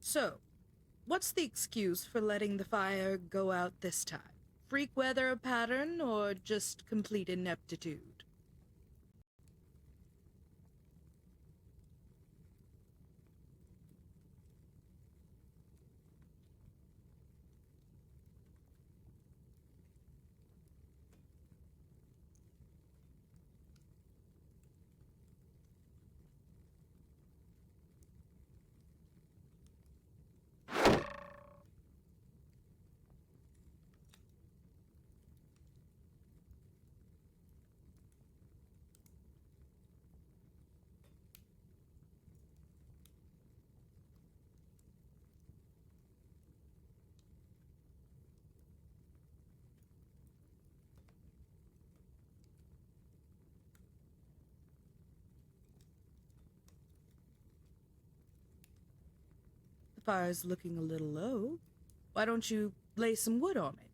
So, what's the excuse for letting the fire go out this time? Freak weather pattern or just complete ineptitude? The fire's looking a little low. Why don't you lay some wood on it?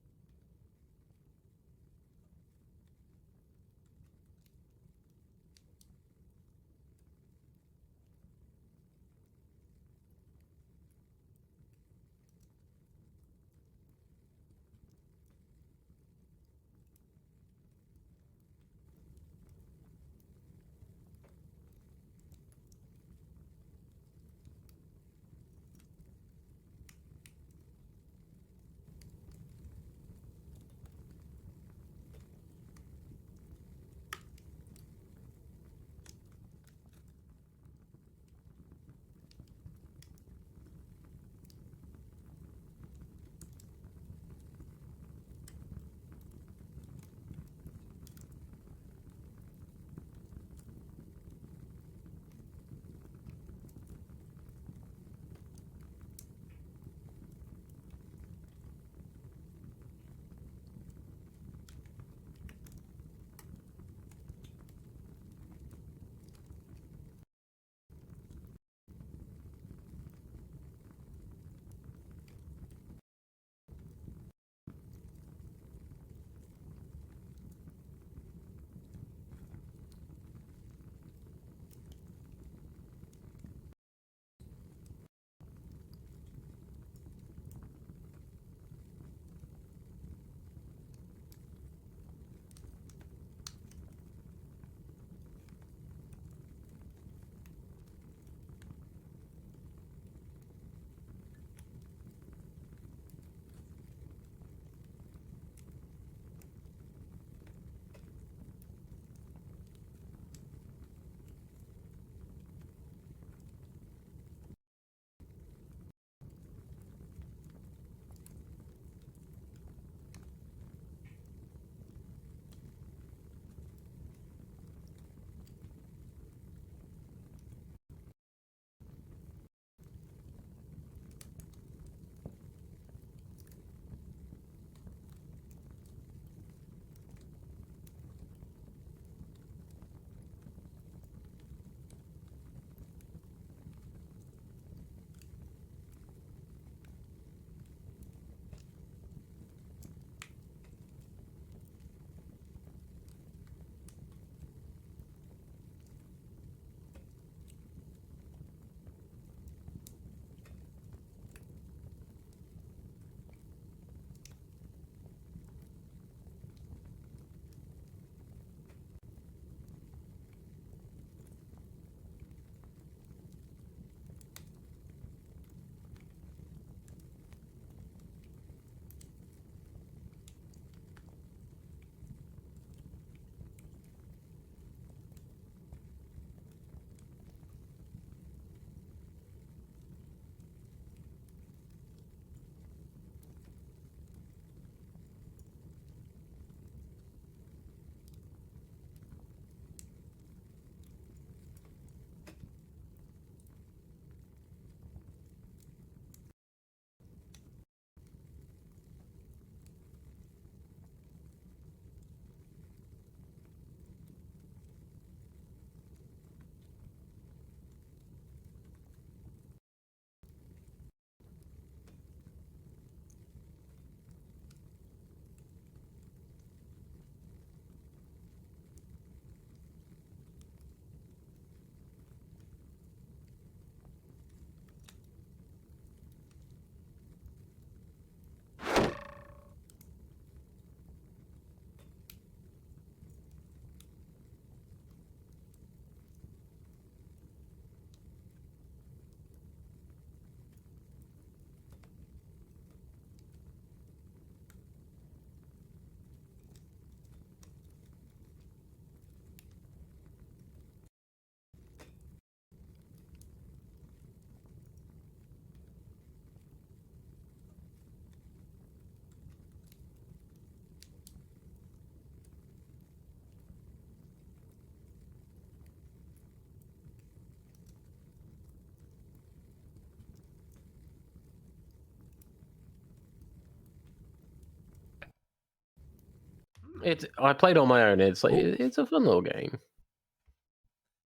I played on my own. It's like it's a fun little game.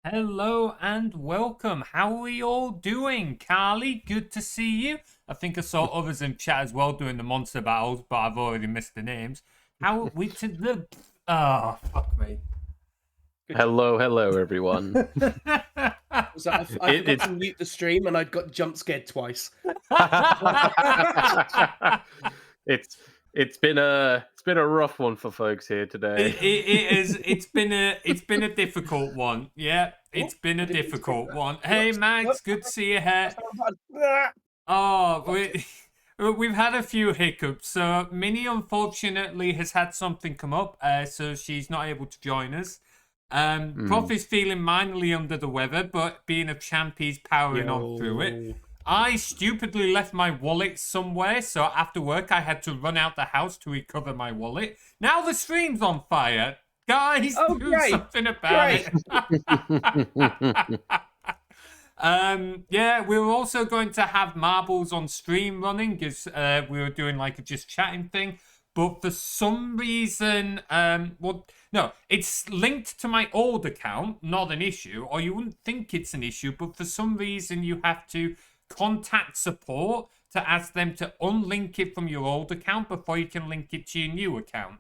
Hello and welcome. How are we all doing? Carly, good to see you. I think I saw others in chat as well doing the monster battles, but I've already missed the names. How we to the oh fuck me. Hello, everyone. So I forgot to mute the stream and I got jump scared twice. It's been a rough one for folks here today. It's been a difficult one. Yeah, it's been a difficult one. Hey Max, good to see you here. Oh, we've had a few hiccups. So Minnie unfortunately has had something come up, so she's not able to join us. Prof is feeling minorly under the weather, but being a champ, he's powering on through it. I stupidly left my wallet somewhere, so after work I had to run out the house to recover my wallet. Now the stream's on fire. Guys, do something about it. Yeah, we were also going to have marbles on stream running because we were doing like a just chatting thing. But for some reason, no, it's linked to my old account, not an issue, or you wouldn't think it's an issue, but for some reason you have to contact support to ask them to unlink it from your old account before you can link it to your new account.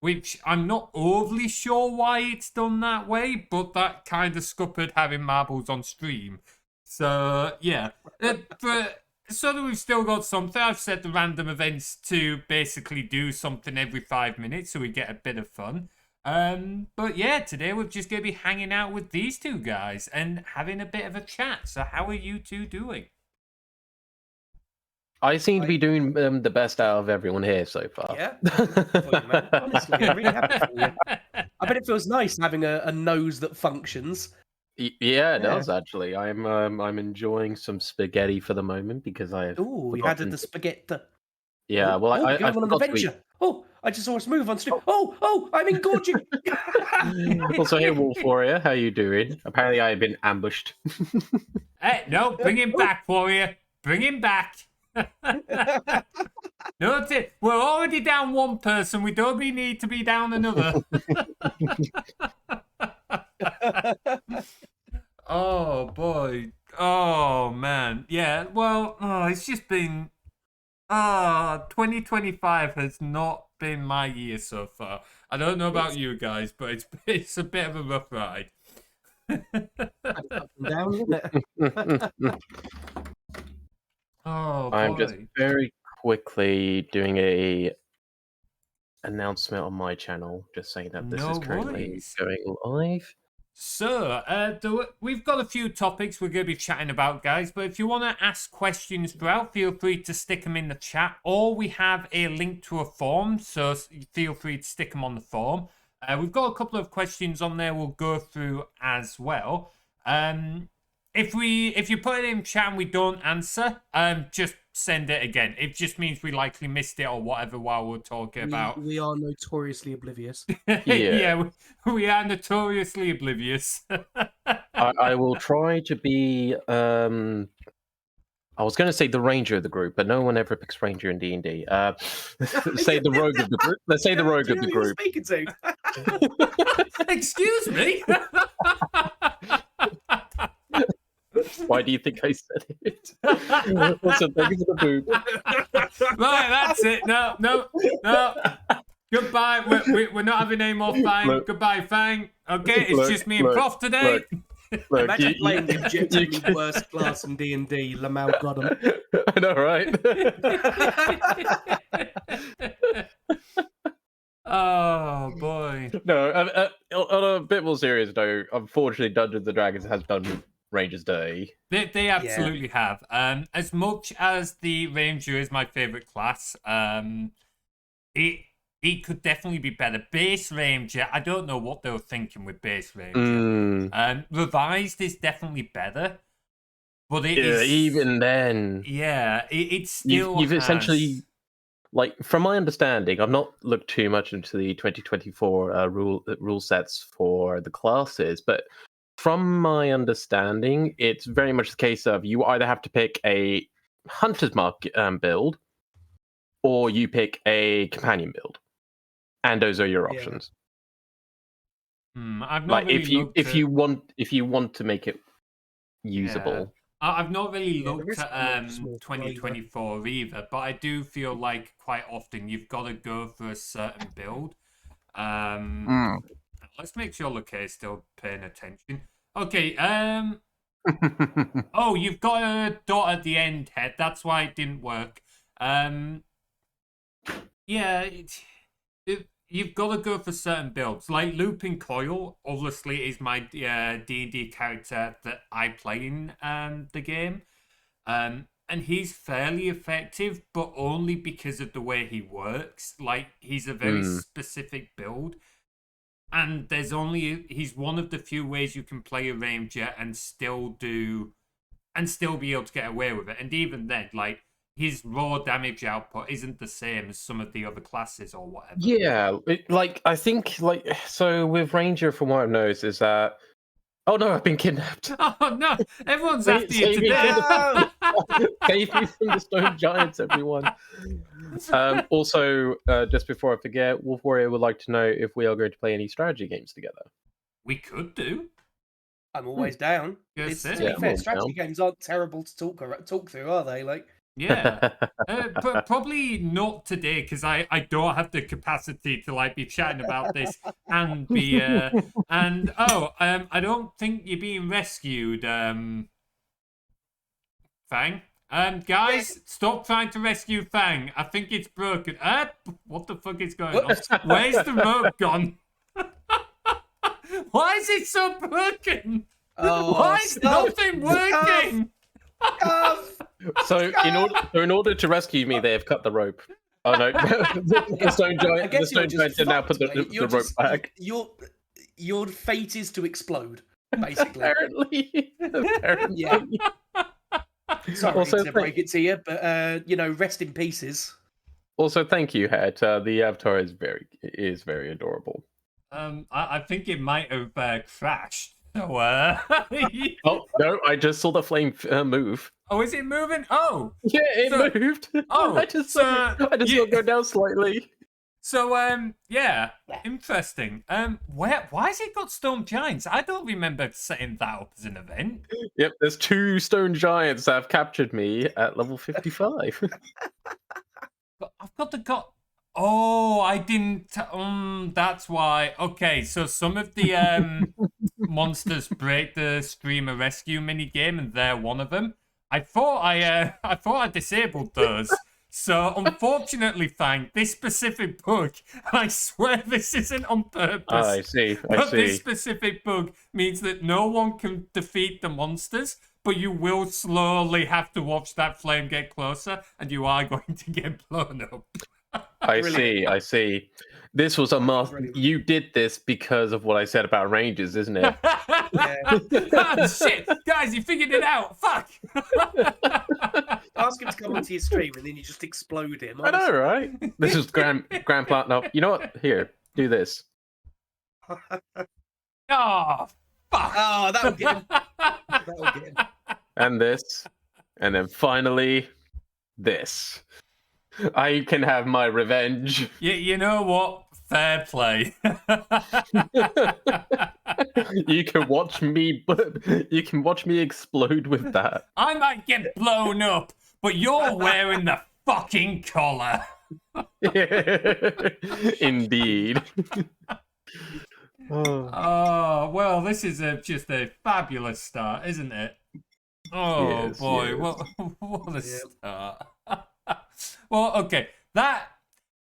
Which I'm not overly sure why it's done that way, but that kind of scuppered having marbles on stream. So, yeah. But so that we've still got something, I've set the random events to basically do something every 5 minutes so we get a bit of fun. But yeah, today we're just going to be hanging out with these two guys and having a bit of a chat. So how are you two doing? I seem to be doing the best out of everyone here so far. Yeah, man. Honestly, I'm really happy for you. I bet it feels nice having a nose that functions. Yeah, it does actually. I'm enjoying some spaghetti for the moment because I have. Ooh, you added the spaghetti. Yeah, well, I going on an adventure. Oh, I just saw us move on stream. Oh, I'm engorging. Also, hey, Wolf Warrior, how you doing? Apparently, I have been ambushed. Hey, no, bring him back, Warrior. Bring him back. No, we're already down one person. We don't need to be down another. Oh boy. Oh man. Yeah. Well, it's just been. 2025 has not been my year so far. I don't know about you guys, but it's a bit of a rough ride. Up and down, isn't it? Oh, boy. I'm just very quickly doing a announcement on my channel, just saying that this is currently going live. So, we've got a few topics we're going to be chatting about, guys. But if you want to ask questions throughout, feel free to stick them in the chat. Or we have a link to a form, so feel free to stick them on the form. We've got a couple of questions on there we'll go through as well. If you put it in chat and we don't answer, just send it again. It just means we likely missed it or whatever while we're talking about. We are notoriously oblivious. Yeah, we are notoriously oblivious. I will try to be. I was going to say the ranger of the group, but no one ever picks ranger in D&D. Say the rogue of the group. Let's say the rogue of the group. Speaking to? Excuse me. Why do you think I said it? Also, thank you for the boob. Right, that's it. No. Goodbye. We're not having any more Fang. Goodbye, Fang. Okay, it's just me and Prof today. Look, imagine playing the objectively worst class in D&D, Lamau Godham. I know, right? Oh boy. No, on a bit more serious note, unfortunately, Dungeons and Dragons has done Ranger's Day. They absolutely have. As much as the Ranger is my favorite class, it could definitely be better. Base Ranger, I don't know what they were thinking with Base Ranger. Revised is definitely better, but even then, it's still you've essentially, like, from my understanding, I've not looked too much into the 2024 rule sets for the classes, but from my understanding, it's very much the case of you either have to pick a Hunter's Mark build, or you pick a companion build. and those are your Yeah. options. I've not Like really if you want to make it usable. I've not really Yeah, the looked risk at is more flavour. 2024 either, but I do feel like quite often you've got to go for a certain build. Let's make sure Lakea is still paying attention. Okay, oh, you've got a dot at the end, Head. That's why it didn't work. Yeah, you've got to go for certain builds. Like Looping Coil, obviously, is my D&D character that I play in the game. And he's fairly effective, but only because of the way he works. Like, he's a very specific build. And he's one of the few ways you can play a ranger and still be able to get away with it. And even then, like, his raw damage output isn't the same as some of the other classes or whatever. Yeah, I think so with Ranger, from what I've noticed, is that oh no, I've been kidnapped. Oh no, everyone's after you Save me today. Save me from the stone giants, everyone. Also, just before I forget, Wolf Warrior would like to know if we are going to play any strategy games together. We could do. I'm always down. Yes, To yeah, be I'm fair, always strategy down. games aren't terrible to talk through, are they? Like, Yeah, probably not today because I don't have the capacity to like be chatting about this and be I don't think you're being rescued, Fang. Guys, stop trying to rescue Fang. I think it's broken. What the fuck is going on? Where's the rope gone? Why is it so broken? Why is nothing working? So in order to rescue me, they have cut the rope. Oh no, the stone giant did now put the rope back. Your fate is to explode, basically. Apparently. Yeah. Sorry Also, to break it to you, but rest in pieces. Also, thank you, Het. The avatar is very adorable. I think it might have crashed. So, Oh no! I just saw the flame move. Oh, is it moving? Oh, yeah, it moved. Oh, I just saw it go down slightly. So, yeah, interesting. Why has it got stone giants? I don't remember setting that up as an event. Yep, there's 2 stone giants that have captured me at level 55. But I've got Oh, I didn't. That's why. Okay, so some of the monsters break the streamer rescue mini game, and they're one of them. I thought I disabled those. So unfortunately, Fang, this specific bug, I swear this isn't on purpose. Oh, I see. But this specific bug means that no one can defeat the monsters, but you will slowly have to watch that flame get closer, and you are going to get blown up. I see. This was a master. You did this because of what I said about ranges, isn't it? Oh, shit, guys, you figured it out. Fuck. Ask him to come onto your stream, and then you just explode him. Honestly. I know, right? This is Grandpa. No, you know what? Here, do this. Oh, fuck. Oh, that'll get him. That'll get him. And this, and then finally, this. I can have my revenge. You know what? Fair play. You can watch me explode with that. I might get blown up, but you're wearing the fucking collar. Indeed. Oh, well, this is just a fabulous start, isn't it? Oh, yes, boy, yes. What a start. Well, okay,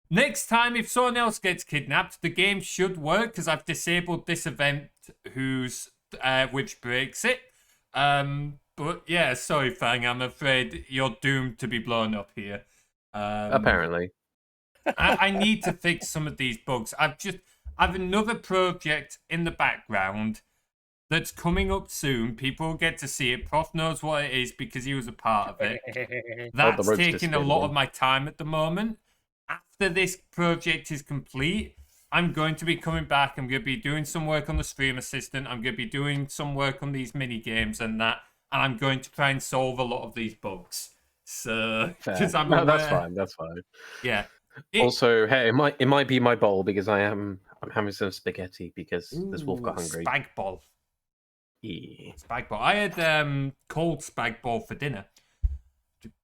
next time if someone else gets kidnapped, the game should work because I've disabled this event which breaks it. But yeah, sorry, Fang, I'm afraid you're doomed to be blown up here. Apparently. I need to fix some of these bugs. I've another project in the background that's coming up soon. People will get to see it. Prof knows what it is because he was a part of it. That's taking a lot of my time at the moment. After this project is complete, I'm going to be coming back. I'm going to be doing some work on the Stream Assistant. I'm going to be doing some work on these mini games and that. And I'm going to try and solve a lot of these bugs. So, because that's fine. Yeah. Also, hey, it might be my bowl because I'm having some spaghetti because this wolf got hungry. Spag bol. Yeah. Spag bol. I had cold spag bol for dinner.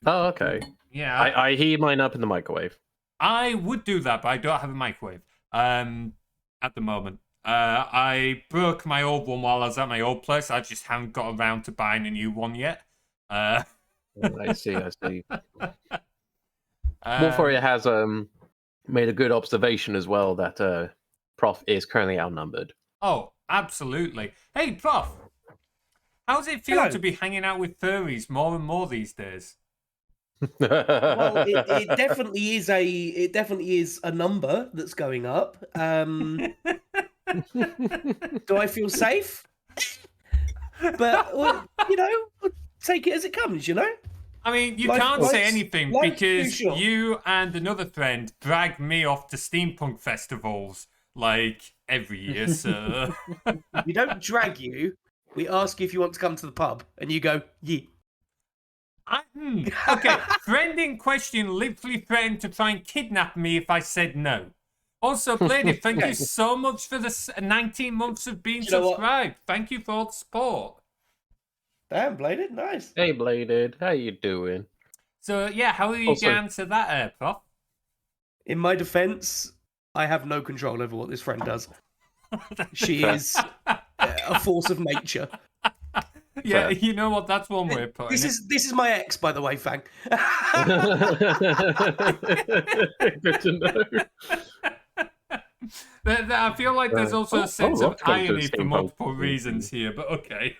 Oh, okay. Yeah. I heat mine up in the microwave. I would do that, but I don't have a microwave at the moment. I broke my old one while I was at my old place. I just haven't got around to buying a new one yet. I see. Wolfaria has made a good observation as well that Prof is currently outnumbered. Oh, absolutely. Hey, Prof, how does it feel Hello. to be hanging out with furries more and more these days? Well, it definitely is a number that's going up. Do I feel safe? But well, we'll take it as it comes. I mean, you Life- can't say life's- anything life's too because short. you and another friend drag me off to steampunk festivals like every year, so... We don't drag you. We ask you if you want to come to the pub, and you go, yeah. Okay, friend in question literally threatened to try and kidnap me if I said no. Also, Blady, thank you so much for the 19 months of being You know what? subscribed. Thank you for all the support. Damn, Bladed, nice. Hey, Bladed, how you doing? So, yeah, how are you Also- going to answer that, Prof? In my defense, I have no control over what this friend does. She is a force of nature. Yeah, Fair. you know what? That's one way of putting This it. is my ex, by the way, Fang. Good to know. I feel like there's also a sense love of to come to a irony for steampunk multiple movie. reasons here, but okay.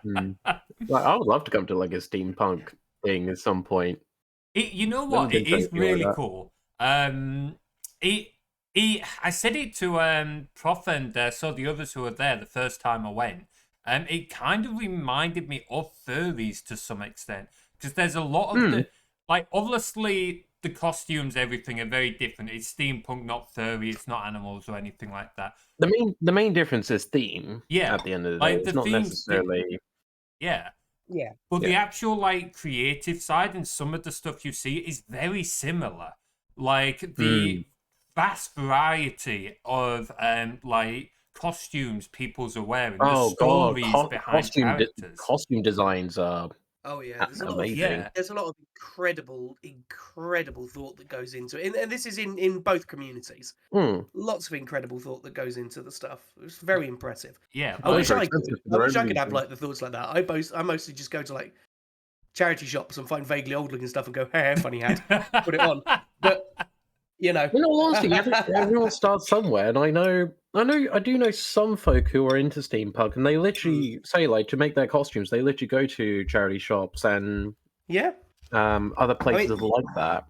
Like, I would love to come to like a steampunk thing at some point. You know Never what? been It to is anything like really that. cool. I said it to Prof and so the others who were there the first time I went. It kind of reminded me of furries to some extent because there's a lot of the obviously the costumes, everything are very different. It's steampunk, not furry. It's not animals or anything like that. The main difference is theme. Yeah, At the end of the like, day, the it's not theme's necessarily. Yeah. Yeah. But the Yeah. actual like creative side and some of the stuff you see is very similar. Like the vast variety of like costumes people's are wearing, the Oh god, stories behind characters. costume designs are Oh yeah, there's a lot of, amazing. Yeah. there's a lot of incredible thought that goes into it, and this is in both communities. Hmm. Lots of incredible thought that goes into the stuff. It's very impressive. Yeah. I wish Those are I could. expensive for I their wish own I could have reasons. like the thoughts like that. I mostly just go to like charity shops and find vaguely old looking stuff and go, "Hey, funny hat," put it on. But In all honesty, everyone starts somewhere, and I do know some folk who are into steampunk, and they literally say like to make their costumes, they literally go to charity shops and yeah, other places like that.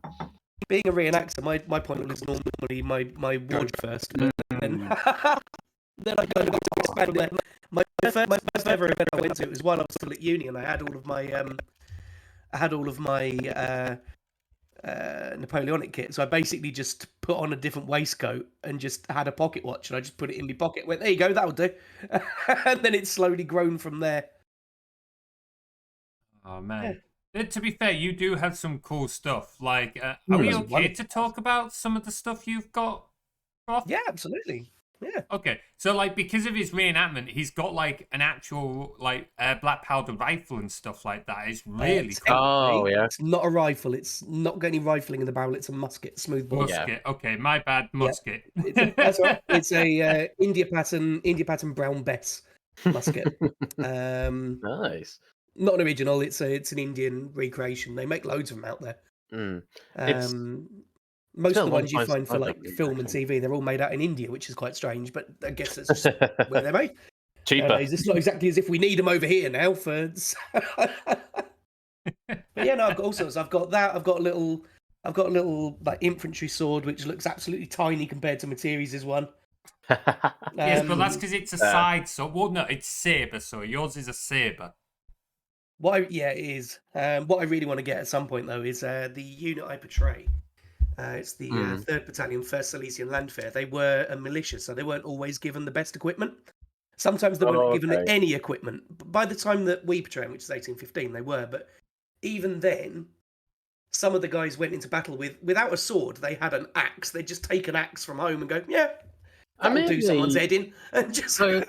being a reenactor, my point was normally my wardrobe first, but then then I go to expand there. My first ever event I went to was while I was still at uni, and I had all of my Napoleonic kit. So I basically just put on a different waistcoat and just had a pocket watch, and I just put it in my pocket. Went, there you go, that'll do. And then it's slowly grown from there. Oh man. To be fair, you do have some cool stuff. Like, are we That's okay wonderful. to talk about some of the stuff you've got, Prof? Yeah, absolutely. Yeah. Okay, so like because of his reenactment, he's got like an actual like black powder rifle and stuff like that. It's really cool. Oh, yeah. It's not a rifle. It's not got any rifling in the barrel. It's a musket, smooth bore. Musket. Okay, my bad. Musket. That's right. It's a India pattern brown Bess musket. Nice. Not an original. It's an Indian recreation. They make loads of them out there. It's Most been of a the long ones you time find since for I've like looked at film and actually. TV, they're all made out in India, which is quite strange. But I guess that's just where they're made. cheaper. It's not exactly as if we need them over here now for. But yeah, no, I've got all sorts. I've got that. I've got a little like infantry sword, which looks absolutely tiny compared to Materies' one. Yes, but that's Um, because it's a side sword. Well, no, it's saber. So yours is a saber. Yeah, it is. What I really want to get at some point though is the unit I portray. It's the 3rd Battalion, 1st Silesian Landwehr. They were a militia, so they weren't always given the best equipment. Sometimes they weren't given okay. any equipment. By the time that we portray them, which is 1815, they were. But even then, some of the guys went into battle without a sword. They had an axe. They'd just take an axe from home and go, yeah, that'll do someone's head in. And just... So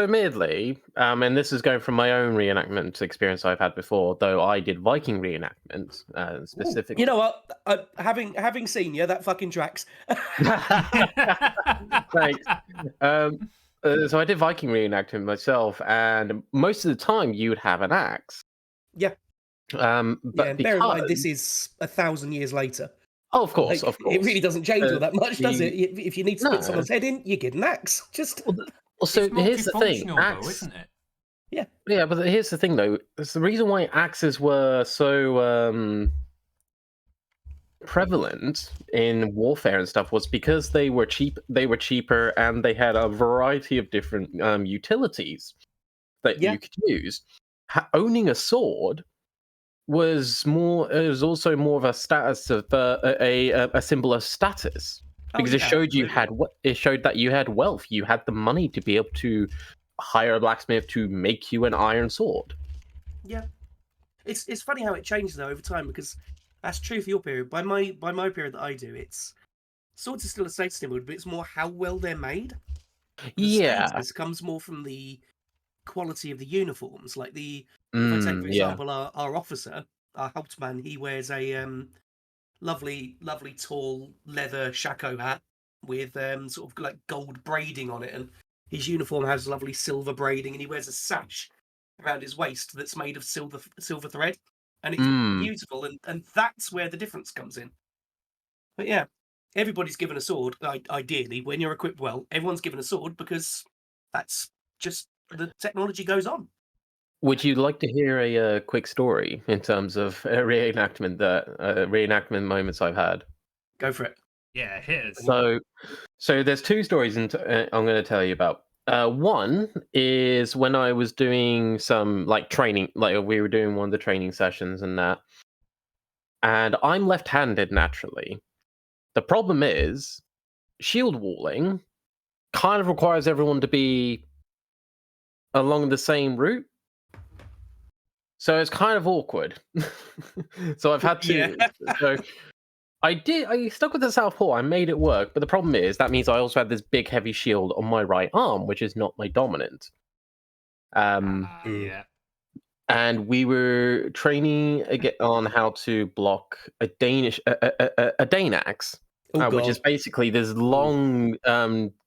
admittedly, and this is going from my own reenactment experience I've had before, though I did Viking reenactment specifically. You know what? Having seen you, that fucking tracks. Thanks. So I did Viking reenactment myself, and most of the time you would have an axe. Yeah. But bear in mind, this is 1,000 years later. Oh, of course, of course. It really doesn't change all that much, does it? If you need to split someone's head in, you get an axe. Just. Well, so here's the thing, though, isn't it? Yeah, but here's the thing, though. It's the reason why axes were so prevalent in warfare and stuff was because they were cheap. They were cheaper, and they had a variety of different utilities that you could use. Owning a sword was more. It was also more of a status of a symbol of status because it showed it showed that you had wealth. You had the money to be able to hire a blacksmith to make you an iron sword. Yeah, it's funny how it changes though over time, because that's true for your period. By my period that I do, it's swords are still a status symbol, but it's more how well they're made. Status comes more from the quality of the uniforms. Like if I take for example our officer, our Hauptmann, he wears a lovely tall leather shako hat with sort of like gold braiding on it, and his uniform has lovely silver braiding, and he wears a sash around his waist that's made of silver thread, and it's beautiful, and that's where the difference comes in. But yeah, everybody's given a sword. Ideally, when you're equipped well, everyone's given a sword, because that's just the technology goes on. Would you like to hear a quick story in terms of reenactment moments I've had? Go for it. Yeah, here's. So there's two stories I'm going to tell you about. One is when I was doing some training, we were doing one of the training sessions and that. And I'm left-handed naturally. The problem is shield walling kind of requires everyone to be along the same route. So it's kind of awkward. So I've had to. So I stuck with the southpaw. I made it work, but the problem is that means I also had this big heavy shield on my right arm, which is not my dominant. Yeah. And we were training on how to block a Dane axe, which is basically this long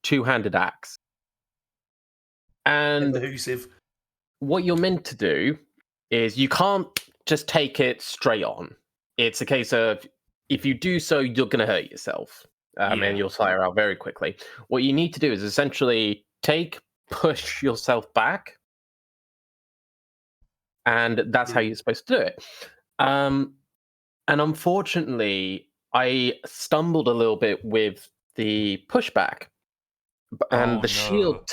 two-handed axe. And elusive. What you're meant to do is you can't just take it straight on. It's a case of if you do so, you're going to hurt yourself, and you'll tire out very quickly. What you need to do is essentially push yourself back, and that's how you're supposed to do it. And unfortunately, I stumbled a little bit with the pushback, and the shield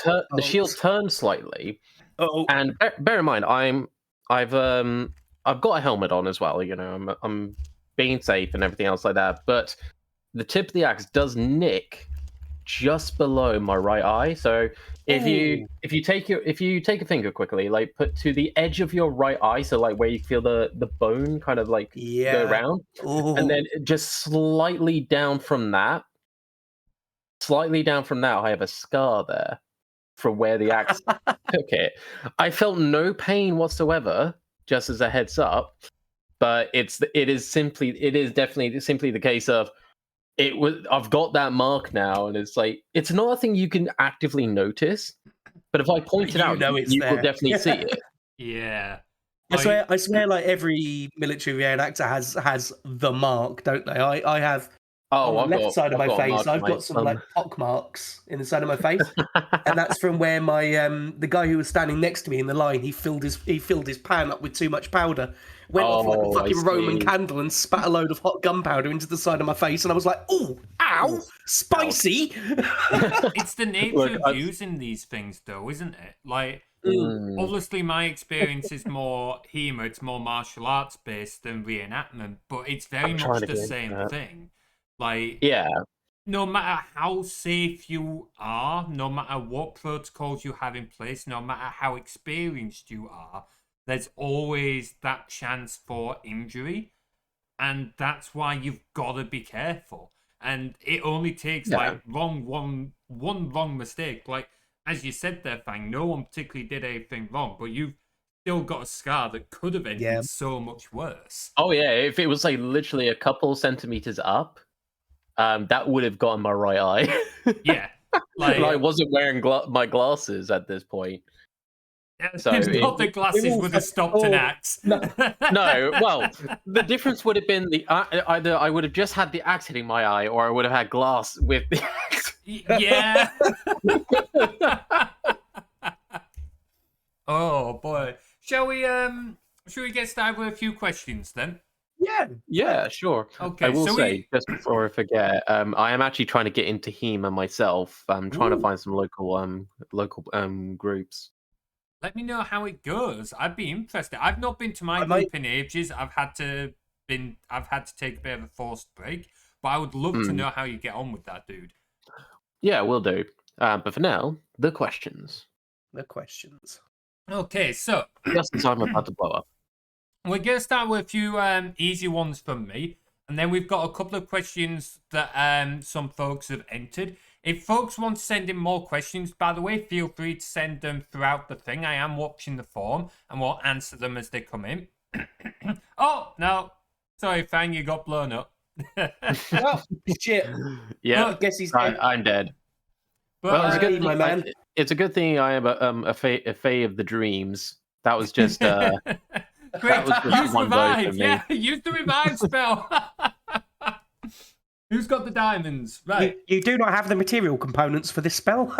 turned slightly. And bear in mind, I've got a helmet on as well. You know, I'm being safe and everything else like that. But the tip of the axe does nick just below my right eye. So if you take a finger quickly, put to the edge of your right eye, so where you feel the bone kind of go around, and then just slightly down from that, I have a scar there from where the axe took it. I felt no pain whatsoever, just as a heads up. But it is definitely simply the case of I've got that mark now, and it's not a thing you can actively notice. But if I point it out, you will definitely see it. Yeah. I swear, every military reenactor has the mark, don't they? I have. On the left side of my face, I've got some pock marks in the side of my face, and that's from where my the guy who was standing next to me in the line, he filled his pan up with too much powder, went off like a fucking Roman candle, and spat a load of hot gunpowder into the side of my face, and I was like, "Oh, ow, spicy!" It's the nature of using these things, though, isn't it? Obviously, my experience is more HEMA, it's more martial arts based than reenactment, but it's very much the same thing. No matter how safe you are, no matter what protocols you have in place, no matter how experienced you are, there's always that chance for injury. and that's why you've got to be careful. And it only takes Yeah. like one wrong mistake. Like as you said there, Fang, no one particularly did anything wrong, but you've still got a scar that could have ended Yeah. so much worse. Oh yeah, if it was like literally a couple centimeters up, that would have gotten my right eye. Yeah, And I wasn't wearing my glasses at this point. So it's not the it glasses also- would have stopped an axe. No. No, well, the difference would have been either I would have just had the axe hitting my eye, or I would have had glass with the axe. Yeah. Oh boy. Shall we get started with a few questions then? Yeah. Yeah, sure. Okay. I will so say, just before I forget, I am actually trying to get into HEMA myself. I'm trying to Ooh. find some local groups. let me know how it goes. I'd be interested. I've not been to my I group might- in ages. I've had to take a bit of a forced break, but I would love to know how you get on with that, dude. Yeah, we'll do. But for now, the questions. The questions. Okay, so Just as I'm about to blow up. we're going to start with a few easy ones from me, and then we've got a couple of questions that some folks have entered. If folks want to send in more questions, by the way, feel free to send them throughout the thing. I am watching the form, and we'll answer them as they come in. Oh, no. Sorry, Fang, you got blown up. Oh, shit. Yeah, I guess he's dead. I'm dead. But, Well, it's a good my thing, man. it's a good thing I am a fae of the dreams. That was just Great. was just Use one vote for revive. me. Yeah, use the revive spell. Who's got the diamonds? Right. You do not have the material components for this spell.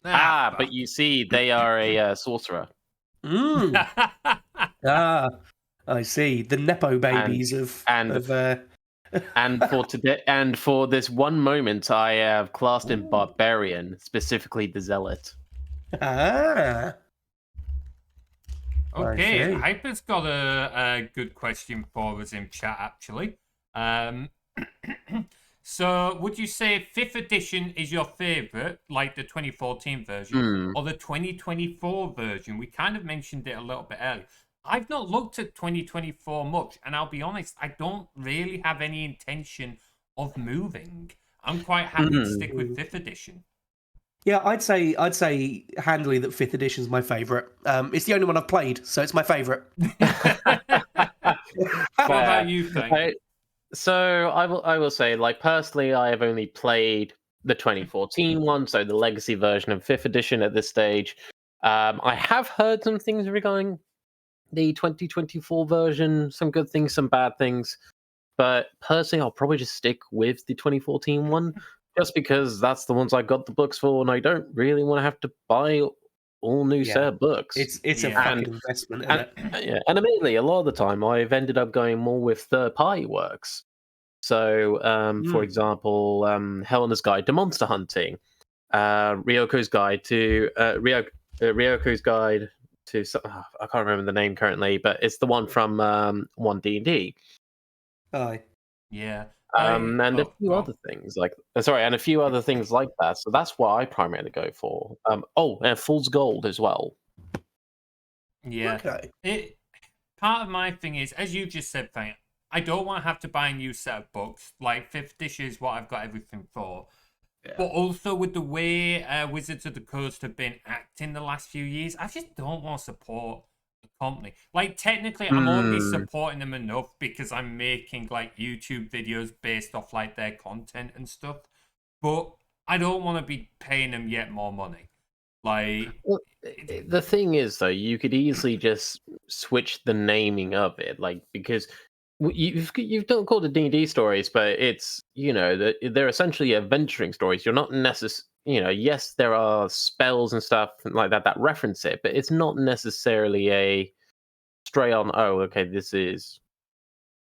but you see, they are a sorcerer. Mm. I see. The Nepo babies and for today, and for this one moment, I have classed in barbarian, specifically the zealot. Ah. Okay, I see. Hyper's got a good question for us in chat, actually. So, would you say 5th edition is your favourite, like the 2014 version, or the 2024 version? We kind of mentioned it a little bit earlier. I've not looked at 2024 much, and I'll be honest, I don't really have any intention of moving. I'm quite happy to stick with 5th edition. Yeah, I'd say handily that 5th edition is my favourite. It's the only one I've played, so it's my favourite. What about you, Frank? So I will say, like, personally, I have only played the 2014 one, so the legacy version of 5th edition at this stage. I have heard some things regarding the 2024 version, some good things, some bad things. But personally, I'll probably just stick with the 2014 one, just because that's the ones I got the books for, and I don't really want to have to buy all new set of books. It's a Yeah. fucking investment, isn't it? Yeah, and admittedly, a lot of the time I've ended up going more with third-party works. So, for example, Helena's Guide to Monster Hunting, Ryoko's Guide to Ryoko's Guide to I can't remember the name currently, but it's the one from 1D&D. Aye. Yeah. And a few other things and a few other things like that. So that's what I primarily go for. And Fool's Gold as well. Yeah. Okay. Part of my thing is, as you just said, Frank, I don't want to have to buy a new set of books. Like 5th edition is what I've got everything for. Yeah. But also with the way Wizards of the Coast have been acting the last few years, I just don't want to support the company. Like, technically, I'm already supporting them enough because I'm making, like, YouTube videos based off, like, their content and stuff. But I don't want to be paying them yet more money. Like... Well, the thing is, though, you could easily just switch the naming of it, like, because... You've don't call it D&D stories, but it's, they're essentially adventuring stories. You're not yes, there are spells and stuff like that reference it, but it's not necessarily a straight on, this is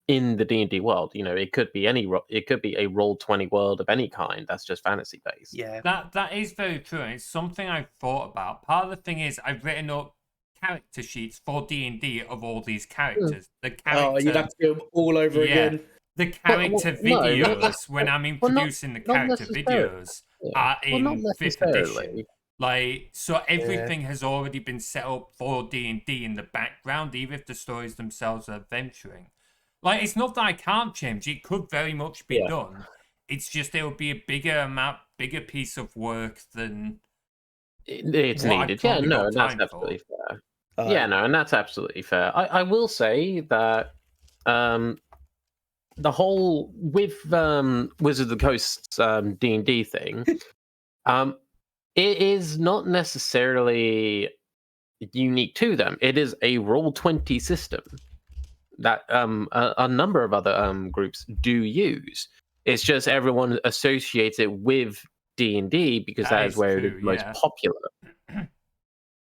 in the D&D world. It could be it could be a Roll20 world of any kind. That's just fantasy based. Yeah. That is very true, and it's something I've thought about. Part of the thing is I've written up character sheets for D&D of all these characters. The character, you'd have to do them all over again. The character videos when I'm introducing the character videos are in 5th edition. Like, so everything has already been set up for D&D in the background, even if the stories themselves are adventuring. Like, it's not that I can't change. It could very much be Yeah. done. It's just it would be a bigger piece of work than It's what I've needed. Yeah, probably no, got and that's time for. absolutely fair. Yeah, no, and that's absolutely fair. I will say that the whole with Wizard of the Coast's D&D thing, it is not necessarily unique to them. It is a Roll20 system that a number of other groups do use. It's just everyone associates it with D&D because that is where it is true, most yeah. popular.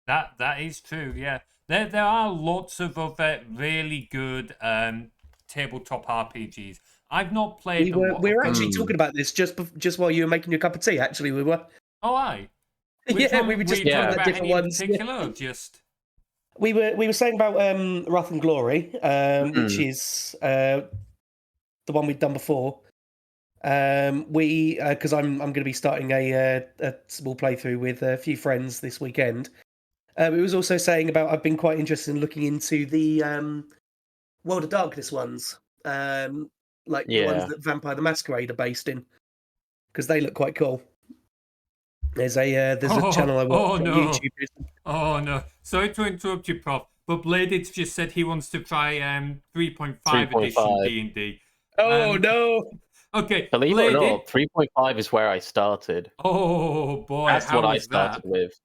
That is true, yeah. There are lots of other really good tabletop RPGs. I've not played We a lot were of actually them. talking about this just while you were making your cup of tea. Actually, we were. Oh, aye. Which Yeah, one we were just you talking talking about different any in ones. particular, or just We were saying about Wrath and Glory, which is the one we'd done before. Because I'm going to be starting a small playthrough with a few friends this weekend. It was also saying about I've been quite interested in looking into the World of Darkness ones, like the ones that Vampire the Masquerade are based in, because they look quite cool. There's a channel I watch on YouTube. Oh no! Sorry to interrupt you, Prof. But Bladed's just said he wants to try 3.5 edition D&D. Oh no! Okay, Believe it or not, 3.5 is where I started. Oh boy, that's what I started with.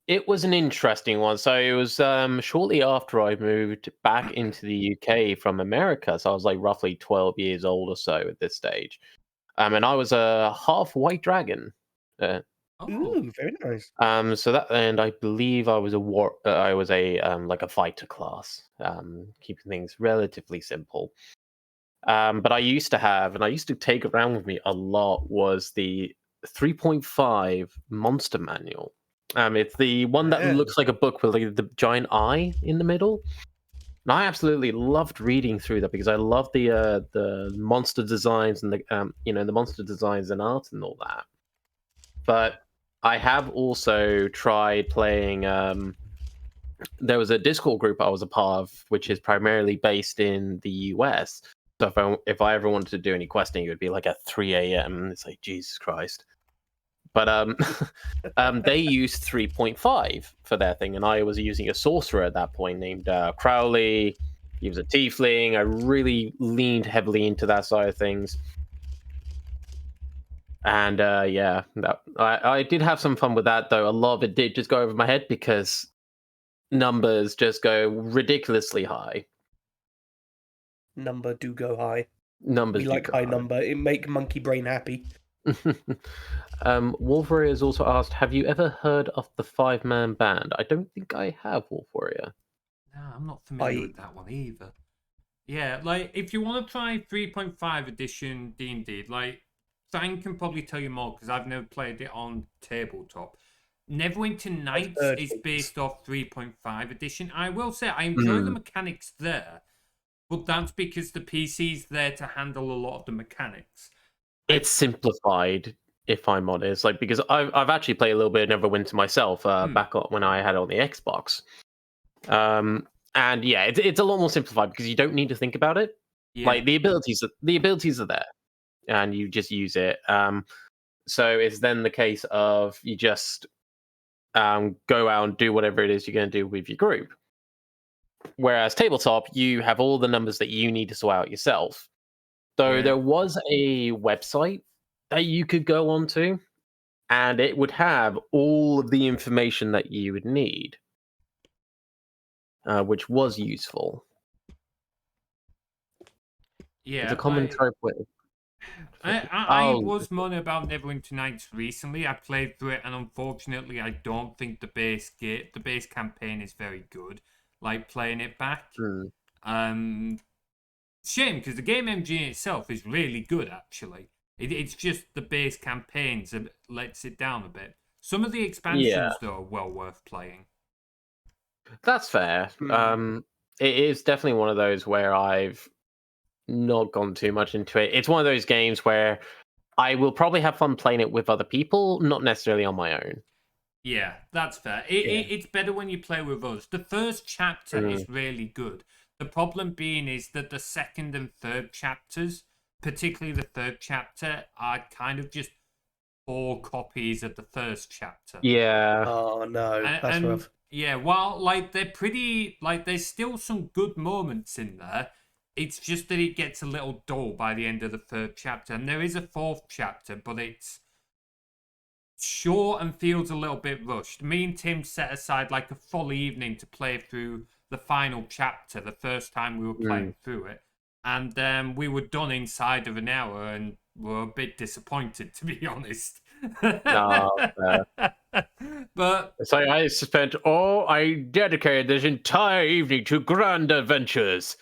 It was an interesting one. So it was shortly after I moved back into the UK from America. So I was like roughly 12 years old or so at this stage. And I was a half white dragon. Ooh, very nice. So that, and I believe I was like a fighter class, keeping things relatively simple. But I used to take around with me a lot was the 3.5 monster manual. It's the one that looks like a book with like the giant eye in the middle. And I absolutely loved reading through that because I love the monster designs and the monster designs and art and all that. But I have also tried playing. There was a Discord group I was a part of, which is primarily based in the US. So if I ever wanted to do any questing, it would be like at 3 a.m. It's like, Jesus Christ. But they used 3.5 for their thing, and I was using a sorcerer at that point named Crowley. He was a tiefling. I really leaned heavily into that side of things. And I did have some fun with that, though. A lot of it did just go over my head because numbers just go ridiculously high. Number do go high. Numbers we like high number. It make monkey brain happy. Wolf Warrior has also asked, have you ever heard of the 5-man band? I don't think I have, Wolf Warrior. No, I'm not familiar with that one either. Yeah, like, if you want to try 3.5 edition D&D, like, Frank can probably tell you more because I've never played it on tabletop. Neverwinter Nights is based off 3.5 edition. I will say I enjoy the mechanics there, but that's because the PC's there to handle a lot of the mechanics. It's simplified, if I'm honest. Like, because I've actually played a little bit of Neverwinter myself back when I had it on the Xbox. And yeah, it's a lot more simplified because you don't need to think about it. Yeah. Like the abilities are there, and you just use it. So it's then the case of you just go out and do whatever it is you're going to do with your group. Whereas tabletop, you have all the numbers that you need to sort out yourself. So there was a website that you could go onto, and it would have all of the information that you would need, which was useful. Yeah, it's a common trope way. I was moaning about Neverwinter Nights recently. I played through it, and unfortunately, I don't think the base campaign is very good. Like playing it back, shame because the game engine itself is really good. Actually, it's just the base campaigns that lets it down a bit. Some of the expansions though are well worth playing. That's fair. It is definitely one of those where I've not gone too much into it. It's one of those games where I will probably have fun playing it with other people, not necessarily on my own. Yeah, that's fair. It's better when you play with us. The first chapter is really good. The problem being is that the second and third chapters, particularly the third chapter, are kind of just 4 copies of the first chapter. Yeah. Oh no, that's And rough. yeah, while like they're pretty, like there's still some good moments in there. It's just that it gets a little dull by the end of the third chapter, and there is a 4th chapter, but it's short and feels a little bit rushed. Me and Tim set aside like a full evening to play through the final chapter the first time we were playing through it, and we were done inside of an hour, and were a bit disappointed, to be honest. But So I dedicated this entire evening to grand adventures,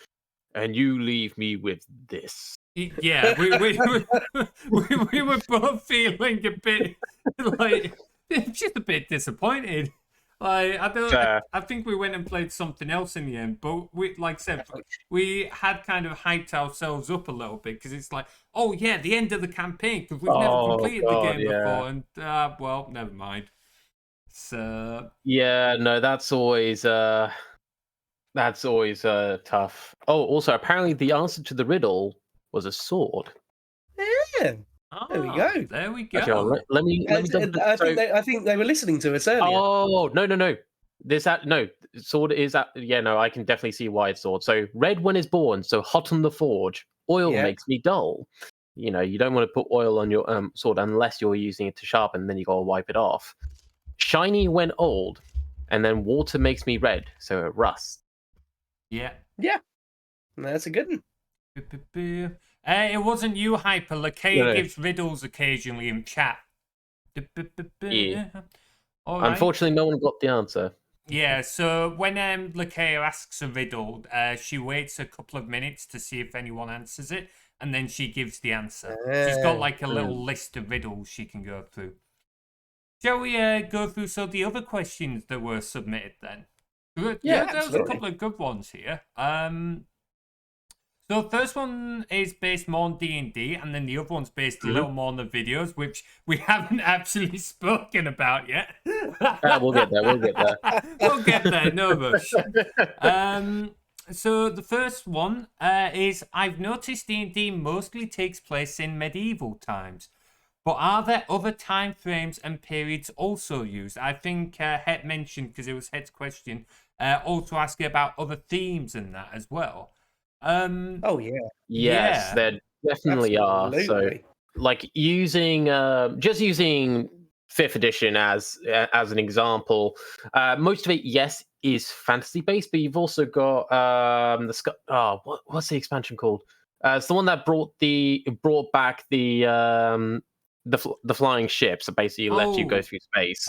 and you leave me with this. yeah, we were both feeling a bit like just a bit disappointed. Like I think we went and played something else in the end, but like I said, we had kind of hyped ourselves up a little bit because it's like, oh yeah, the end of the campaign because we've never completed the game before, and well, never mind. So yeah, no, that's always tough. Oh, also, apparently the answer to the riddle was a sword. Yeah. There we go. There we go. Actually, let me I think they were listening to us earlier. Oh no! Sword is yeah, no, I can definitely see why it's sword. So red when it's born, so hot on the forge. Oil makes me dull. You know, you don't want to put oil on your sword unless you're using it to sharpen. Then you gotta wipe it off. Shiny when old, and then water makes me red, so it rusts. Yeah. That's a good one. It wasn't you, Hyper. Lakea gives riddles occasionally in chat. Yeah. All right. Unfortunately, no one got the answer. Yeah, so when Lakea asks a riddle, she waits a couple of minutes to see if anyone answers it, and then she gives the answer. She's got like a little list of riddles she can go through. Shall we go through some of the other questions that were submitted then? Yeah, there's a couple of good ones here. So the first one is based more on D&D, and then the other one's based a little more on the videos, which we haven't actually spoken about yet. We'll get there. We'll get there, no rush. So the first one is, I've noticed D&D mostly takes place in medieval times, but are there other time frames and periods also used? I think Het mentioned, because it was Het's question, also asking about other themes and that as well. Oh yeah. Yes, there definitely are. So, like using just using 5th edition as an example, most of it, yes, is fantasy based, but you've also got what's the expansion called? It's the one that brought back the flying ships that basically let you go through space.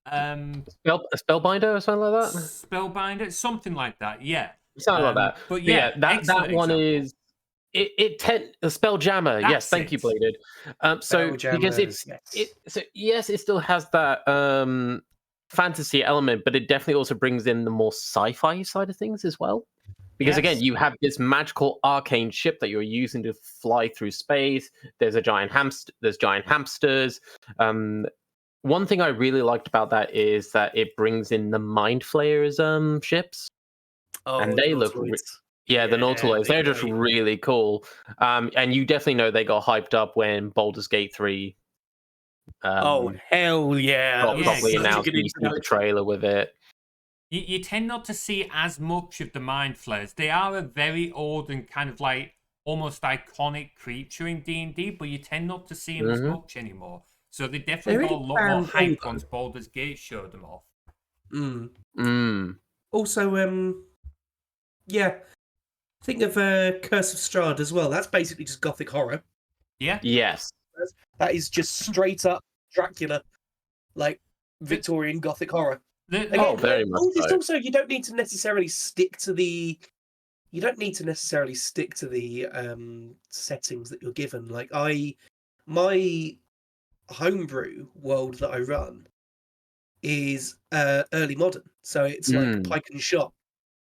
Spellbinder or something like that. Spellbinder, something like that. Yeah, something like that. But yeah, that one example. Is a Spelljammer. Yes, thank you, Bladed. So because it still has that fantasy element, but it definitely also brings in the more sci-fi side of things as well. Because again, you have this magical arcane ship that you're using to fly through space. There's giant hamsters. One thing I really liked about that is that it brings in the Mind Flayers ships. And they look the Nautiloids. They're just really cool. And you definitely know they got hyped up when Baldur's Gate 3 hell yeah. got properly announced. You see the trailer with it. You tend not to see as much of the Mind Flayers. They are a very old and kind of like almost iconic creature in D&D, but you tend not to see them as much anymore. So they definitely got a lot more hype once Baldur's Gate showed them off. Also, think of Curse of Strahd as well. That's basically just gothic horror. Yeah. Yes. That is just straight up Dracula, like Victorian gothic horror. Very much so. Also, you don't need to necessarily stick to the settings that you're given. Like my homebrew world that I run is early modern, so it's like pike and shot,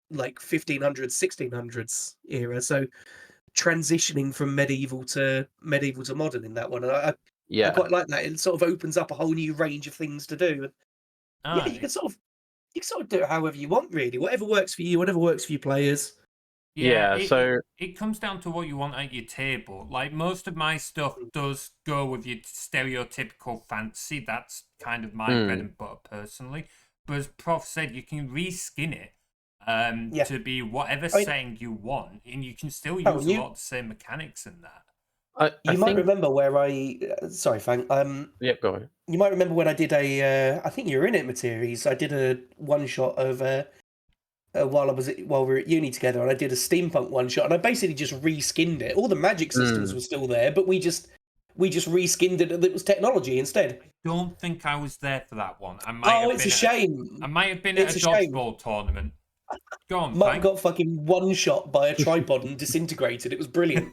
like 1500s, 1600s era. So transitioning from medieval to modern in that one, I quite like that. It sort of opens up a whole new range of things to do. You can sort of You can sort of do it however you want, really. Whatever works for you, whatever works for your players. Yeah, it comes down to what you want at your table. Like, most of my stuff does go with your stereotypical fantasy. That's kind of my bread and butter personally. But as Prof said, you can reskin it to be whatever setting you want, and you can still use a lot of the same mechanics in that. You might remember where I. Sorry, Fang. Yep, go on. You might remember when I did I think you were in it, Materies. I did a one shot of while we were at uni together, and I did a steampunk one shot, and I basically just reskinned it. All the magic systems were still there, but we just reskinned it. It was technology instead. I don't think I was there for that one. It's a shame. I might have been at a dodgeball tournament. Go on, Mike got fucking one shot by a tripod and disintegrated. It was brilliant.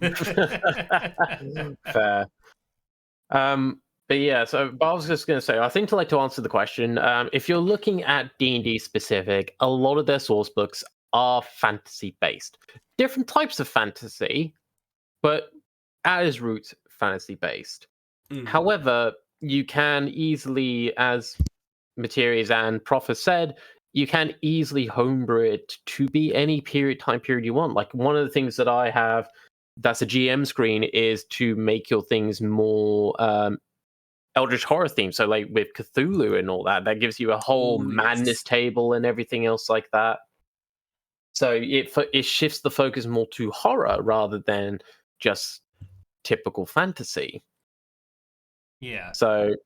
Fair. But yeah, but I was just going to say, I think to answer the question, if you're looking at D&D specific, a lot of their source books are fantasy based. Different types of fantasy, but at its roots, fantasy based. However, you can easily, as Materies and Prof has said, you can easily homebrew it to be any time period you want. Like, one of the things that I have that's a GM screen is to make your things more Eldritch horror theme. So, like, with Cthulhu and all that, that gives you a whole madness table and everything else like that. So it shifts the focus more to horror rather than just typical fantasy. Yeah. So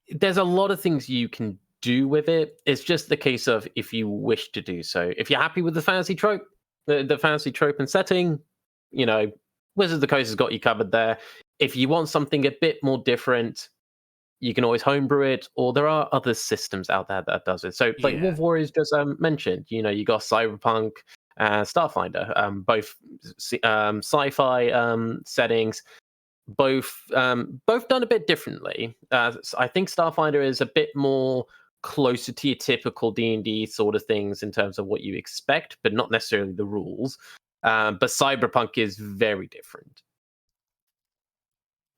there's a lot of things you can do with it. It's just the case of if you wish to do so. If you're happy with the fantasy trope, the fantasy trope and setting, Wizards of the Coast has got you covered there. If you want something a bit more different, you can always homebrew it, or there are other systems out there that does it. So, like Wolf Warriors just mentioned, you got Cyberpunk and Starfinder, both sci-fi settings, both done a bit differently. I think Starfinder is a bit more closer to your typical D&D sort of things in terms of what you expect, but not necessarily the rules. But Cyberpunk is very different.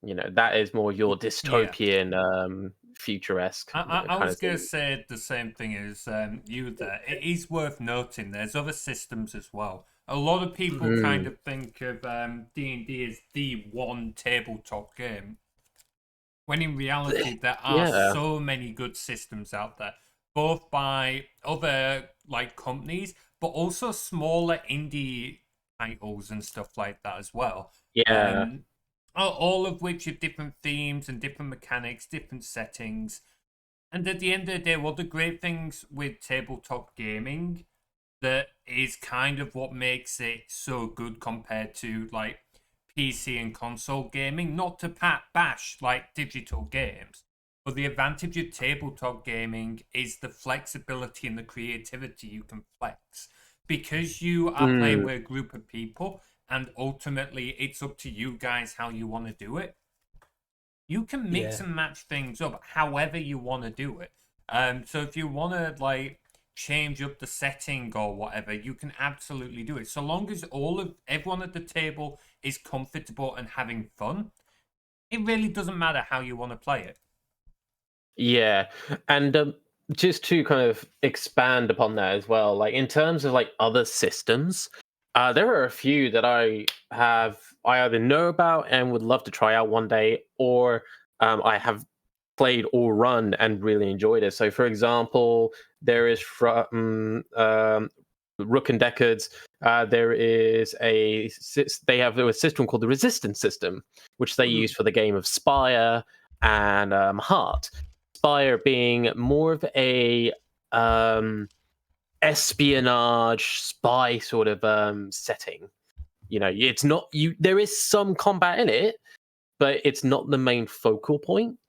That is more your dystopian, futuresque. I was going to say the same thing as you there. It is worth noting there's other systems as well. A lot of people kind of think of D&D as the one tabletop game, when in reality there are so many good systems out there, both by other companies, but also smaller indie titles and stuff like that as well. Yeah. All of which have different themes and different mechanics, different settings. And at the end of the day, one of the great things with tabletop gaming that is kind of what makes it so good compared to PC and console gaming, not to bash digital games, but the advantage of tabletop gaming is the flexibility and the creativity you can flex. Because you are playing with a group of people, and ultimately it's up to you guys how you want to do it. You can mix and match things up however you want to do it. So if you want to change up the setting or whatever, you can absolutely do it. So long as everyone at the table is comfortable and having fun, it really doesn't matter how you want to play it. Yeah, and just to kind of expand upon that as well, in terms of other systems, there are a few that I either know about and would love to try out one day, or I have played or run and really enjoyed it. So, for example, there is from Rook and Deckards, they have a system called the Resistance system, which they use for the game of Spire and Heart. Spire being more of a espionage spy sort of setting. It's not there is some combat in it, but it's not the main focal point.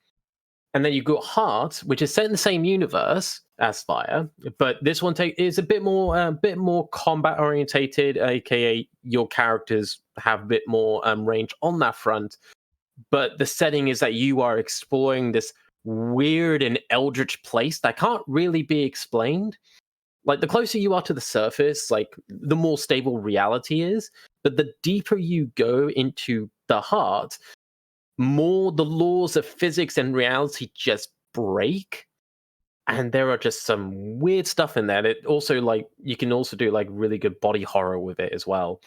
And then you've got Heart, which is set in the same universe as Spire, but this one is a bit more combat orientated, aka your characters have a bit more range on that front. But the setting is that you are exploring this weird and eldritch place that can't really be explained. The closer you are to the surface, the more stable reality is. But the deeper you go into the heart, more the laws of physics and reality just break. and there are just some weird stuff in there. And it also like you can also do like really good body horror with it as well.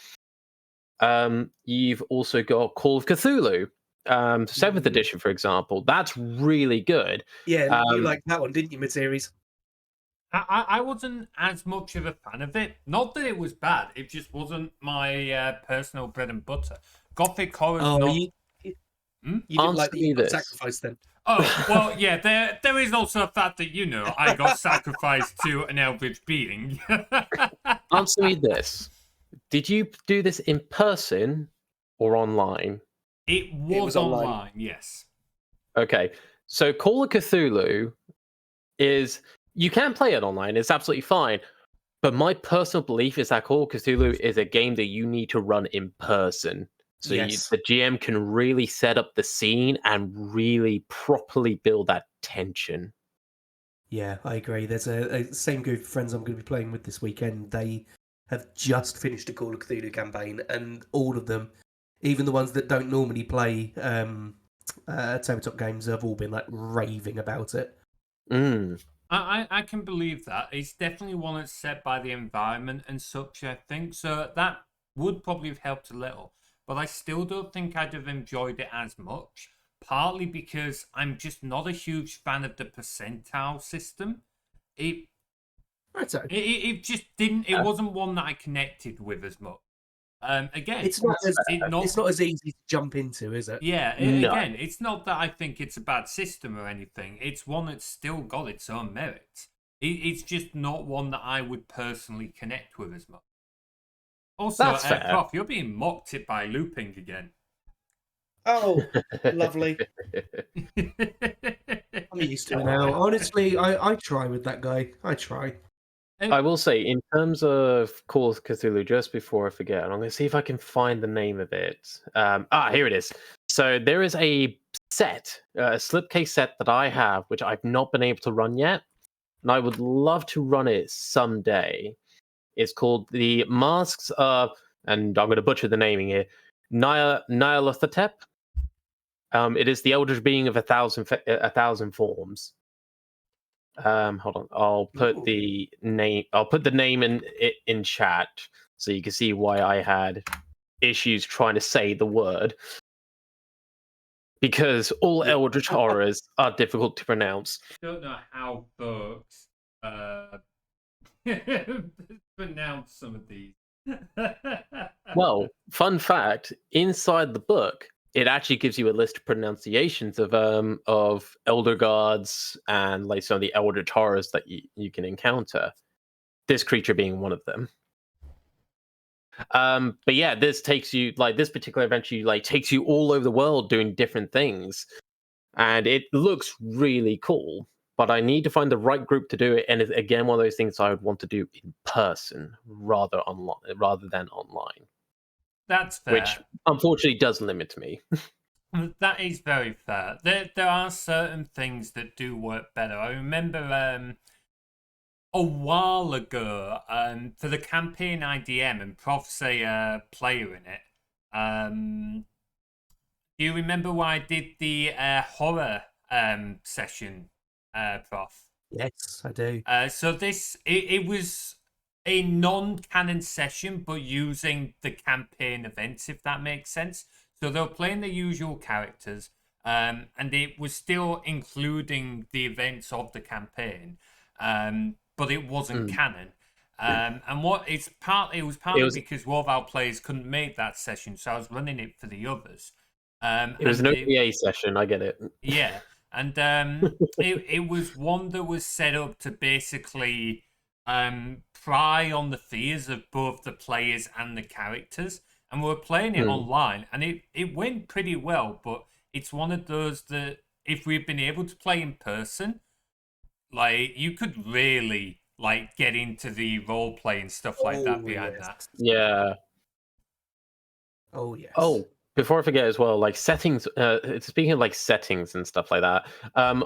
You've also got Call of Cthulhu, 7th edition, for example. That's really good. Yeah, you liked that one, didn't you, Materies? I wasn't as much of a fan of it. Not that it was bad, it just wasn't my personal bread and butter. Gothic horror. You didn't like that you got sacrificed then. Oh, well, yeah, there is also a fact that, I got sacrificed to an eldritch being. Answer me this. Did you do this in person or online? It was online, yes. Okay, so Call of Cthulhu is... You can play it online, it's absolutely fine. But my personal belief is that Call of Cthulhu is a game that you need to run in person. So the GM can really set up the scene and really properly build that tension. Yeah, I agree. There's a same group of friends I'm going to be playing with this weekend. They have just finished a Call of Cthulhu campaign, and all of them, even the ones that don't normally play tabletop games, have all been like raving about it. I can believe that. It's definitely one that's set by the environment and such, I think. So that would probably have helped a little. But I still don't think I'd have enjoyed it as much. Partly because I'm just not a huge fan of the percentile system. It just didn't. It wasn't one that I connected with as much. Again, it's not as easy to jump into, is it? Yeah. Again, it's not that I think it's a bad system or anything. It's one that's still got its own merits. It's just not one that I would personally connect with as much. Also, Prof, you're being mocked it by looping again. Oh, lovely. I'm used to it now. Honestly, I try with that guy. I try. I will say, in terms of Call of Cthulhu, just before I forget, and I'm going to see if I can find the name of it. Here it is. So there is a set, a slipcase set that I have, which I've not been able to run yet, and I would love to run it someday. It's called the Masks of, and I'm going to butcher the naming here, Nyarlathotep. It is the eldritch being of 1,000 forms. Hold on. I'll put the name. I'll put the name in chat so you can see why I had issues trying to say the word. Because all eldritch horrors are difficult to pronounce. I don't know how folks pronounce some of these. Well, fun fact: inside the book, it actually gives you a list of pronunciations of elder gods and like some of the eldritch horrors that you can encounter. This creature being one of them. But yeah, this takes you this particular adventure takes you all over the world doing different things, and it looks really cool. But I need to find the right group to do it, and it's again one of those things I would want to do in person rather than online. That's fair. Which unfortunately does limit me. That is very fair. There are certain things that do work better. I remember a while ago, for the campaign IDM, and Prof's a player in it. Do you remember why I did the horror session, Prof? Yes, I do. So it was a non-canon session, but using the campaign events, if that makes sense. So they were playing the usual characters, and it was still including the events of the campaign, but it wasn't canon. And it was partly because one of our players couldn't make that session, so I was running it for the others. It was an OPA session, I get it. Yeah, and it was one that was set up to basically pry on the fears of both the players and the characters. And we were playing it online, and it went pretty well, but it's one of those that if we'd been able to play in person, you could really get into the role play and stuff like that behind that. Yeah. Oh yes. Oh, before I forget as well, settings. Speaking of settings and stuff like that,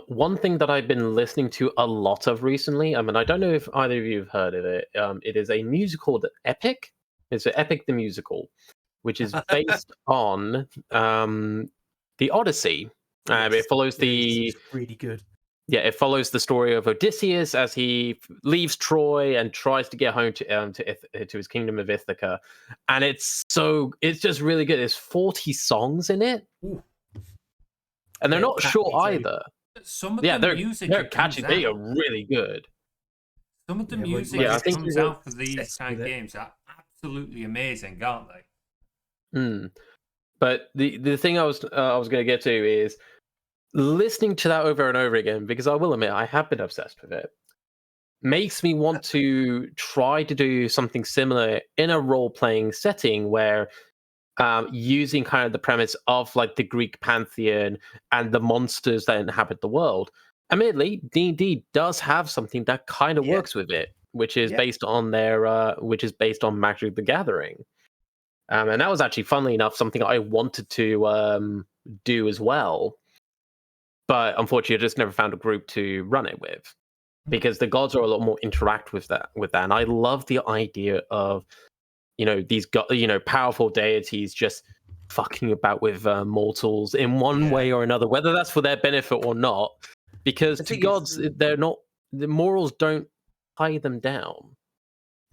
one thing that I've been listening to a lot of recently. I mean, I don't know if either of you have heard of it. It is a musical called Epic. It's Epic the Musical, which is based on the Odyssey. It follows it's really good. it follows the story of Odysseus as he leaves Troy and tries to get home to his kingdom of Ithaca, and it's just really good. There's 40 songs in it, Ooh. and they're not short either. Some of the music they're catchy. They are really good. Some of the music that comes out for these kind of games are absolutely amazing, aren't they? But the thing I was going to get to is listening to that over and over again, because I will admit I have been obsessed with it, makes me want to try to do something similar in a role-playing setting where using kind of the premise of like the Greek pantheon and the monsters that inhabit the world. Admittedly, D&D does have something that kind of works with it, which is based on Magic the Gathering. And that was actually, funnily enough, something I wanted to do as well. But unfortunately, I just never found a group to run it with, because the gods are a lot more interact with that. And I love the idea of, these powerful deities just fucking about with mortals in one way or another, whether that's for their benefit or not. Because to gods, the morals don't tie them down.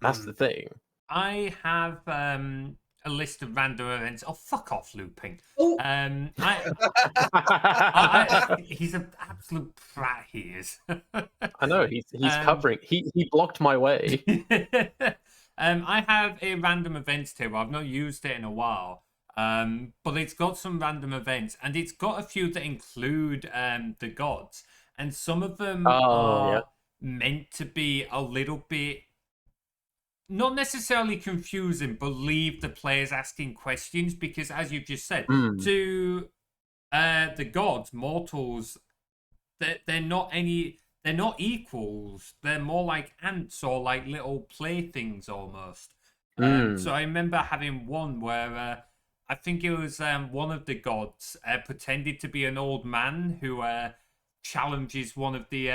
That's the thing. I have a list of random events. Oh, fuck off, looping. Oh. He's an absolute prat. He is. I know he's covering. He blocked my way. I have a random events table. I've not used it in a while, but it's got some random events, and it's got a few that include the gods, and some of them are meant to be a little bit. Not necessarily confusing, but leave the players asking questions, because, as you've just said, to the gods, mortals, they're not equals. They're more like ants or like little playthings almost. So I remember having one where I think it was one of the gods pretended to be an old man who challenges one of the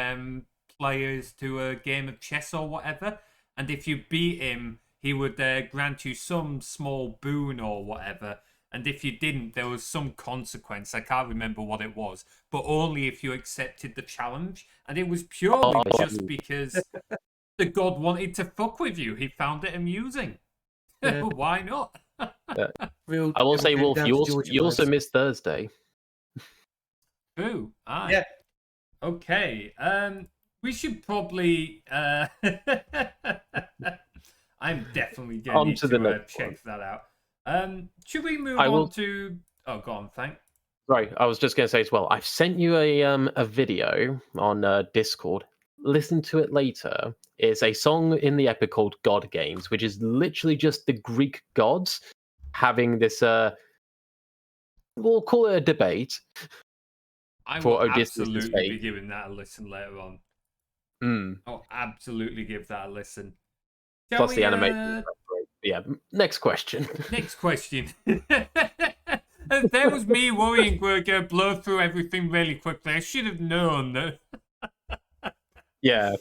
players to a game of chess or whatever. And if you beat him, he would grant you some small boon or whatever. And if you didn't, there was some consequence. I can't remember what it was, but only if you accepted the challenge. And it was purely just because the god wanted to fuck with you. He found it amusing. Why not? I will say, Wolf, you also missed Thursday. True. Yeah. Okay. We should probably. I'm definitely going to check that out. Should we move on to? Oh, go on, thank. Sorry, I was just going to say as well. I've sent you a video on Discord. Listen to it later. It's a song in the epic called God Games, which is literally just the Greek gods having this. We'll call it a debate. I will absolutely be giving that a listen later on. I'll absolutely give that a listen. Plus the animation. Yeah, next question. Next question. That was me worrying we're going to blow through everything really quickly. I should have known. Yeah.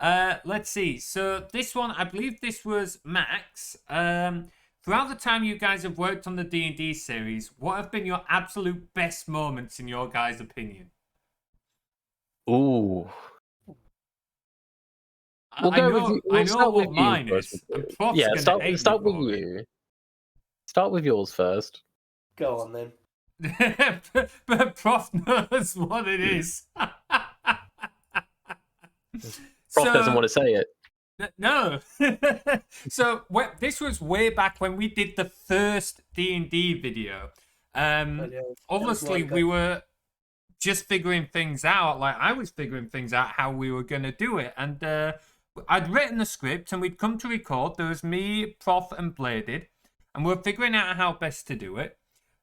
Let's see. So this one, I believe this was Max. Throughout the time you guys have worked on the D&D series, what have been your absolute best moments in your guys' opinion? Ooh. I know what mine is. Yeah, start with you. Start with yours first. Go on then. But Prof knows what it is. Prof doesn't want to say it. No. So this was way back when we did the first D&D video. Obviously, we were just figuring things out. Like, I was figuring things out how we were going to do it. And I'd written the script and we'd come to record. There was me, Prof, and Bladed. And we're figuring out how best to do it.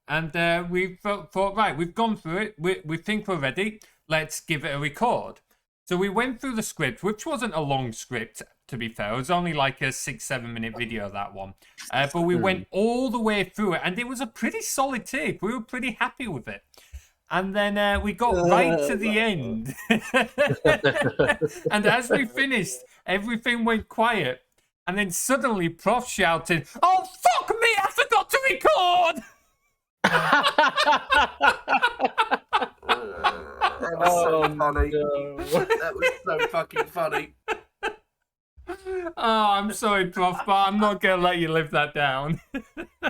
And we thought, right, we've gone through it. We think we're ready. Let's give it a record. So we went through the script, which wasn't a long script, to be fair. It was only like a 6-7 minute video, that one. But we went all the way through it. And it was a pretty solid take. We were pretty happy with it. And then we got right to the end. And as we finished, everything went quiet. And then suddenly Prof shouted, "Oh, fuck me, I forgot to record!" That was so funny. No. That was so fucking funny. Oh, I'm sorry, Prof, but I'm not gonna let you live that down.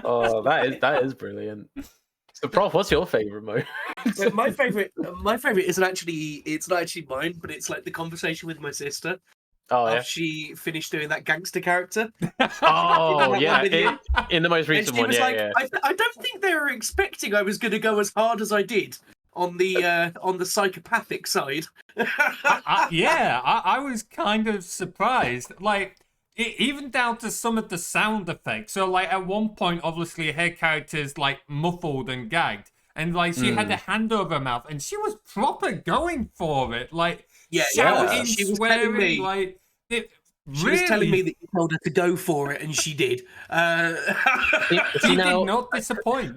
Oh, that is brilliant. So, Prof, what's your favorite moment? So my favorite isn't actually, it's not actually mine, but it's like the conversation with my sister Oh after yeah. she finished doing that gangster character. Oh that yeah. one video? In the most And recent she one, was yeah, like, yeah. I don't think they were expecting I was going to go as hard as I did on the psychopathic side. I was kind of surprised. Like, even down to some of the sound effects. So, like, at one point, obviously, her character's, like, muffled and gagged. And, like, she had a hand over her mouth, and she was proper going for it. Like, shouting, She was swearing, telling me, like... She was telling me that you told her to go for it, and she did. She did not disappoint.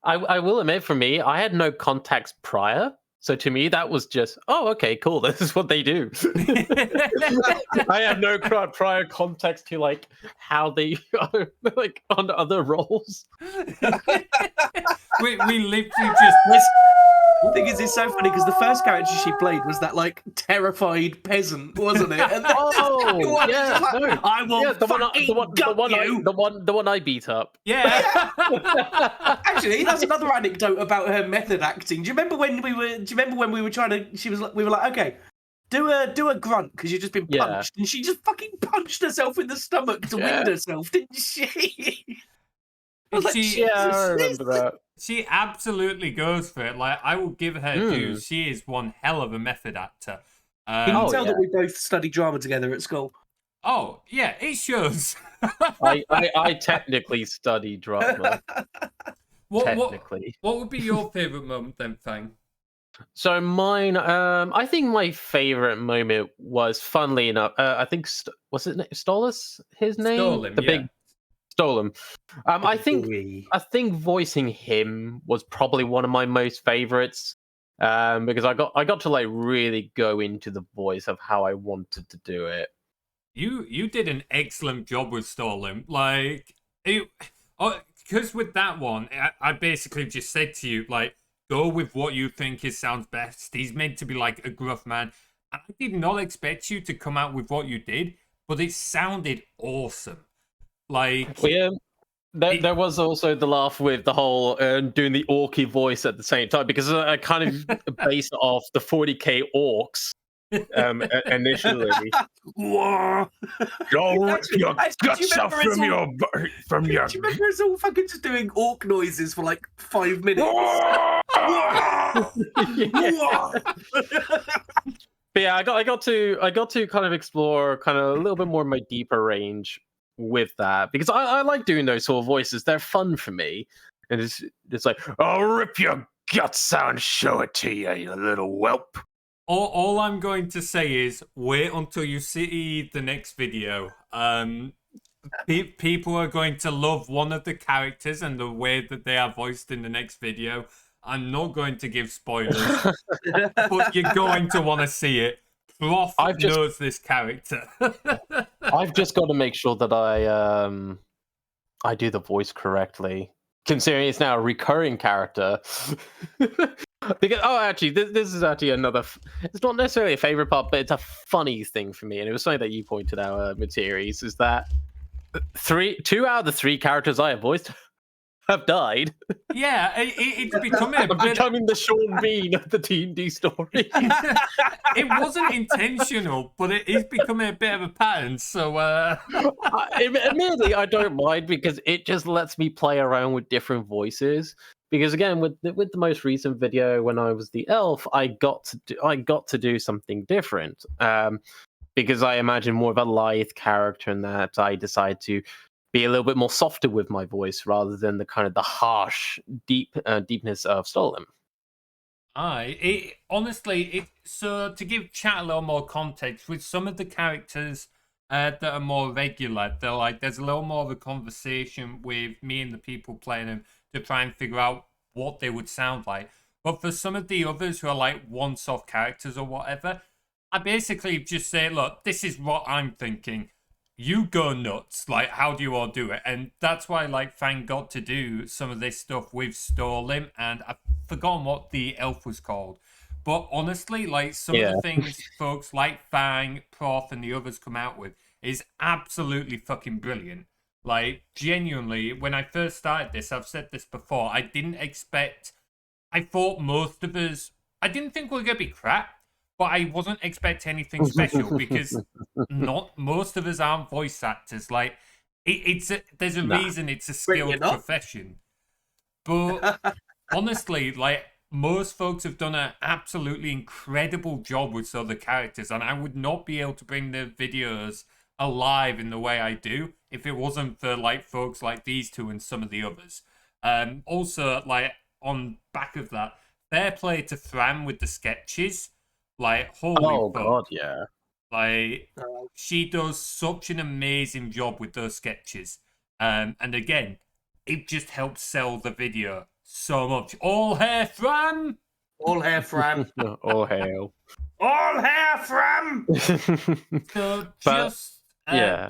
I will admit, for me, I had no context prior. So to me, that was just, oh, okay, cool. This is what they do. I have no prior context to like how they are like on other roles. we literally just... The thing is, it's so funny because the first character she played was that like terrified peasant, wasn't it? And Oh, yeah, like, no. I will Yeah, the one I beat up. Yeah. Actually, that's another anecdote about her method acting. Do you remember when we were trying to? We were like, okay, do a grunt because you've just been punched, and she just fucking punched herself in the stomach to wind herself, didn't she? I was like, I remember that. She absolutely goes for it. Like, I will give her due. She is one hell of a method actor. Can you tell that we both studied drama together at school? Oh, yeah, it shows. I technically study drama. What would be your favourite moment then, Fang? So mine, I think my favorite moment was, funnily enough, I think, was it Stolas? His name? Stolim, big Stolam. I think voicing him was probably one of my most favorites, because I got to like really go into the voice of how I wanted to do it. You did an excellent job with Stolim. Like, because with that one, I basically just said to you, like, go with what you think sounds best. He's meant to be like a gruff man. And I did not expect you to come out with what you did, but it sounded awesome. Like, yeah, there was also the laugh with the whole doing the orky voice at the same time, because I kind of based off the 40k orcs initially. Don't rip your guts out from your. Do you remember us all fucking just doing orc noises for like 5 minutes? But yeah, I got to kind of explore kind of a little bit more of my deeper range with that, because I like doing those sort of voices. They're fun for me, and it's like, I'll rip your guts out and show it to you, you little whelp. All I'm going to say is wait until you see the next video. People are going to love one of the characters and the way that they are voiced in the next video. I'm not going to give spoilers, but you're going to want to see it. Prof knows this character. I've just got to make sure that I do the voice correctly, considering it's now a recurring character. Because actually, this is actually another. It's not necessarily a favorite part, but it's a funny thing for me, and it was something that you pointed out, Materies, is that 2 out of the 3 characters I have voiced have died. Yeah, it's becoming I'm becoming the Sean Bean of the D&D story. It wasn't intentional, but it is becoming a bit of a pattern. So, admittedly, I don't mind, because it just lets me play around with different voices. Because again, with the most recent video, when I was the elf, I got to do something different. Because I imagine more of a lithe character, in that I decided to be a little bit more softer with my voice, rather than the kind of the harsh deepness of Stolen. Honestly, so to give chat a little more context, with some of the characters that are more regular, they're like, there's a little more of a conversation with me and the people playing them to try and figure out what they would sound like. But for some of the others who are like once-off characters or whatever, I basically just say, look, this is what I'm thinking. You go nuts. Like, how do you all do it? And that's why, like, Fang got to do some of this stuff with Stolim, and I've forgotten what the elf was called. But honestly, like some of the things folks like Fang, Prof, and the others come out with is absolutely fucking brilliant. Like, genuinely, when I first started this, I've said this before, I didn't expect... I thought most of us... I didn't think we were going to be crap, but I wasn't expecting anything special because not most of us aren't voice actors. Like, there's a reason it's a skilled profession. But honestly, like, most folks have done an absolutely incredible job with some of the characters, and I would not be able to bring the videos alive in the way I do if it wasn't for, like, folks like these two and some of the others. Also, like, on back of that, fair play to Fram with the sketches. Like, holy fuck. God, yeah. Like, she does such an amazing job with those sketches. And again, it just helps sell the video so much. All hair Fram! All hair Fram. All hail. All hair Fram! So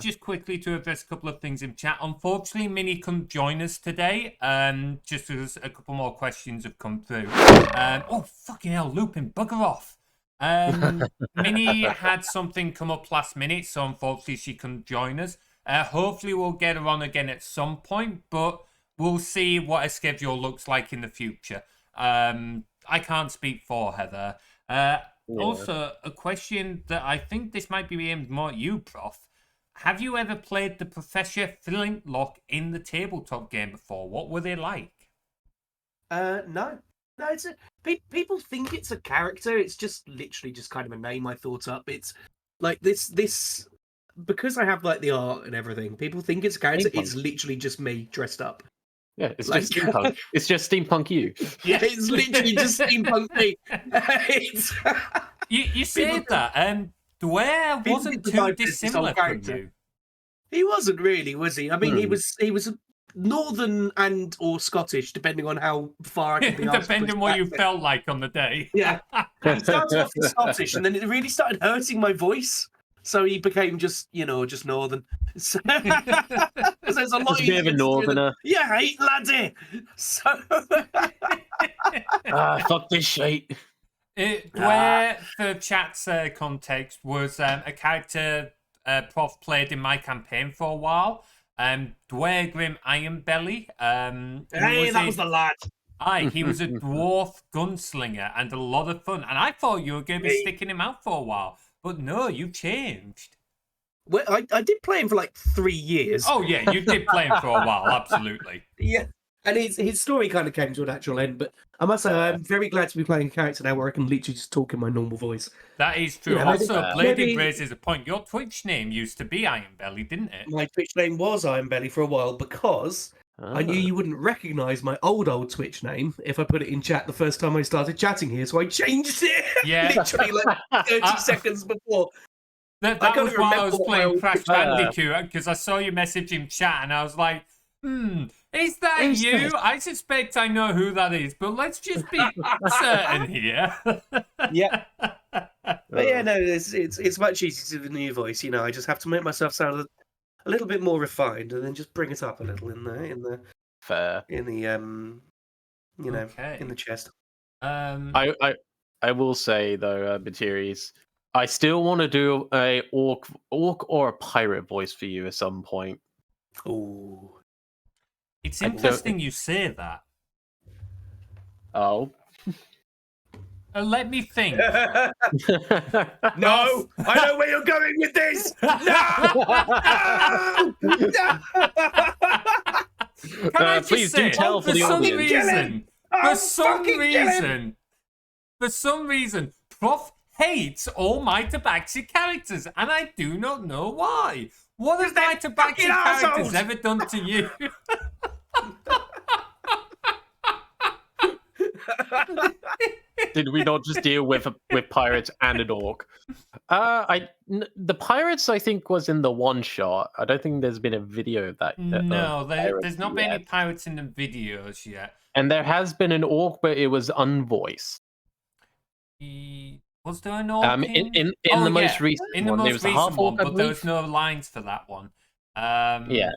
just quickly to address a couple of things in chat. Unfortunately, Minnie couldn't join us today. Just because a couple more questions have come through. Oh, fucking hell, Lupin, bugger off. Minnie had something come up last minute, so unfortunately she couldn't join us. Hopefully we'll get her on again at some point, but we'll see what her schedule looks like in the future. I can't speak for her there. Also, a question that I think this might be aimed more at you, Prof. Have you ever played the Professor Flintlock in the tabletop game before? What were they like? No. No, people think it's a character. It's just literally just kind of a name I thought up. It's like this because I have like the art and everything. People think it's a character. Steampunk. It's literally just me dressed up. Yeah, it's like, just steampunk. It's just steampunk you. Yeah, it's literally just steampunk me. You said that. Dwyer wasn't too dissimilar from you. He wasn't really, was he? I mean, he was Northern and or Scottish, depending on how far I can be. Depending on what you felt like on the day. Yeah, he started off with Scottish, and then it really started hurting my voice. So he became just Northern. So, there's a lot. He's a bit of a Northerner. Yeah, hey, laddie. So, fuck this shit. Dwyer, for chat's context, was a character Prof played in my campaign for a while. Dwyer Grim Ironbelly. Hey, that was the lad. Aye, he was a dwarf gunslinger and a lot of fun. And I thought you were going to be sticking him out for a while. But no, you changed. Well, I did play him for like 3 years. Oh, yeah, you did play him for a while, absolutely. Yeah, and his story kind of came to a natural end. But I must say, I'm very glad to be playing a character now where I can literally just talk in my normal voice. That is true. Yeah, also, Blading raises a point. Your Twitch name used to be Ironbelly, didn't it? My Twitch name was Ironbelly for a while because I knew you wouldn't recognise my old Twitch name if I put it in chat the first time I started chatting here, so I changed it. Yeah. Literally like 30 seconds before. That was while I was playing Crash Bandicoot, because I saw you message in chat and I was like, is that you? I suspect I know who that is, but let's just be certain here. Yeah. But yeah, no, it's much easier to the new voice, you know. I just have to make myself sound a little bit more refined and then just bring it up a little in the in the chest. I will say though, Materies, I still want to do a orc or a pirate voice for you at some point. Ooh. It's interesting you say that. Oh. Let me think. No, I know where you're going with this. No! Please do tell for the audience. For some reason, Prof hates all my Tabaxi characters, and I do not know why. What have my Tabaxi characters ever done to you? Did we not just deal with pirates and an orc? The pirates, I think, was in the one shot. I don't think there's been a video of that. No, there's not been any pirates in the videos yet. And there has been an orc, but it was unvoiced. Was there an orc in the most recent one? In the most recent one, but there was no no lines for that one. Yeah.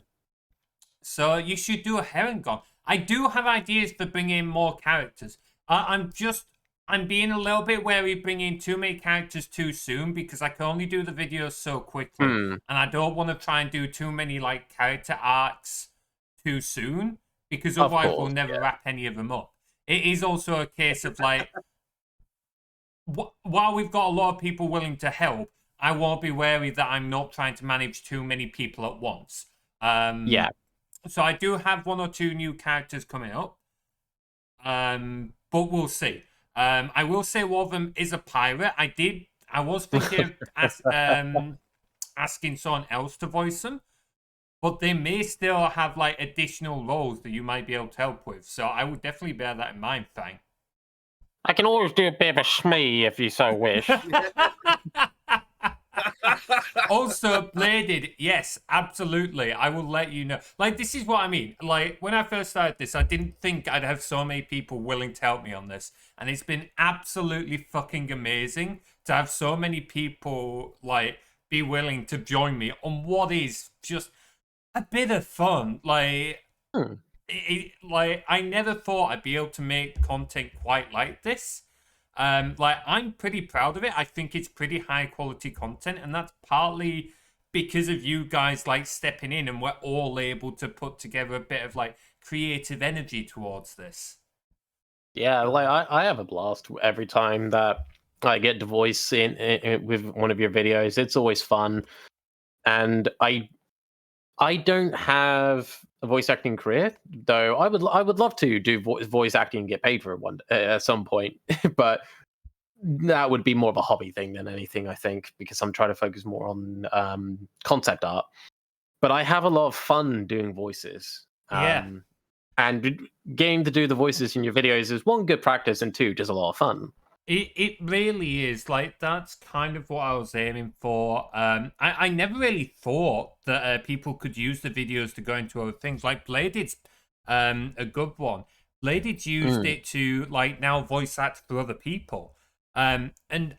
So you should do a Herringon. I do have ideas for bringing in more characters. I'm I'm being a little bit wary bringing too many characters too soon because I can only do the videos so quickly, and I don't want to try and do too many like character arcs too soon because otherwise we'll never wrap any of them up. It is also a case of like, while we've got a lot of people willing to help, I won't be wary that I'm not trying to manage too many people at once. So I do have 1 or 2 new characters coming up, but we'll see. I will say one of them is a pirate. I was thinking of asking someone else to voice them, but they may still have like additional roles that you might be able to help with. So I would definitely bear that in mind, Fang. I can always do a bit of a shmee if you so wish. Also, Bladed, yes, absolutely. I will let you know. Like, this is what I mean. Like, when I first started this, I didn't think I'd have so many people willing to help me on this. And it's been absolutely fucking amazing to have so many people, like, be willing to join me on what is just a bit of fun. Like, like I never thought I'd be able to make content quite like this. Like, I'm pretty proud of it. I think it's pretty high quality content, and that's partly because of you guys like stepping in, and we're all able to put together a bit of like creative energy towards this. Yeah, like I have a blast every time that I get to voice in with one of your videos. It's always fun, and I don't have a voice acting career, though. I would love to do voice acting and get paid for it at some point, but that would be more of a hobby thing than anything, I think, because I'm trying to focus more on concept art. But I have a lot of fun doing voices. And getting to do the voices in your videos is 1, good practice, and 2, just a lot of fun. It really is. Like, that's kind of what I was aiming for. I never really thought that people could use the videos to go into other things. Like, Bladed's a good one. Bladed used it to, like, now voice act for other people. And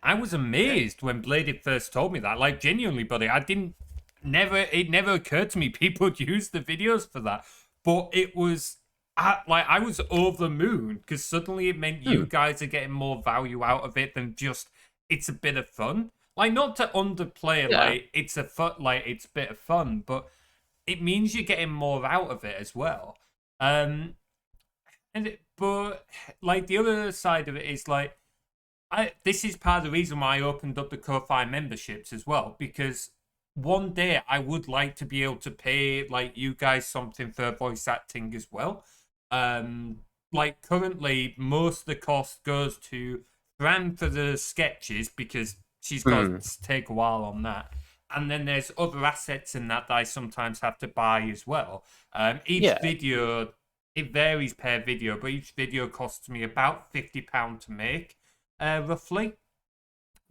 I was amazed when Bladed first told me that. Like, genuinely, buddy, it never occurred to me people would use the videos for that. But it was... I was over the moon because suddenly it meant you guys are getting more value out of it than just it's a bit of fun. Like, not to underplay it, like it's a bit of fun, but it means you're getting more out of it as well. But like the other side of it is like this is part of the reason why I opened up the Ko-Fi memberships as well, because one day I would like to be able to pay like you guys something for voice acting as well. Like currently most of the cost goes to Fram for the sketches because she's got to take a while on that, and then there's other assets in that I sometimes have to buy as well. Each video, it varies per video, but each video costs me about £50 to make, roughly.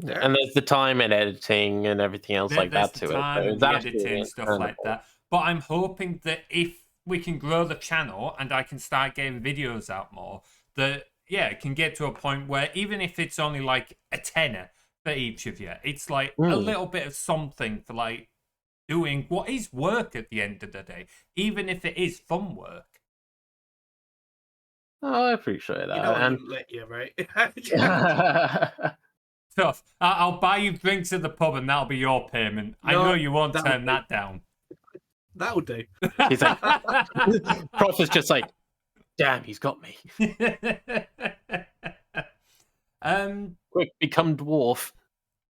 And there's the time and editing and everything else like that to it. So The editing, stuff like that. But I'm hoping that if we can grow the channel and I can start getting videos out more, that it can get to a point where even if it's only like a tenner for each of you, it's like a little bit of something for like doing what is work at the end of the day, even if it is fun work. Oh, I appreciate that. You know, I wouldn't let you, right? Tough. I'll buy you drinks at the pub and that'll be your payment. I know you won't turn that down. That'll do. He's like, Prof is just like, damn, he's got me. Quick, become dwarf.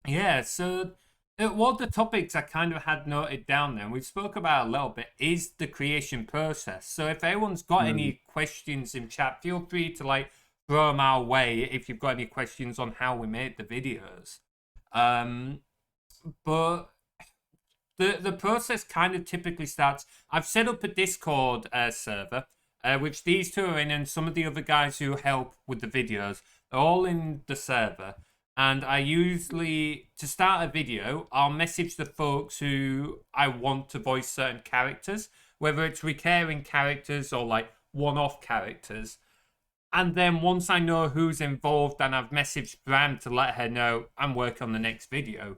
Yeah, so one of the topics I kind of had noted down there, and we've spoke about a little bit, is the creation process. So if anyone's got any questions in chat, feel free to like throw them our way if you've got any questions on how we made the videos. But the process kind of typically starts. I've set up a Discord server, which these two are in, and some of the other guys who help with the videos are all in the server. And I usually, to start a video, I'll message the folks who I want to voice certain characters, whether it's recurring characters or like one-off characters. And then once I know who's involved and I've messaged Fram to let her know I'm working on the next video,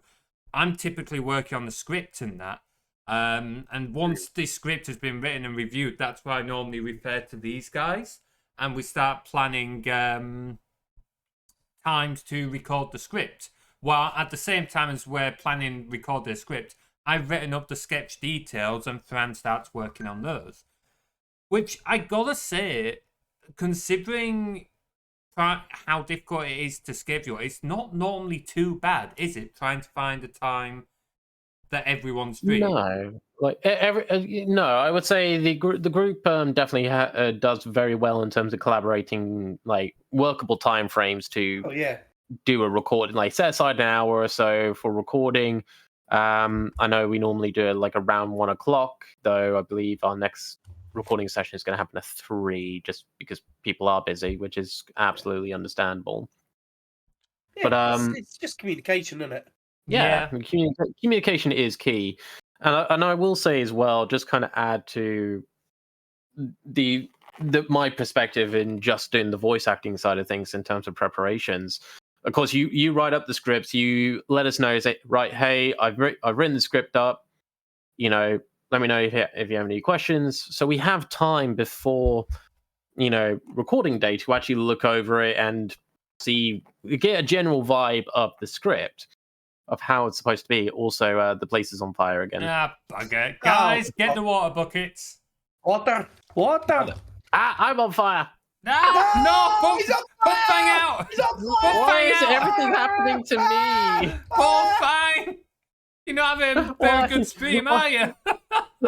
I'm typically working on the script and that. And once this script has been written and reviewed, that's where I normally refer to these guys. And we start planning times to record the script. While at the same time as we're planning record the script, I've written up the sketch details and Fram starts working on those. Which I gotta say, considering how difficult it is to schedule, it's not normally too bad, is it? Trying to find a time that everyone's free. No, like no, I would say the group definitely does very well in terms of collaborating, like workable time frames to do a recording. Like set aside an hour or so for recording. I know we normally do it like around 1 o'clock, though I believe our next recording session is going to happen at 3, just because people are busy, which is absolutely understandable. Yeah, but it's just communication, isn't it? Yeah. Communication is key, and I will say as well, just kind of add to my perspective in just doing the voice acting side of things in terms of preparations. Of course, you write up the scripts, you let us know, say, right, hey, I've written the script up, let me know if you have any questions. So we have time before, recording day to actually look over it and get a general vibe of the script, of how it's supposed to be. Also, the place is on fire again. Ah, bugger. Guys, get the water buckets. Water. I'm on fire. No, he's on put fire! Fang out. He's on Put fire! Why Fang is out. everything happening to me? Poor Fang. You're not having a very good stream, are you?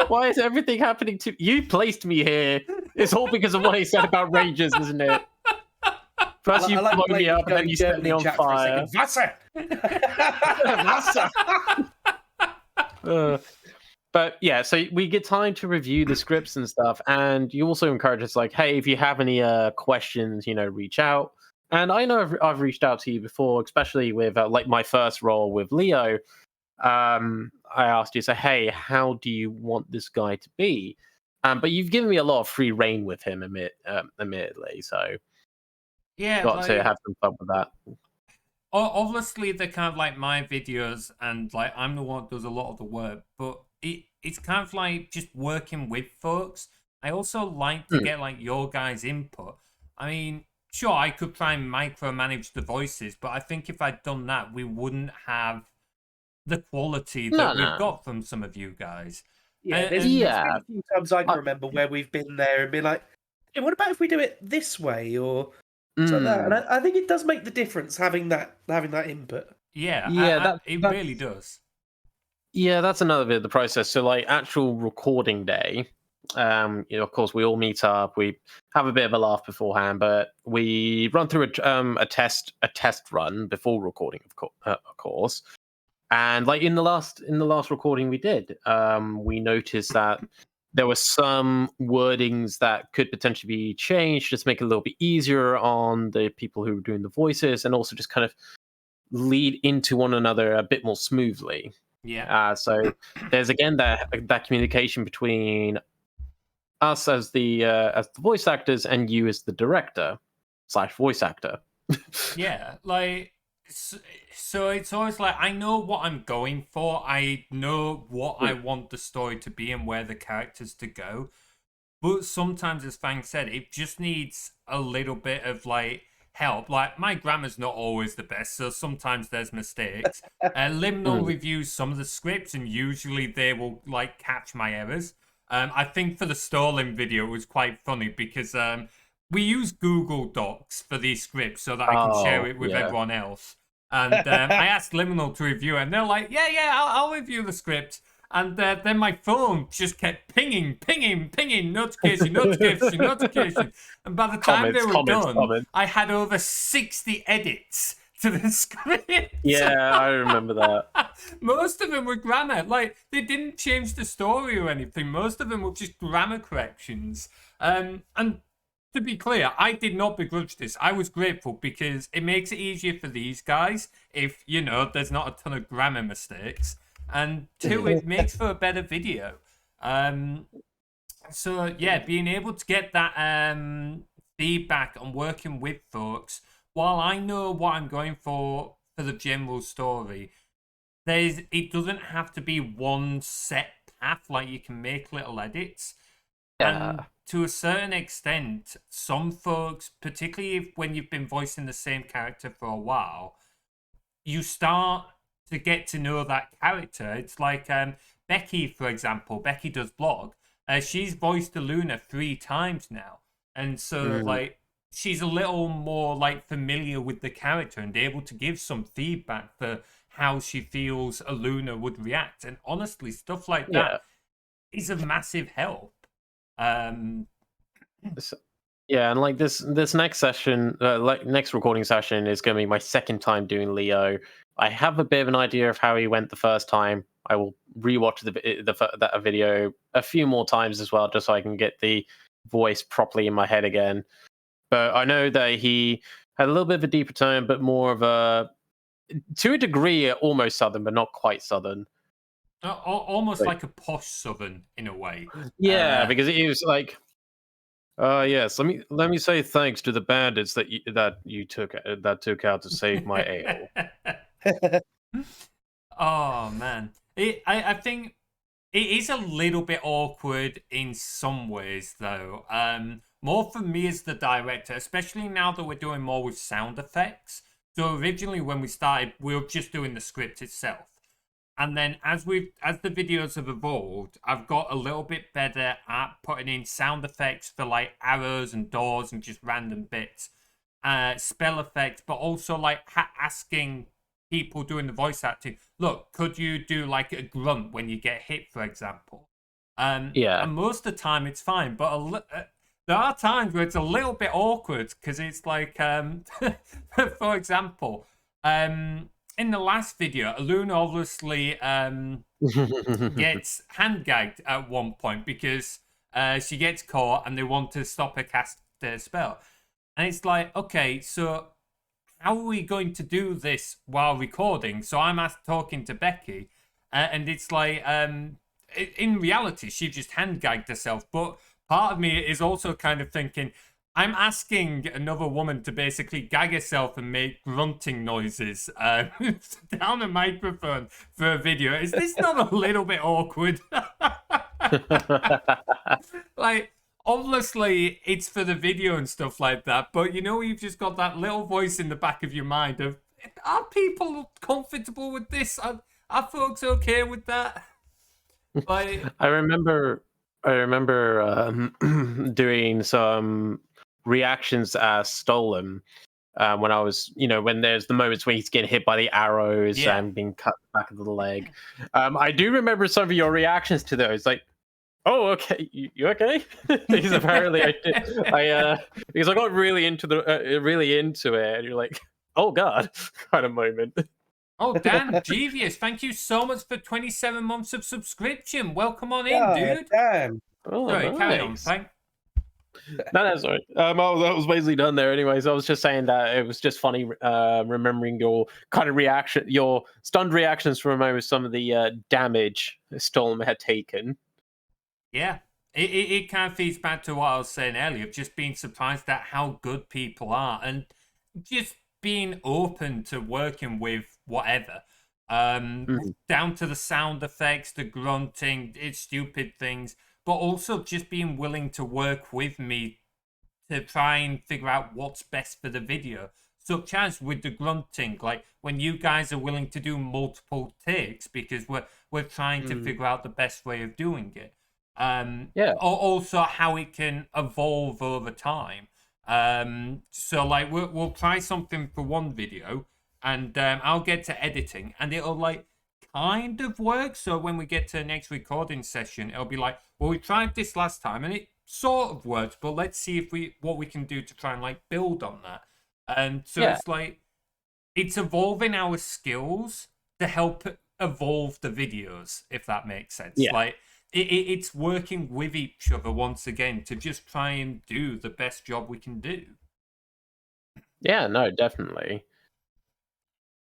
Why is everything happening to you? Placed me here. It's all because of what he said about Rangers, isn't it? First you blow me up, and then you set me on fire. Wasser! But yeah, so we get time to review the scripts and stuff, and you also encourage us, like, hey, if you have any questions, reach out. And I know I've reached out to you before, especially with like my first role with Leo. I asked you, so hey, how do you want this guy to be? But you've given me a lot of free reign with him, admittedly. So Yeah, got to have some fun with that. Obviously, they're kind of like my videos, and like I'm the one that does a lot of the work, but it's kind of like just working with folks. I also like to get like your guys' input. I mean, sure, I could try and micromanage the voices, but I think if I'd done that, we wouldn't have the quality that we've got from some of you guys. Yeah, there's been a few times I can remember where we've been there and been like, hey, what about if we do it this way or like that? And I think it does make the difference having that input. Yeah, it really does. Yeah, that's another bit of the process. So, like, actual recording day, of course, we all meet up, we have a bit of a laugh beforehand, but we run through a test run before recording, of course. And like in the last recording we did, we noticed that there were some wordings that could potentially be changed, just make it a little bit easier on the people who were doing the voices, and also just kind of lead into one another a bit more smoothly. Yeah. So there's again that communication between us as the voice actors and you as the director / voice actor. Yeah, like so it's always like I know what I'm going for. I know what I want the story to be and where the characters to go. But sometimes, as Fang said, it just needs a little bit of like help. Like my grammar's not always the best, so sometimes there's mistakes. Liminal reviews some of the scripts, and usually they will like catch my errors. I think for the stalling video, it was quite funny because we use Google Docs for these scripts so that I can share it with everyone else. And I asked Liminal to review it, and they're like, yeah, I'll review the script. And then my phone just kept pinging, notification. And by the time they were done, I had over 60 edits to the script. Yeah, I remember that. Most of them were grammar. Like, they didn't change the story or anything. Most of them were just grammar corrections. And to be clear, I did not begrudge this. I was grateful because it makes it easier for these guys if, there's not a ton of grammar mistakes. And 2, it makes for a better video. So, yeah, being able to get that feedback and working with folks, while I know what I'm going for the general story, it doesn't have to be one set path. Like, you can make little edits. And Yeah. to a certain extent, some folks, particularly when you've been voicing the same character for a while, you start to get to know that character. It's like Becky, for example. Becky does blog. She's voiced the Luna 3 times now, and so like she's a little more like familiar with the character and able to give some feedback for how she feels a Luna would react. And honestly, stuff like Yeah. that is a massive help. Yeah, and like this next session, like next recording session is going to be my second time doing Leo. I have a bit of an idea of how he went the first time. I will rewatch that video a few more times as well, just so I can get the voice properly in my head again. But I know that he had a little bit of a deeper tone, but more of a, to a degree, almost Southern, but not quite Southern. Almost like a posh Southern in a way. Yeah, because he was like, yes. Let me say thanks to the bandits that took out to save my ale. Oh man, I think it is a little bit awkward in some ways though. More for me as the director, especially now that we're doing more with sound effects. So originally when we started, we were just doing the script itself. And then as the videos have evolved, I've got a little bit better at putting in sound effects for like arrows and doors and just random bits, spell effects, but also like asking people doing the voice acting, look, could you do like a grunt when you get hit, for example? Yeah. And most of the time it's fine, but there are times where it's a little bit awkward because it's like, for example, in the last video, Luna obviously gets hand gagged at one point because she gets caught and they want to stop her cast their spell. And it's like, okay, so how are we going to do this while recording? So I'm talking to Becky, and it's like, in reality, she just hand gagged herself. But part of me is also kind of thinking, I'm asking another woman to basically gag herself and make grunting noises down a microphone for a video. Is this not a little bit awkward? Like, obviously, it's for the video and stuff like that, but you know, you've just got that little voice in the back of your mind of, are people comfortable with this? Are folks okay with that? Like, I remember doing some reactions as Stolen when I was, when there's the moments when he's getting hit by the arrows and being cut back of the leg. I do remember some of your reactions to those, like, oh, okay, you okay? Because apparently because I got really into it, and you're like, oh god, kind of moment. oh, Dan Jeevius, thank you so much for 27 months of subscription. Welcome on in, God dude. damn. Oh, Sorry, carry on, nice. thank. No, that's all right. I was basically done there anyways. I was just saying that it was just funny remembering your kind of reaction, your stunned reactions from some of the damage Storm had taken. Yeah, it kind of feeds back to what I was saying earlier, of just being surprised at how good people are and just being open to working with whatever. Down to the sound effects, the grunting, it's stupid things, but also just being willing to work with me to try and figure out what's best for the video. Such as with the grunting, like when you guys are willing to do multiple takes because we're trying to figure out the best way of doing it. Also how it can evolve over time. So like we'll try something for one video, and I'll get to editing, and it'll like kind of work. So when we get to the next recording session, it'll be like, well, we tried this last time and it sort of worked, but let's see if what we can do to try and like build on that. And so it's like it's evolving our skills to help evolve the videos, if that makes sense. Like it's working with each other once again to just try and do the best job we can do. Yeah, no, definitely.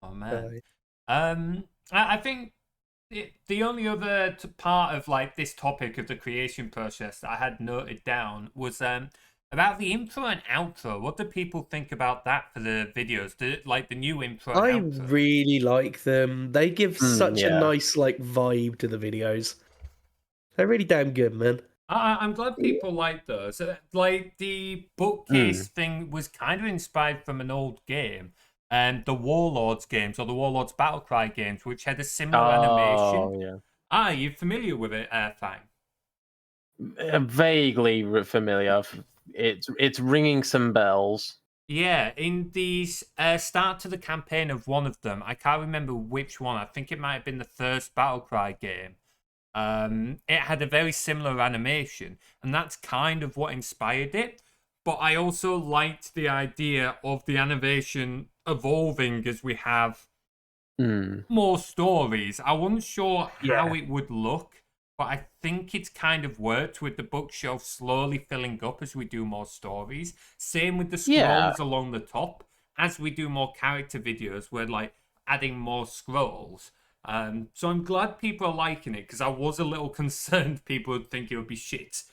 Oh man. I think the only other part of like this topic of the creation process that I had noted down was about the intro and outro. What do people think about that for the videos? Like the new intro and outro? I really like them. They give such a nice like vibe to the videos. They're really damn good, man. I'm glad people like those. Like the bookcase thing was kind of inspired from an old game, the Warlords games or the Warlords Battlecry games, which had a similar animation. Oh, yeah. Ah, you familiar with it, Fang? Vaguely familiar. It's ringing some bells. Yeah, in the start to the campaign of one of them, I can't remember which one. I think it might have been the first Battlecry game. It had a very similar animation, and that's kind of what inspired it. But I also liked the idea of the animation evolving as we have more stories. I wasn't sure how it would look, but I think it's kind of worked with the bookshelf slowly filling up as we do more stories. Same with the scrolls along the top. As we do more character videos, we're like adding more scrolls. So I'm glad people are liking it, because I was a little concerned people would think it would be shit.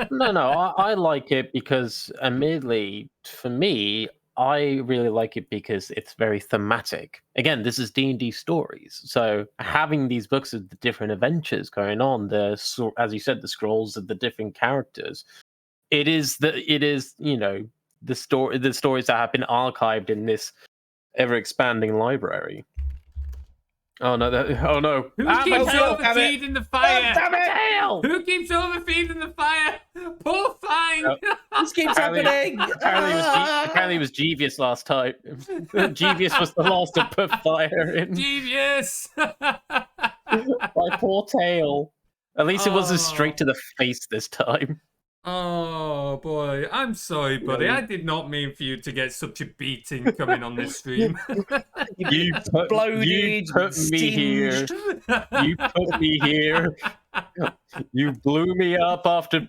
No, I like it because, admittedly, for me, I really like it because it's very thematic. Again, this is D&D stories, so having these books of the different adventures going on, as you said, the scrolls of the different characters, it is the stories that have been archived in this ever expanding library. Oh no! Oh no! Who My keeps tail! overfeeding the fire? Damn it! Tail! Who keeps overfeeding the fire? Poor Fine! This keeps happening. Apparently it was Jeevious last time. Jeevious was the last to put fire in. Genius! My poor tail. At least it wasn't straight to the face this time. Oh boy, I'm sorry, buddy. I did not mean for you to get such a beating coming on this stream. You put me here. You put me here. You blew me up after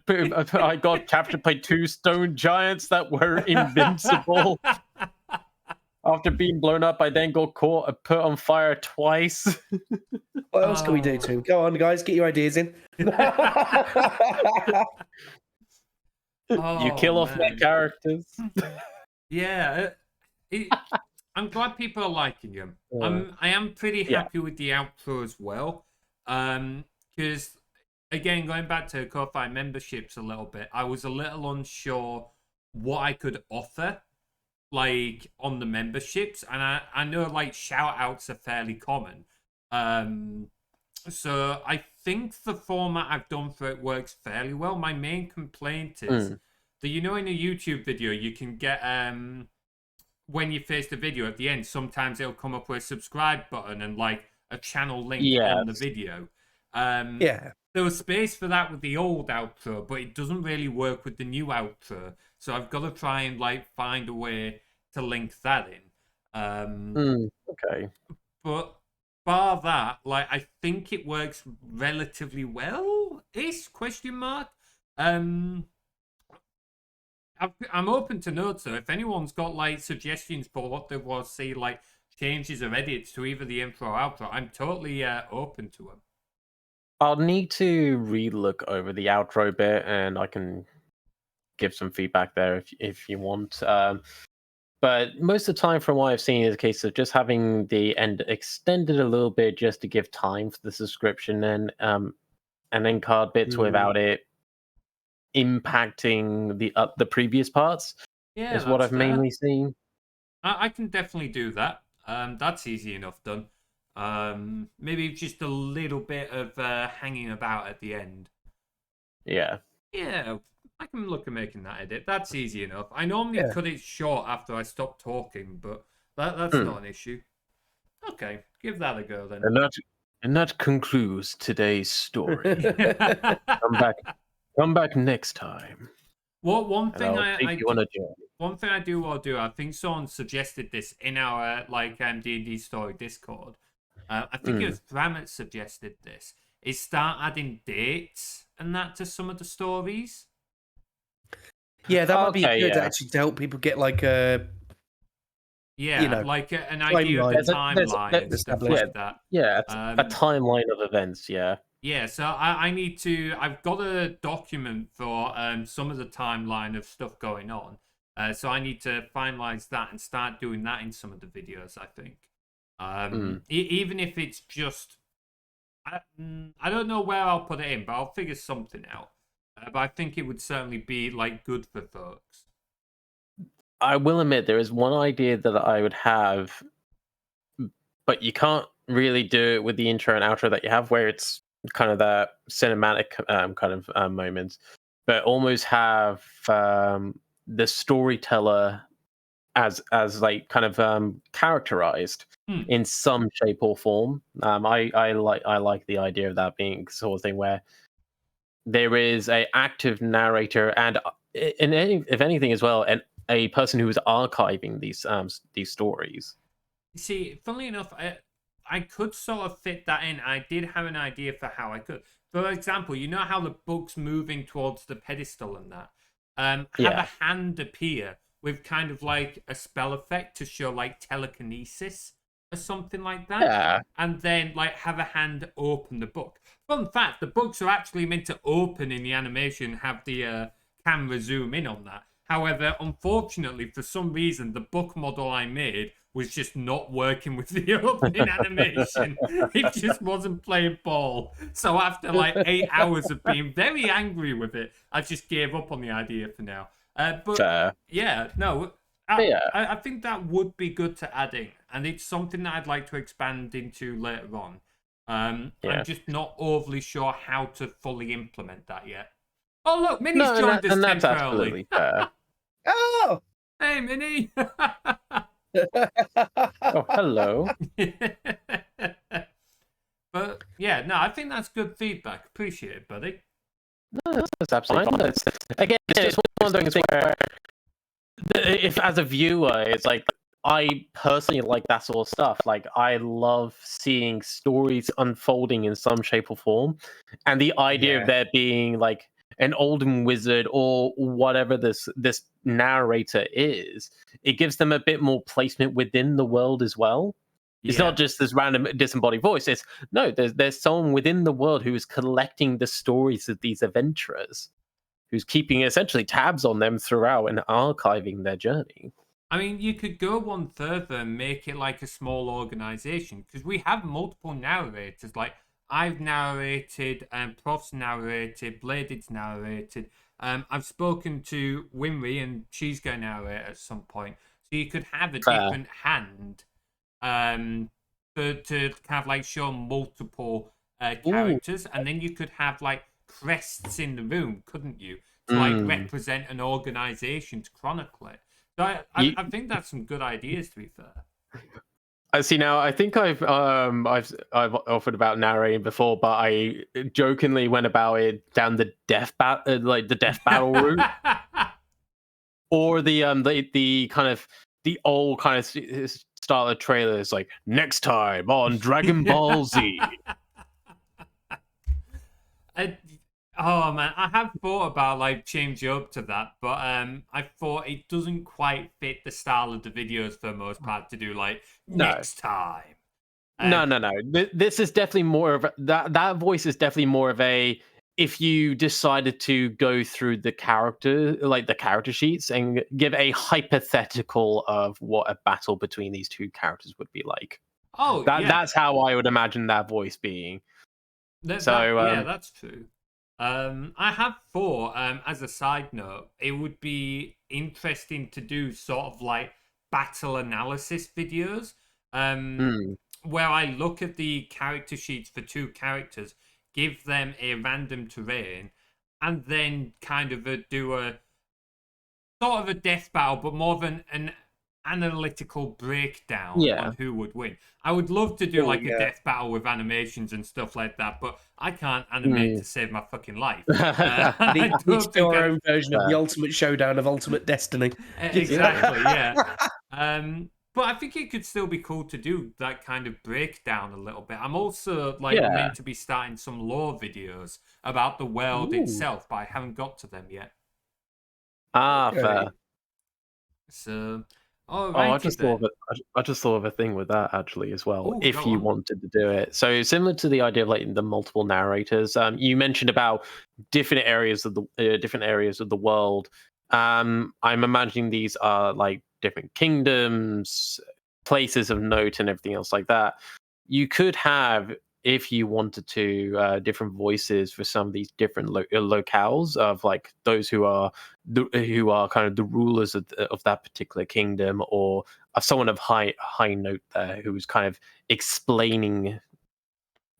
I got captured by 2 stone giants that were invincible. After being blown up, I then got caught and put on fire twice. What else can we do to him? Go on, guys, get your ideas in. You kill off my characters. Yeah, I'm glad people are liking him. I am pretty happy with the outro as well. Because again, going back to Ko-Fi memberships a little bit, I was a little unsure what I could offer, like on the memberships, and I know like shout outs are fairly common. So I think the format I've done for it works fairly well. My main complaint is that, in a YouTube video, you can get, when you face the video at the end, sometimes it'll come up with a subscribe button and like a channel link on the video. There was space for that with the old outro, but it doesn't really work with the new outro. So I've got to try and like find a way to link that in. Okay. But bar that, like, I think it works relatively well-ish, question mark. I'm open to notes, though. If anyone's got, like, suggestions for what they want to see, like, changes or edits to either the intro or outro, I'm totally open to them. I'll need to re-look over the outro bit, and I can give some feedback there if you want. But most of the time, from what I've seen, is a case of just having the end extended a little bit just to give time for the subscription and then card bits without it impacting the previous parts. Yeah, is what I've mainly seen. I can definitely do that. That's easy enough done. Maybe just a little bit of hanging about at the end. Yeah. Yeah, I can look at making that edit. That's easy enough. I normally cut it short after I stop talking, but that's not an issue. Okay, give that a go then. And that concludes today's story. Come back next time. One thing I do want to do, I think someone suggested this in our D&D story Discord. I think it was Fram that suggested this. Is start adding dates and that to some of the stories. Yeah, that might be good actually to help people get like a like an idea of the timeline and stuff like that. Yeah, a timeline of events. Yeah, so I need to. I've got a document for some of the timeline of stuff going on. So I need to finalize that and start doing that in some of the videos. I think, even if it's just, I don't know where I'll put it in, but I'll figure something out. but I think it would certainly be like good for folks. I will admit there is one idea that I would have, but you can't really do it with the intro and outro that you have, where it's kind of that cinematic kind of moments, but almost have the storyteller as like kind of characterized in some shape or form. I like the idea of that being sort of thing where there is a active narrator and if anything as well, and a person who is archiving these stories. See, funnily enough, I could sort of fit that in. I did have an idea for how I could. For example, you know how the book's moving towards the pedestal and that? Have Yeah. a hand appear with kind of like a spell effect to show like telekinesis or something like that. Yeah. And then like have a hand open the book. Fun fact, the books are actually meant to open in the animation, have the camera zoom in on that. However, unfortunately, for some reason, the book model I made was just not working with the opening animation. It just wasn't playing ball. So after like 8 hours of being very angry with it, I just gave up on the idea for now. But Fair. yeah, no, I think that would be good to add in, and it's something that I'd like to expand into later on. I'm just not overly sure how to fully implement that yet. Oh look, Minnie's joined us and that's temporarily. absolutely fair. Oh! Hey, Minnie. Oh, hello. But yeah, no, I think that's good feedback. Appreciate it, buddy. No, that's absolutely fine. Again, it's one of those things where, if as a viewer, it's like I personally like that sort of stuff. Like I love seeing stories unfolding in some shape or form, and the idea of there being like an olden wizard or whatever this narrator is, it gives them a bit more placement within the world as well. It's not just this random disembodied voice. It's no, there's someone within the world who is collecting the stories of these adventurers, who's keeping essentially tabs on them throughout and archiving their journey. I mean, you could go one further and make it like a small organization, because we have multiple narrators. Like I've narrated, Prof's narrated, Bladed's narrated. I've spoken to Winry, and she's going to narrate at some point. So you could have a different hand, to kind of like show multiple characters, and then you could have like crests in the room, couldn't you, to like represent an organization to chronicle it. So I think that's some good ideas, to be fair. I see. Now I think I've offered about narrating before, but I jokingly went about it down the death battle route, or the kind of the old kind of style of trailers, like next time on Dragon Ball Z. Oh man, I have thought about like change up to that, but I thought it doesn't quite fit the style of the videos for the most part to do like next time. No. This is definitely more of that voice is definitely more of a, if you decided to go through the character sheets and give a hypothetical of what a battle between these two characters would be like. Oh, that's how I would imagine that voice being. That's true. I have thought, as a side note, it would be interesting to do sort of like battle analysis videos, where I look at the character sheets for two characters, give them a random terrain, and then kind of do a sort of a death battle, but more of an analytical breakdown on who would win. I would love to do a death battle with animations and stuff like that, but I can't animate to save my fucking life. It's our own version of the Ultimate Showdown of Ultimate Destiny. Exactly, yeah. But I think it could still be cool to do that kind of breakdown a little bit. I'm also meant to be starting some lore videos about the world itself, but I haven't got to them yet. Fair. So, I just thought of a thing with that actually as well. If you wanted to do it, so similar to the idea of like the multiple narrators, you mentioned about different areas of the world. I'm imagining these are like different kingdoms, places of note, and everything else like that. You could have if you wanted to different voices for some of these different locales of like those who are kind of the rulers of that particular kingdom, or someone of high note there who's kind of explaining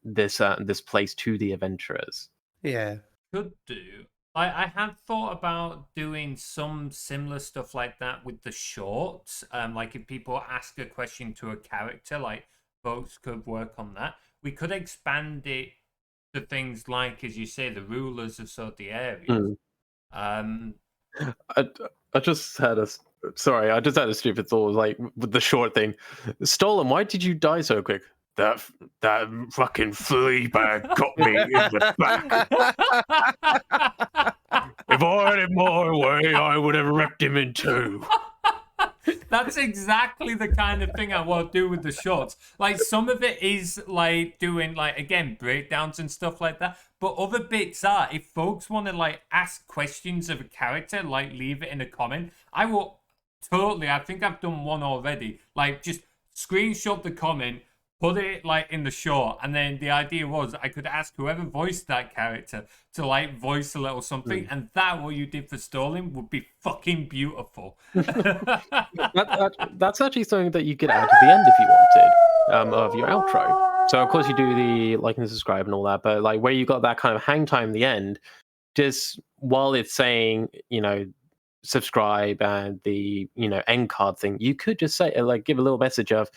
this place to the adventurers. Yeah. Could do. I have thought about doing some similar stuff like that with the shorts. Like if people ask a question to a character, like folks could work on that. We could expand it to things like, as you say, the rulers of certain areas. I just had a stupid thought, like with the short thing. Stolen, why did you die so quick? That fucking flea bag got me in the back. If I had it my way, I would have ripped him in two. That's exactly the kind of thing I want to do with the shorts. Like some of it is like doing like again breakdowns and stuff like that. But other bits are if folks want to like ask questions of a character, like leave it in a comment. I will totally. I think I've done one already. Like just screenshot the comment, put it like in the short, and then the idea was I could ask whoever voiced that character to like voice a little something, and that what you did for Stolen would be fucking beautiful. That's actually something that you could add to the end if you wanted of your outro. So of course you do the like and subscribe and all that, but like where you got that kind of hang time at the end, just while it's saying subscribe and the end card thing, you could just say like give a little message of.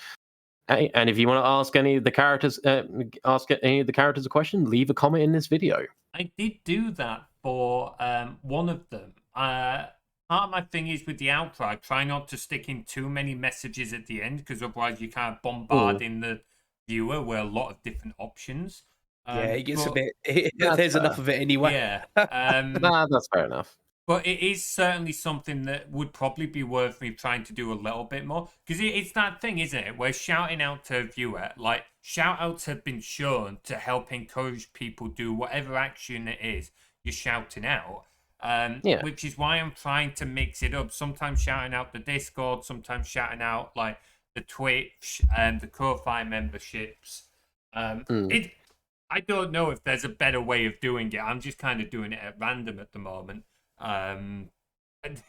Hey, and if you want to ask any of the characters, a question, leave a comment in this video. I did do that for one of them. Part of my thing is with the outro, I try not to stick in too many messages at the end because otherwise you kind of bombarding the viewer with a lot of different options. Yeah, it gets a bit. There's enough of it anyway. Yeah. That's fair enough. But it is certainly something that would probably be worth me trying to do a little bit more. Because it's that thing, isn't it? Where shouting out to a viewer, like shout outs have been shown to help encourage people do whatever action it is you're shouting out. Which is why I'm trying to mix it up. Sometimes shouting out the Discord, sometimes shouting out like the Twitch and the Ko-Fi memberships. I don't know if there's a better way of doing it. I'm just kind of doing it at random at the moment.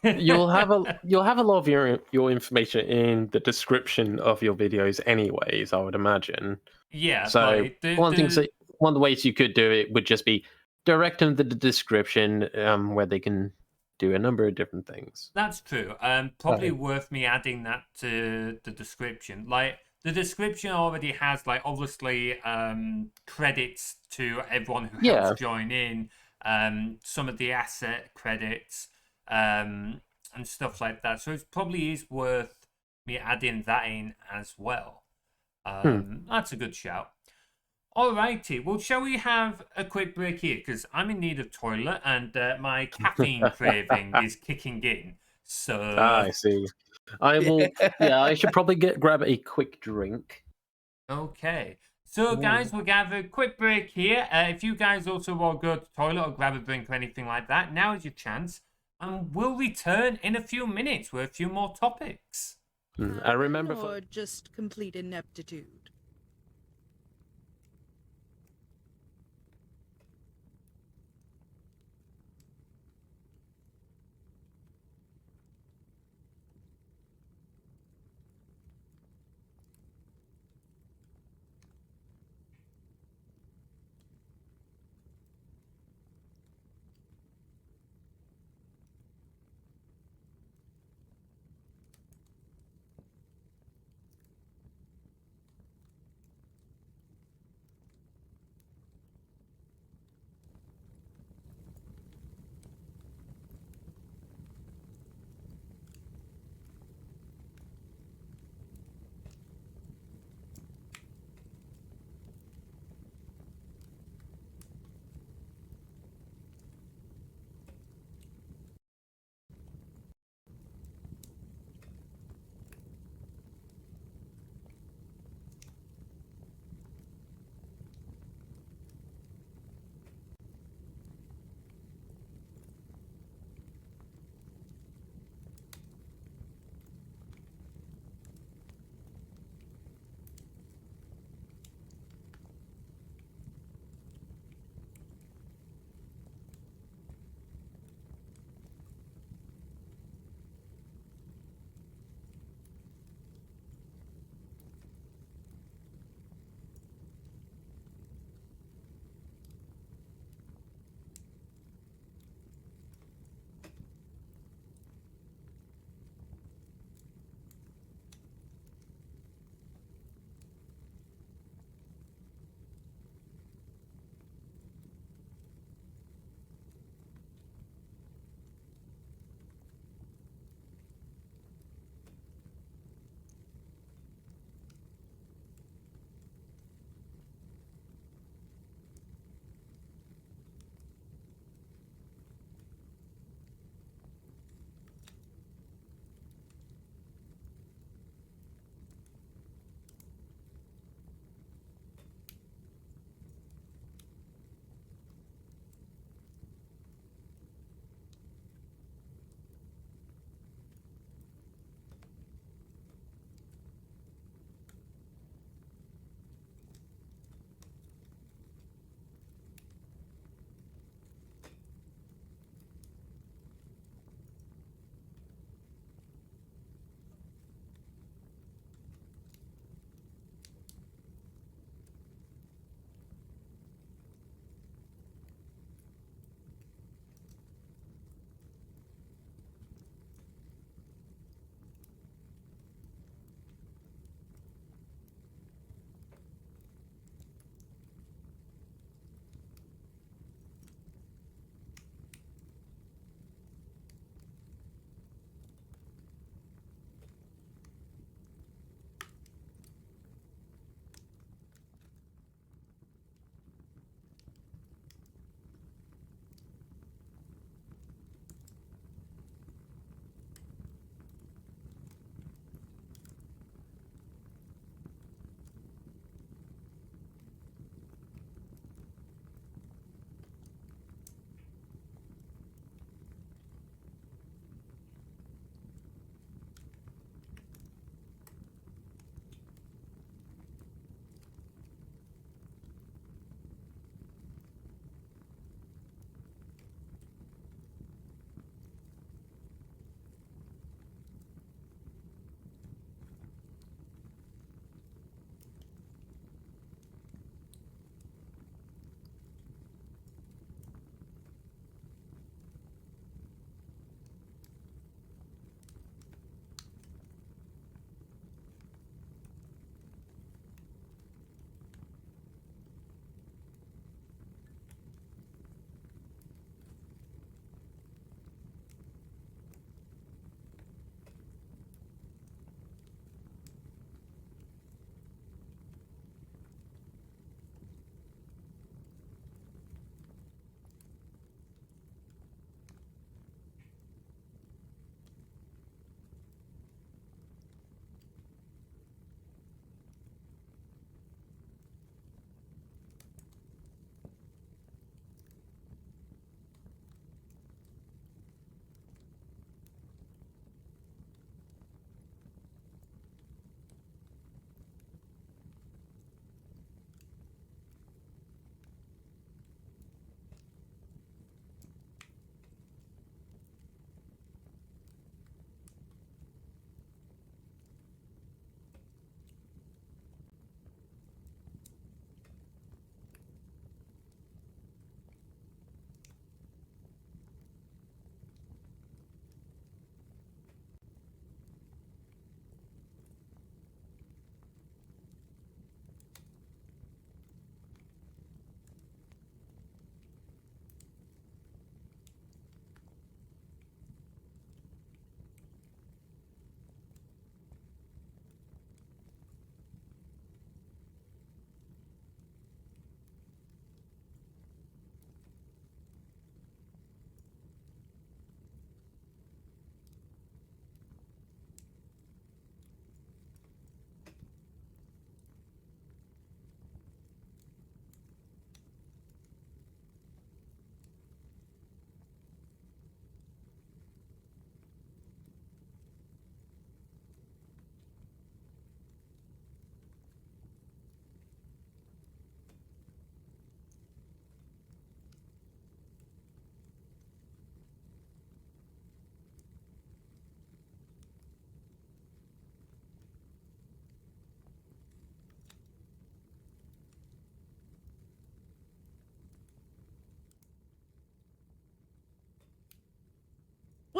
You'll have a lot of your information in the description of your videos anyways, I would imagine. Yeah. So one of the ways you could do it would just be direct them to the description where they can do a number of different things. That's true. Probably worth me adding that to the description. Like the description already has like obviously credits to everyone who helps join in. Some of the asset credits and stuff like that. So it probably is worth me adding that in as well. That's a good shout. Alrighty, well, shall we have a quick break here? Because I'm in need of toilet and my caffeine craving is kicking in. So I see. I will. Yeah, I should probably grab a quick drink. Okay. So, guys, we'll have a quick break here. If you guys also want to go to the toilet or grab a drink or anything like that, now is your chance. And we'll return in a few minutes with a few more topics. I remember... Or just complete ineptitude.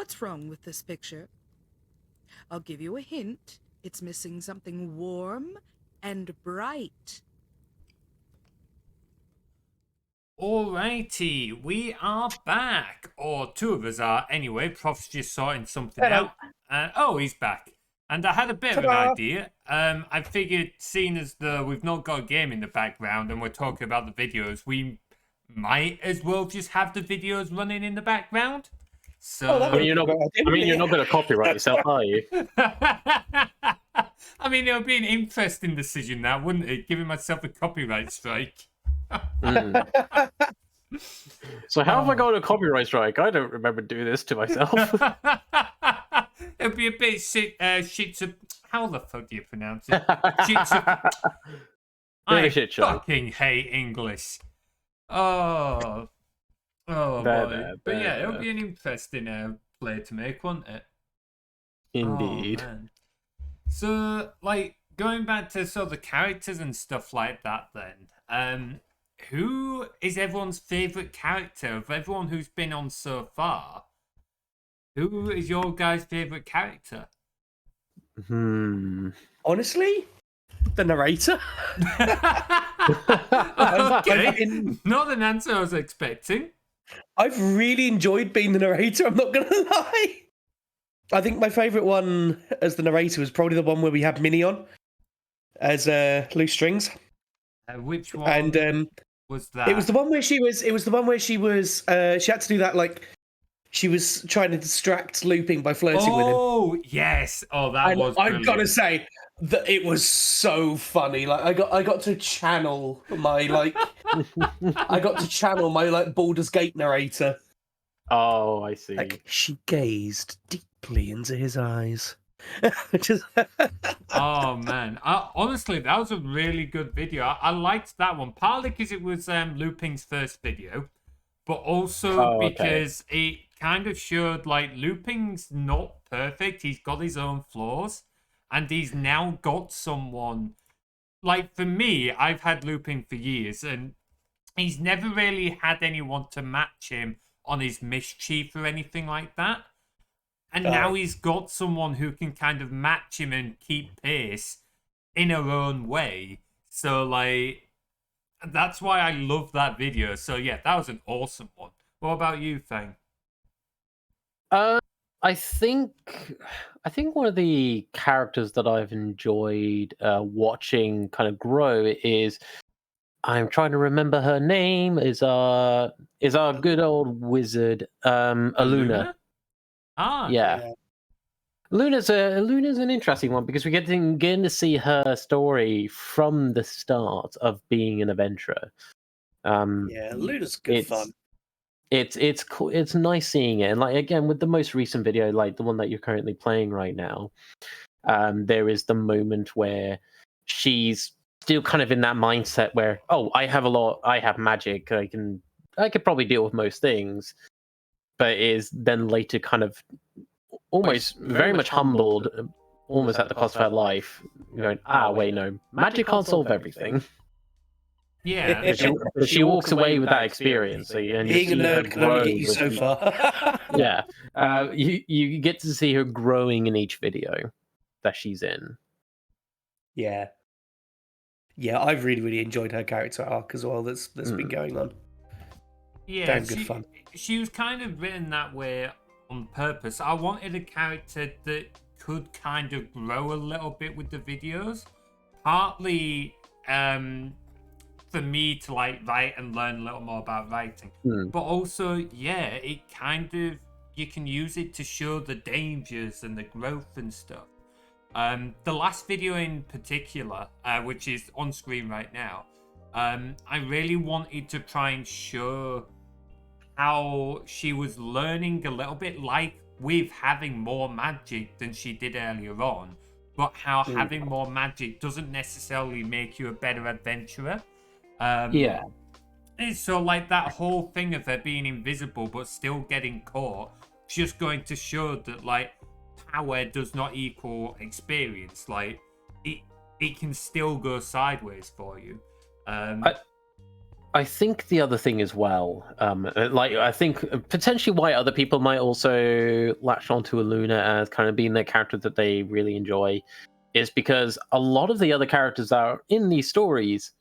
What's wrong with this picture? I'll give you a hint. It's missing something warm and bright. Alrighty, we are back. Or two of us are anyway. Prof's just sorting something Hello. out. Oh, he's back. And I had a bit of an Ta-da. idea. I figured, seeing as though we've not got a game in the background and we're talking about the videos, we might as well just have the videos running in the background. So that I mean, you're not going to copyright yourself, are you? I mean, it would be an interesting decision now, wouldn't it? Giving myself a copyright strike. So how have I got a copyright strike? I don't remember doing this to myself. It'll be a bit how the fuck do you pronounce it? I shit show. fucking hate English. Oh boy. But yeah, it'll be an interesting play to make, won't it? Indeed. Oh, man. So, like, going back to sort of the characters and stuff like that then, who is everyone's favourite character of everyone who's been on so far? Who is your guys' favourite character? Honestly, the narrator. Okay, not an answer I was expecting. I've really enjoyed being the narrator, I'm not going to lie. I think my favourite one as the narrator was probably the one where we had Minnie on as loose strings. Which one And was that? it was the one where she was. It was the one where she was. She had to do that, like she was trying to distract Looping by flirting with him. Oh yes! Oh, that And was. I've got to say that it was so funny. Like I got to channel my like Baldur's Gate narrator. Oh, I see. Like she gazed deeply into his eyes. Just... Oh man! Honestly, that was a really good video. I liked that one partly because it was Looping's first video, but also because it kind of showed like Looping's not perfect. He's got his own flaws, and he's now got someone. Like for me, I've had Looping for years, and he's never really had anyone to match him on his mischief or anything like that. And now he's got someone who can kind of match him and keep pace in her own way. So, like, that's why I love that video. So, yeah, that was an awesome one. What about you, Fang? I think one of the characters that I've enjoyed watching kind of grow is, I'm trying to remember her name, is our good old wizard, Aluna. Ah, yeah. Luna's an interesting one because we get to see her story from the start of being an adventurer. Luna's good fun. It's cool. It's nice seeing it, and like again with the most recent video, like the one that you're currently playing right now, there is the moment where she's still kind of in that mindset where, oh, I have magic, I could probably deal with most things. But is then later kind of almost very much humbled, almost at the cost of her life, going, wait, no, magic can't solve everything. Yeah. she walks away with that experience. And being a nerd can only get you so far. Yeah. You get to see her growing in each video that she's in. Yeah. Yeah, I've really, really enjoyed her character arc as well that's been going on. Yeah, damn good fun. She was kind of written that way on purpose. I wanted a character that could kind of grow a little bit with the videos. Partly for me to like write and learn a little more about writing. But also, yeah, it kind of, you can use it to show the dangers and the growth and stuff. The last video in particular, which is on screen right now, I really wanted to try and show how she was learning a little bit, like with having more magic than she did earlier on, but how having more magic doesn't necessarily make you a better adventurer. So like that whole thing of her being invisible but still getting caught, just going to show that like power does not equal experience. Like it can still go sideways for you. I think the other thing as well, I think potentially why other people might also latch onto Luna as kind of being their character that they really enjoy, is because a lot of the other characters that are in these stories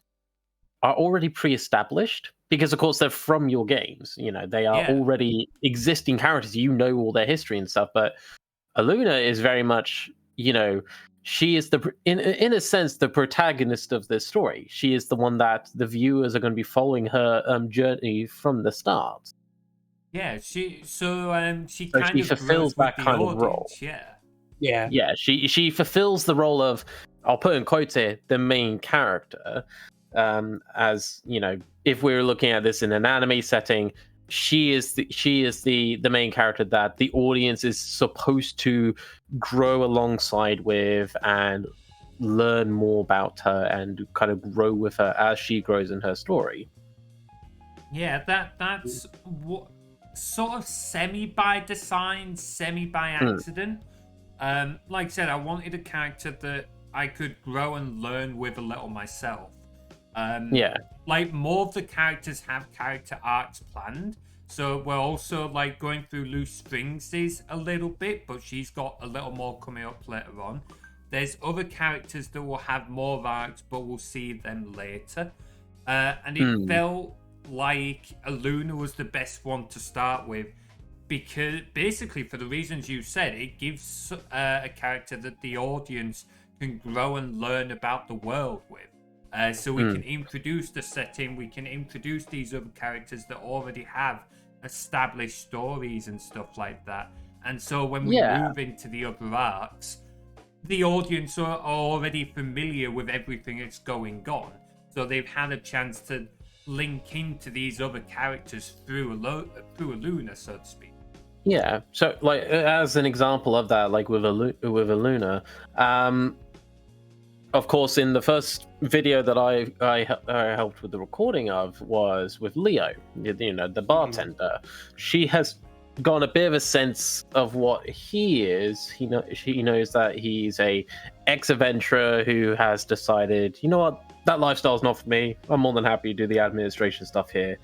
are already pre-established. Because of course they're from your games, they are already existing characters. You know all their history and stuff. But Luna is very much, she is in a sense the protagonist of this story. She is the one that the viewers are going to be following her journey from the start. Yeah, she She kind of fulfills grows with that the kind of role. audience. Yeah. Yeah. She fulfills the role of, I'll put in quotes here, the main character. As if we were looking at this in an anime setting, she is the main character that the audience is supposed to grow alongside with and learn more about her and kind of grow with her as she grows in her story. Yeah, that's what sort of semi by design, semi by accident. Like I said, I wanted a character that I could grow and learn with a little myself. Like more of the characters have character arcs planned, so we're also like going through loose strings a little bit, but she's got a little more coming up later on. There's other characters that will have more arcs, but we'll see them later. And it felt like Luna was the best one to start with, because basically for the reasons you said, it gives a character that the audience can grow and learn about the world with. So we can introduce the setting, we can introduce these other characters that already have established stories and stuff like that. And so when we move into the other arcs, the audience are already familiar with everything that's going on. So they've had a chance to link into these other characters through Luna, so to speak. Yeah. So, like, as an example of that, like with Luna, of course, in the first video that I helped with the recording of was with Leo, the bartender. She has gotten a bit of a sense of what he is. She knows that he's a ex-adventurer who has decided, you know what, that lifestyle's not for me. I'm more than happy to do the administration stuff here.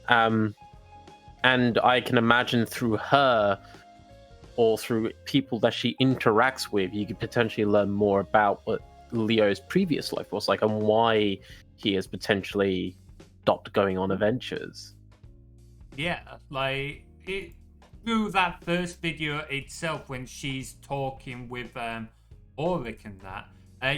And I can imagine through her, or through people that she interacts with, you could potentially learn more about what Leo's previous life was like and why he has potentially stopped going on adventures. Yeah, like through that first video itself, when she's talking with Auric and that,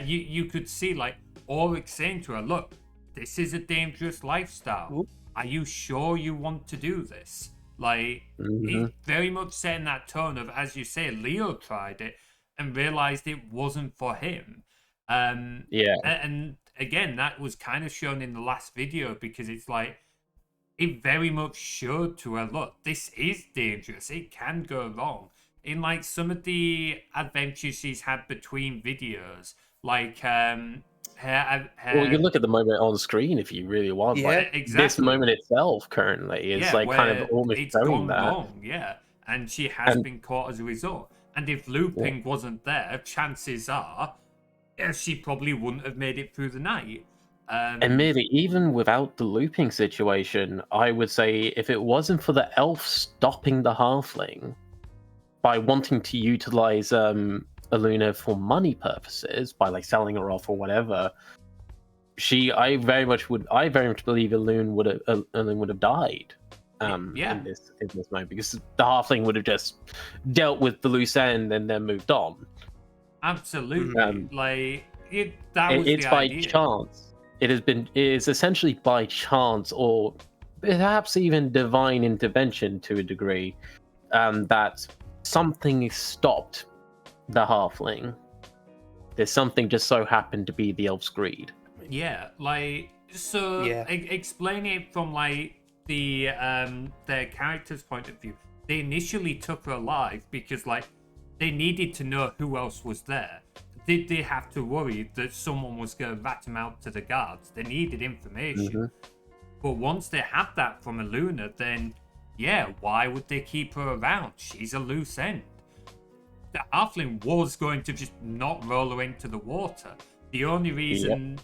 you could see like Auric saying to her, "Look, this is a dangerous lifestyle. Are you sure you want to do this?" Like, it very much setting that tone of, as you say, Leo tried it and realized it wasn't for him. And again, that was kind of shown in the last video, because it's like, it very much showed to her, look, this is dangerous. It can go wrong. In like some of the adventures she's had between videos, like well, you can look at the moment on screen if you really want. Yeah, like, exactly. This moment itself currently is like kind of almost it's showing gone that. wrong, and she has been caught as a result. And if looping wasn't there, chances are she probably wouldn't have made it through the night. Admittedly, even without the looping situation, I would say if it wasn't for the elf stopping the halfling by wanting to utilize Luna for money purposes, by like selling her off or whatever, I very much believe Luna would have died. In this moment, because the halfling would have just dealt with the loose end and then moved on. Absolutely. It's by chance. It is essentially by chance, or perhaps even divine intervention to a degree, that something stopped the halfling. There's something just so happened to be the elf's greed. Yeah, like, so explain it from like their character's point of view. They initially took her alive because like they needed to know who else was there. Did they have to worry that someone was going to rat him out to the guards? They needed information. But once they had that from Luna, then why would they keep her around? She's a loose end. The halfling was going to just not roll her into the water. The only reason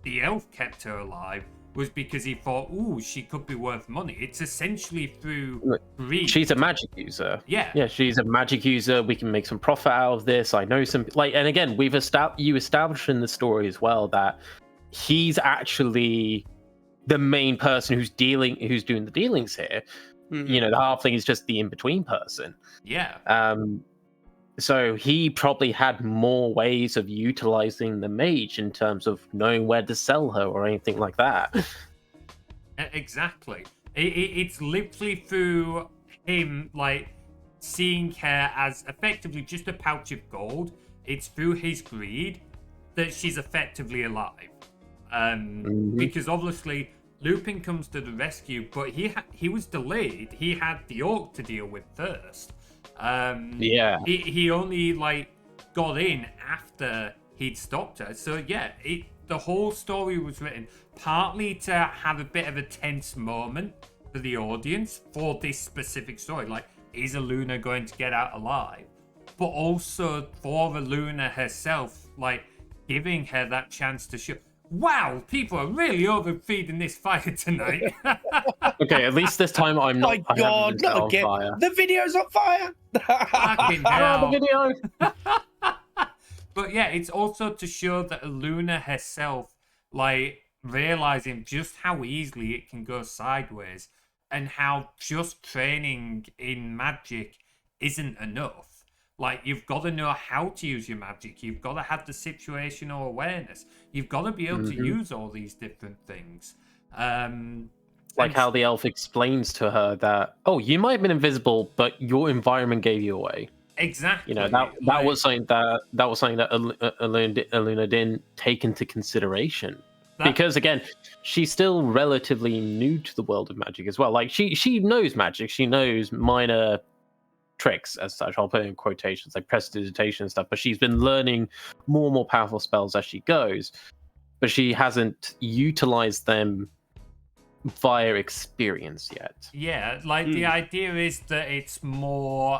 the elf kept her alive was because he thought, ooh, she could be worth money. It's essentially through greed. She's a magic user. Yeah. She's a magic user. We can make some profit out of this. I know some and again, you established in the story as well that he's actually the main person who's doing the dealings here. The halfling is just the in-between person. Yeah. So he probably had more ways of utilizing the mage in terms of knowing where to sell her or anything like that. Exactly. It's literally through him, like, seeing her as effectively just a pouch of gold. It's through his greed that she's effectively alive. Because obviously Lupin comes to the rescue, but he was delayed. He had the orc to deal with first. He only got in after he'd stopped her. So yeah, the whole story was written partly to have a bit of a tense moment for the audience for this specific story. Like, is Aluna going to get out alive? But also for Aluna herself, giving her that chance to show. Wow, people are really overfeeding this fire tonight. Okay, at least this time I'm not. My God, not again! Fire. The video's on fire. Fucking hell. The video. But yeah, it's also to show that Aluna herself, realizing just how easily it can go sideways, and how just training in magic isn't enough. You've got to know how to use your magic. You've got to have the situational awareness. You've got to be able to use all these different things. How the elf explains to her that, oh, you might have been invisible, but your environment gave you away. Exactly. That was something that Aluna didn't take into consideration. Because again, she's still relatively new to the world of magic as well. She knows magic. She knows minor tricks as such. I'll put in quotations like prestidigitation and stuff, but she's been learning more and more powerful spells as she goes, but she hasn't utilized them via experience yet. Yeah, the idea is that it's more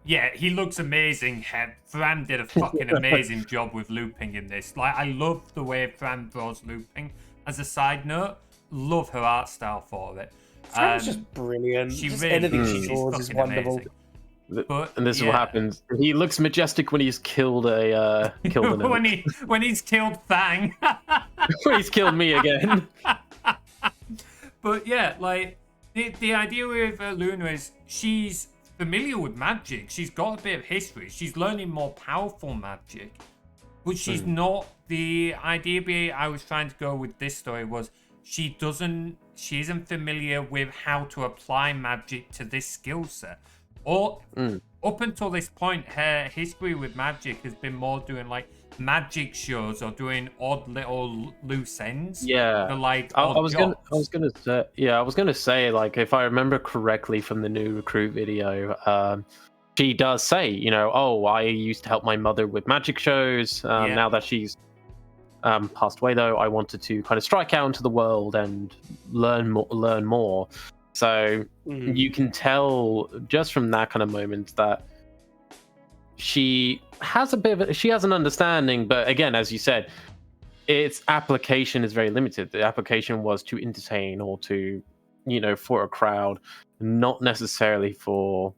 he looks amazing. Fram did a fucking amazing job with looping in this. I love the way Fram draws looping. As a side note, love her art style for it. Fram's just brilliant. Anything she draws is wonderful. And this is what happens. He looks majestic when he's killed an when he's killed Fang. When he's killed me again. But yeah, the idea with Luna is she's familiar with magic. She's got a bit of history. She's learning more powerful magic, but she's not. The idea I was trying to go with this story was she isn't familiar with how to apply magic to this skill set. Or up until this point, her history with magic has been more doing magic shows or doing odd little loose ends. Yeah. I was gonna say if I remember correctly from the new recruit video, she does say, oh, I used to help my mother with magic shows. Now that she's passed away, though, I wanted to kind of strike out into the world and learn more. So you can tell just from that kind of moment that she has an understanding, but again, as you said, its application is very limited. The application was to entertain or to, for a crowd, not necessarily for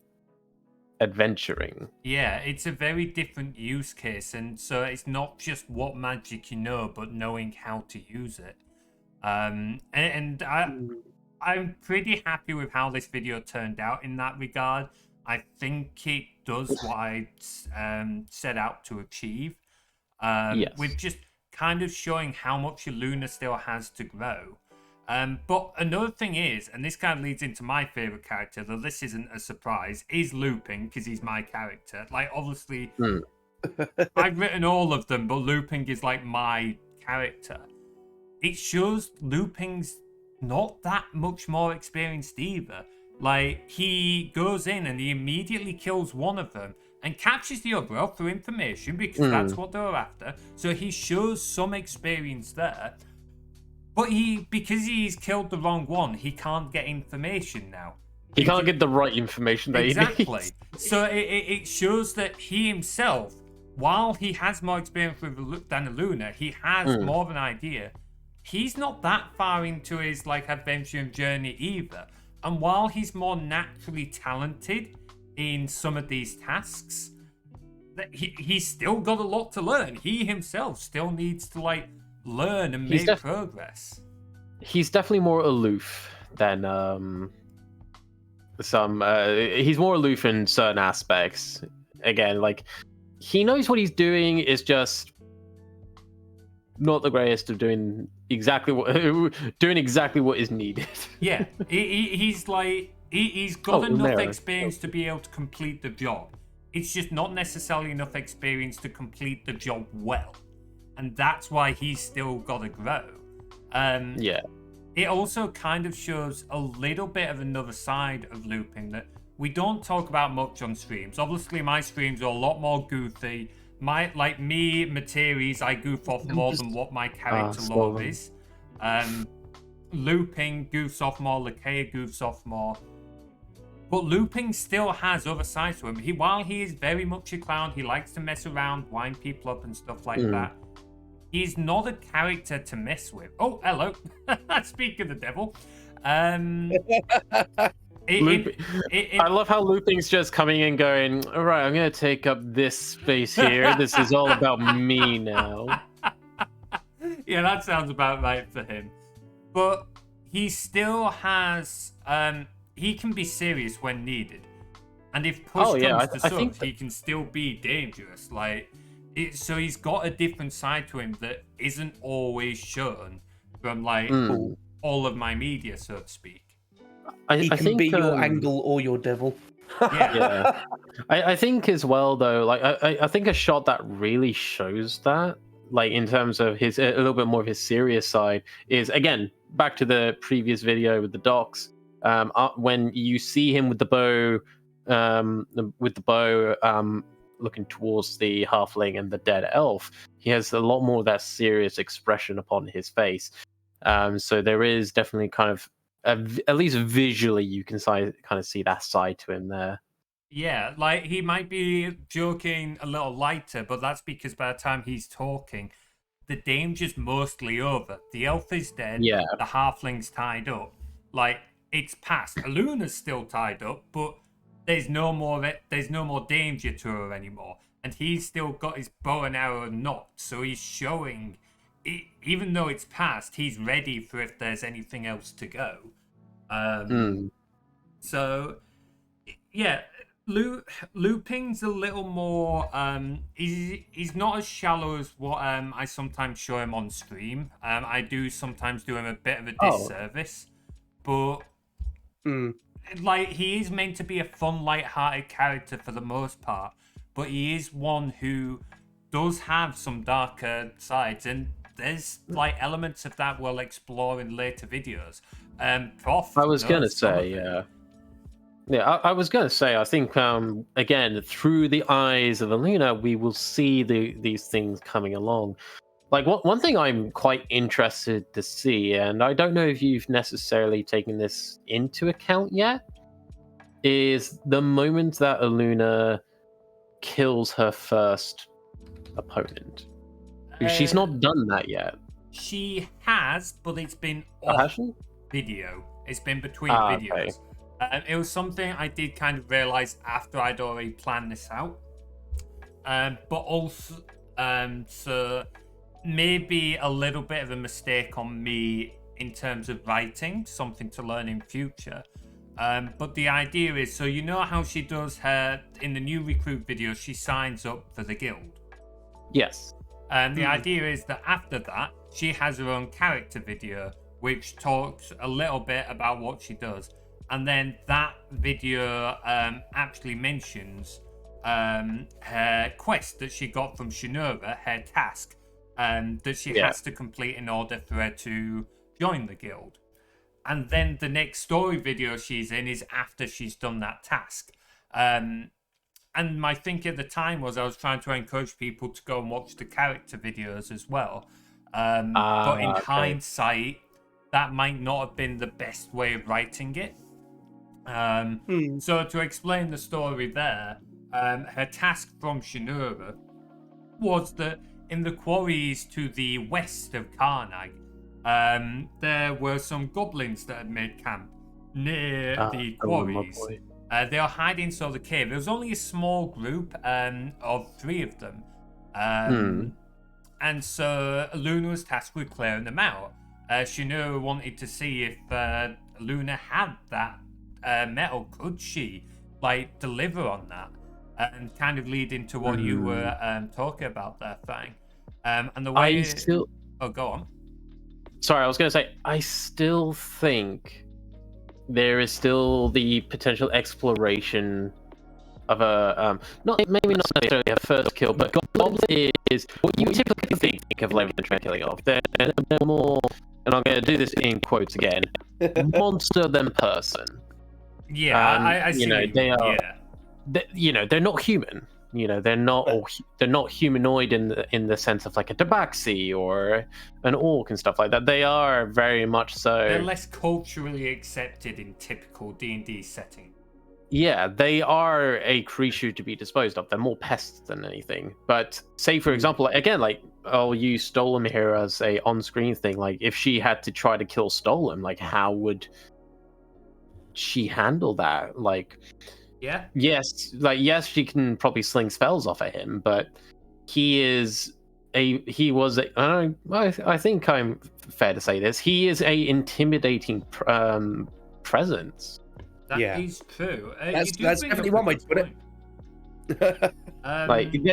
adventuring. Yeah, it's a very different use case, and so it's not just what magic you know, but knowing how to use it. I'm pretty happy with how this video turned out in that regard. I think it does what I set out to achieve. Yes. With just kind of showing how much Luna still has to grow. But another thing is, and this kind of leads into my favorite character, though this isn't a surprise, is Looping, because he's my character. Obviously, I've written all of them, but Looping is my character. It shows Looping's not that much more experienced either. He goes in and he immediately kills one of them and captures the other through information, because that's what they're after. So he shows some experience there. But because he's killed the wrong one, he can't get information now. He can't get the right information that he needs. So it shows that he himself, while he has more experience than Luna, he has more of an idea he's not that far into his like adventure and journey either. And while he's more naturally talented in some of these tasks, he's still got a lot to learn. He himself still needs to like learn and make progress. He's definitely more aloof than some. He's more aloof in certain aspects. Again, like he knows what he's doing. Is just not the greatest of doing exactly what is needed. Yeah, he's like he's got enough experience to be able to complete the job. It's just not necessarily enough experience to complete the job well, and that's why he's still got to grow. Yeah. It also kind of shows a little bit of another side of looping that we don't talk about much on streams. Obviously, my streams are a lot more goofy. Materies, I goof off more than what my character lore is. Looping goofs off more, Lakea goofs off more. But looping still has other sides to him. While he is very much a clown, he likes to mess around, wind people up and stuff like that. He's not a character to mess with. Oh, hello. Speak of the devil. I love how looping's just coming and going, all right, I'm going to take up this space here. This is all about me now. Yeah, that sounds about right for him. But he still has... he can be serious when needed. And if push comes to shove, he can still be dangerous. Like... So he's got a different side to him that isn't always shown from like all of my media, so to speak. He can be your angle or your devil. Yeah. I think as well though, like I think a shot that really shows that, like in terms of his a little bit more of his serious side, is again back to the previous video with the docs. When you see him with the bow, looking towards the halfling and the dead elf, he has a lot more of that serious expression upon his face. So there is definitely kind of, at least visually, you can kind of see that side to him there. Yeah, like he might be joking a little lighter, but that's because by the time he's talking, the danger's mostly over. The elf is dead, the halfling's tied up. Like, it's past. Luna's still tied up, but there's no more danger to her anymore, and he's still got his bow and arrow knocked, so he's showing, even though it's past, he's ready for if there's anything else to go. So yeah, looping's a little more he's not as shallow as what I sometimes show him on stream. I do sometimes do him a bit of a disservice, but like, he is meant to be a fun, light-hearted character for the most part, but he is one who does have some darker sides, and there's like elements of that we'll explore in later videos. Prof, I was gonna say, I was gonna say, I think again, through the eyes of Luna, we will see these things coming along. Like, one thing I'm quite interested to see, and I don't know if you've necessarily taken this into account yet, is the moment that Aluna kills her first opponent. She's not done that yet. She has, but it's been off video. It's been between videos. Okay. It was something I did kind of realize after I'd already planned this out. But also, so... maybe a little bit of a mistake on me in terms of writing, something to learn in future. But the idea is, so you know how she does her, in the new recruit video, she signs up for the guild? Yes. The idea is that after that, she has her own character video, which talks a little bit about what she does. And then that video actually mentions her quest that she got from Shinura, her task, that she has to complete in order for her to join the guild. And then the next story video she's in is after she's done that task. And my thinking at the time was I was trying to encourage people to go and watch the character videos as well. But in hindsight, that might not have been the best way of writing it. So to explain the story there, her task from Shinura was that in the quarries to the west of Karnag, there were some goblins that had made camp near the quarries. They were hiding inside the cave. There was only a small group of 3 of them. And so Luna was tasked with clearing them out. Shinu wanted to see if Luna had that metal. Could she deliver on that? And kind of lead into what you were talking about there, Fang. And the way Oh, go on. Sorry, I was going to say, I still think there is still the potential exploration of a maybe not necessarily a first kill, but goblin is what you typically think of Leviathan Train killing off. They're more, and I'm going to do this in quotes again, monster than person. Yeah, I see. They are. Yeah. They're not human. They're not humanoid in the sense of like a tabaxi or an orc and stuff like that. They are very much so. They're less culturally accepted in typical D&D setting. Yeah, they are a creature to be disposed of. They're more pests than anything. But say, for example, again, I'll use Stolem here as a on-screen thing. Like, if she had to try to kill Stolem, how would she handle that? Yeah. Yes, she can probably sling spells off at him, but I think I'm fair to say this. He is a intimidating presence. That is true. That's definitely one way to put it.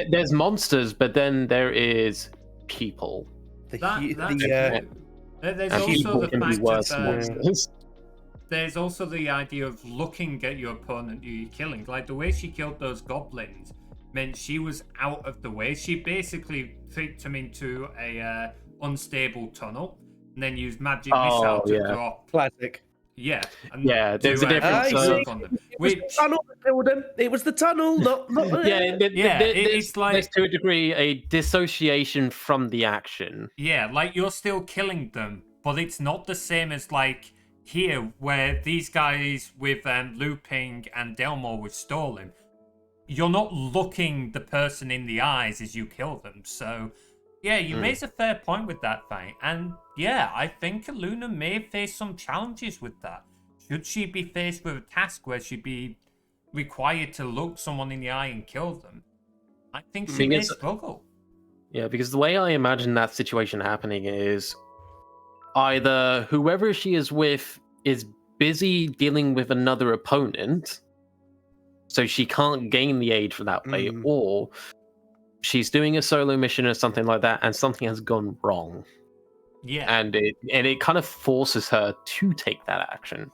There's monsters, but then there is people. There's also the fact of there's also the idea of looking at your opponent you're killing. The way she killed those goblins meant she was out of the way. She basically tricked them into a unstable tunnel and then used magic missile to drop. Classic. Yeah. There's a difference. It was the tunnel, not it's there's to a degree a dissociation from the action. Yeah, you're still killing them, but it's not the same as here, where these guys with Looping and Delmore with Stolen, you're not looking the person in the eyes as you kill them. So, yeah, you raise a fair point with that thing. And yeah, I think Luna may face some challenges with that. Should she be faced with a task where she'd be required to look someone in the eye and kill them, I think she may struggle. Yeah, because the way I imagine that situation happening is either whoever she is with is busy dealing with another opponent, so she can't gain the aid for that way, or she's doing a solo mission or something like that, and something has gone wrong. Yeah, and it kind of forces her to take that action.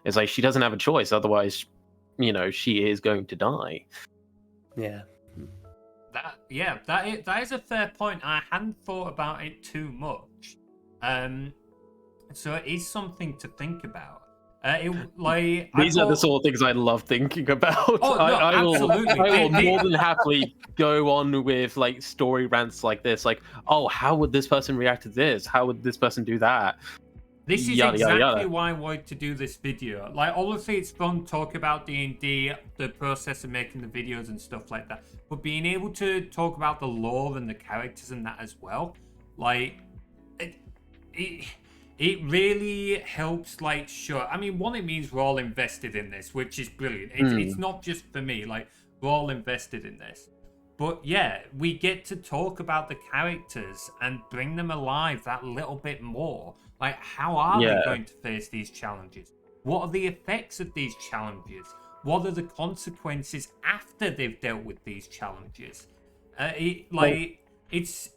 It's she doesn't have a choice, otherwise, she is going to die. Yeah. That is a fair point. I hadn't thought about it too much. So it is something to think about. These are the sort of things I love thinking about. Oh, no, absolutely. I will more than happily go on with story rants like this. How would this person react to this? How would this person do that? This is exactly why I wanted to do this video. Obviously, it's fun to talk about D&D, the process of making the videos and stuff like that. But being able to talk about the lore and the characters and that as well, it really helps, show. I mean, one, it means we're all invested in this, which is brilliant. It's not just for me. We're all invested in this. But yeah, we get to talk about the characters and bring them alive that little bit more. How are they going to face these challenges? What are the effects of these challenges? What are the consequences after they've dealt with these challenges? It's...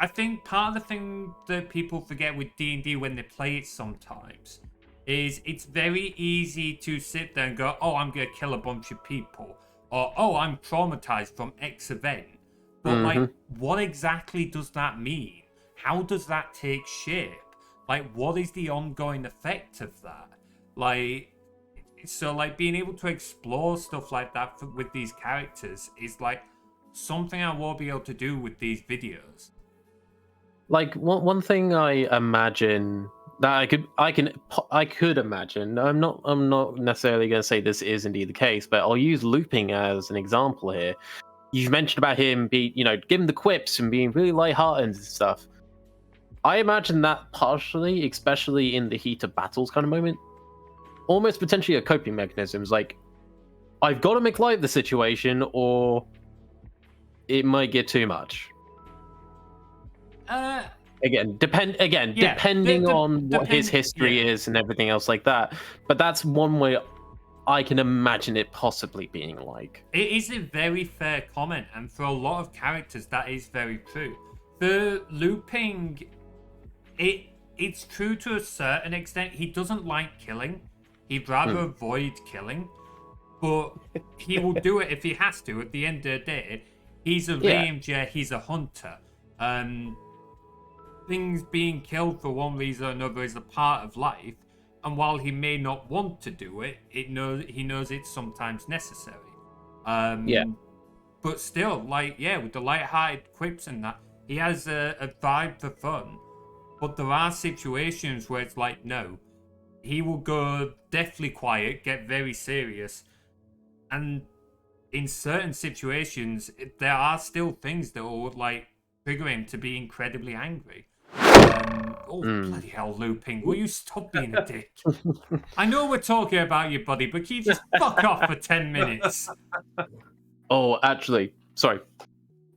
I think part of the thing that people forget with D&D when they play it sometimes is it's very easy to sit there and go, oh, I'm going to kill a bunch of people. Or, oh, I'm traumatized from X event. But, what exactly does that mean? How does that take shape? What is the ongoing effect of that? Being able to explore stuff like that with these characters is, something I will be able to do with these videos. One thing I imagine that I could imagine. I'm not necessarily going to say this is indeed the case, but I'll use Looping as an example here. You've mentioned about him giving the quips and being really lighthearted and stuff. I imagine that partially, especially in the heat of battles kind of moment, almost potentially a coping mechanism. Like, I've got to make light of the situation, or it might get too much. Depending on what his history is and everything else like that. But that's one way I can imagine it possibly being like. It is a very fair comment, and for a lot of characters, that is very true. The looping, it's true to a certain extent. He doesn't like killing. He'd rather avoid killing, but he will do it if he has to. At the end of the day, he's a ranger, he's a hunter. Things being killed for one reason or another is a part of life, and while he may not want to do it, he knows it's sometimes necessary. But still, with the light-hearted quips and that, he has a vibe for fun. But there are situations where it's like, no, he will go deathly quiet, get very serious, and in certain situations, there are still things that will trigger him to be incredibly angry. Bloody hell, looping. Will you stop being a dick? I know we're talking about you, buddy, but can you just fuck off for 10 minutes? Oh, actually, sorry.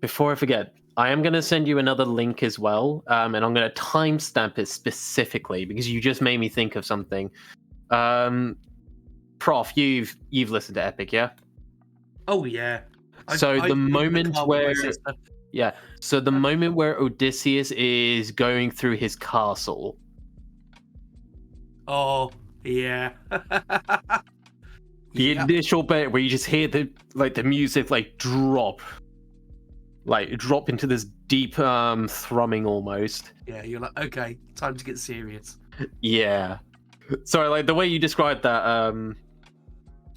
Before I forget, I am going to send you another link as well, and I'm going to timestamp it specifically because you just made me think of something. Prof, you've listened to Epic, yeah? Oh, yeah. So the moment where Odysseus is going through his castle. Oh, yeah. The initial bit where you just hear the music drop into this deep thrumming almost. Yeah, you're like, okay, time to get serious. Yeah. Sorry, the way you described that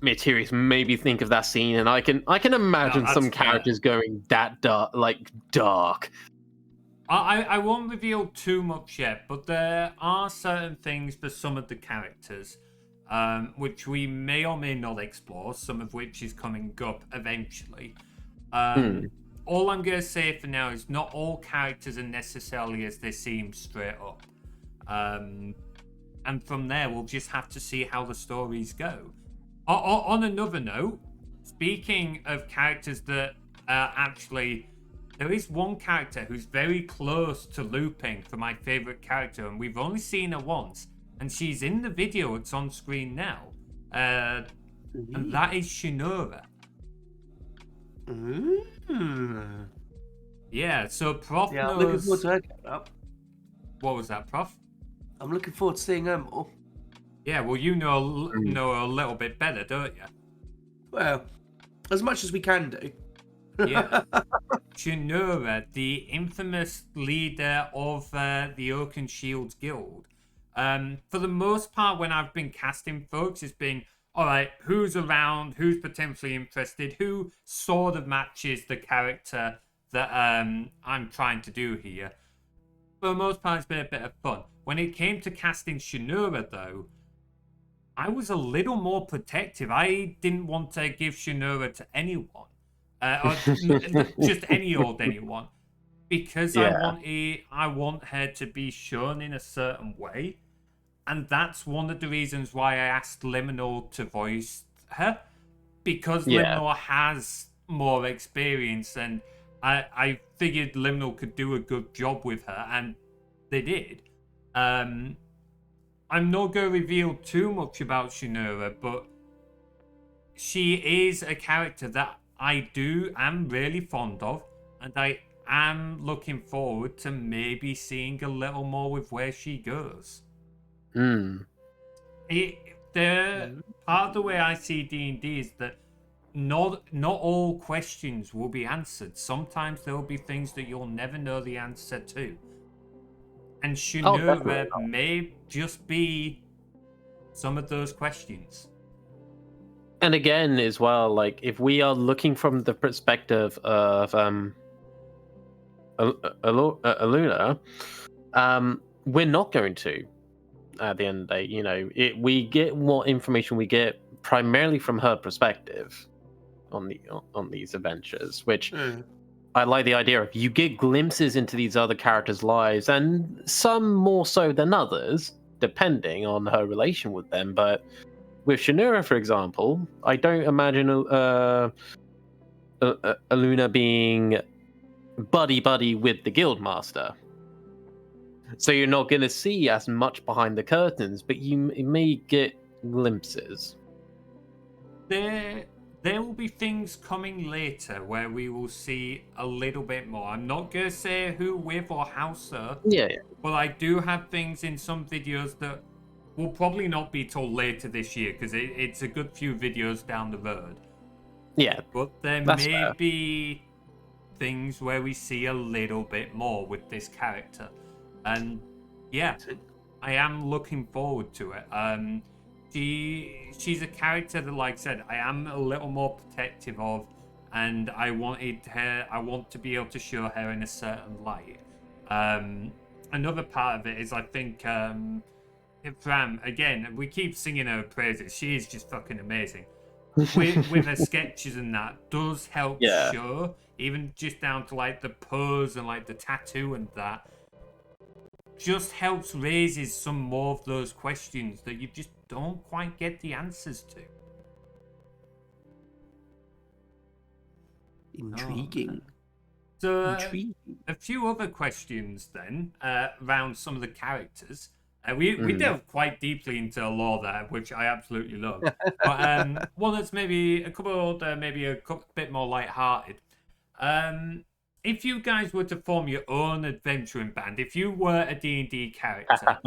Materies made me think of that scene, and I can imagine some characters going that dark. I won't reveal too much yet, but there are certain things for some of the characters which we may or may not explore, some of which is coming up eventually. All I'm going to say for now is not all characters are necessarily as they seem straight up. And from there, we'll just have to see how the stories go. On another note, speaking of characters that actually... There is one character who's very close to looping for my favourite character, and we've only seen her once, and she's in the video, it's on screen now. And that is Shinora. Yeah, so Prof knows... I'm looking forward to her getting up. What was that, Prof? I'm looking forward to seeing her more. Yeah, well, you know her a little bit better, don't you? Well, as much as we can do. Yeah. Shinora, the infamous leader of the Oak and Shields Guild. For the most part, when I've been casting folks, it's been, all right, who's around, who's potentially interested, who sort of matches the character that I'm trying to do here. For the most part, it's been a bit of fun. When it came to casting Shinora, though, I was a little more protective. I didn't want to give Shinora to anyone. Or just any old anyone. Because I want her to be shown in a certain way. And that's one of the reasons why I asked Liminal to voice her. Because Liminal has more experience, and I figured Liminal could do a good job with her, and they did. I'm not going to reveal too much about Shinora, but she is a character that I am really fond of, and I am looking forward to maybe seeing a little more with where she goes. Part of the way I see D&D is that not all questions will be answered. Sometimes there will be things that you'll never know the answer to. And Shinora may just be some of those questions. And again, as well, if we are looking from the perspective of Aluna, we're not going to. At the end of the day, we get what information we get primarily from her perspective on these adventures, which I like the idea of you get glimpses into these other characters' lives, and some more so than others, depending on her relation with them. But with Shinura, for example, I don't imagine Aluna being buddy with the Guildmaster. So you're not going to see as much behind the curtains, but you may get glimpses. There will be things coming later where we will see a little bit more. I'm not going to say who with or how so. Yeah. But I do have things in some videos that will probably not be till later this year, because it's a good few videos down the road. Yeah. But there may be things where we see a little bit more with this character. And yeah, I am looking forward to it. She's a character that, like I said, I am a little more protective of, and I want to be able to show her in a certain light. Another part of it is, I think, Fram, again, we keep singing her praises. She is just fucking amazing. With her sketches and that does help show, even just down to like the pose and like the tattoo and that. Just helps raises some more of those questions that you just don't quite get the answers to. Intriguing. So, a few other questions then around some of the characters. We delve quite deeply into lore there, which I absolutely love. But one that's maybe a bit more light-hearted. If you guys were to form your own adventuring band, if you were a D&D character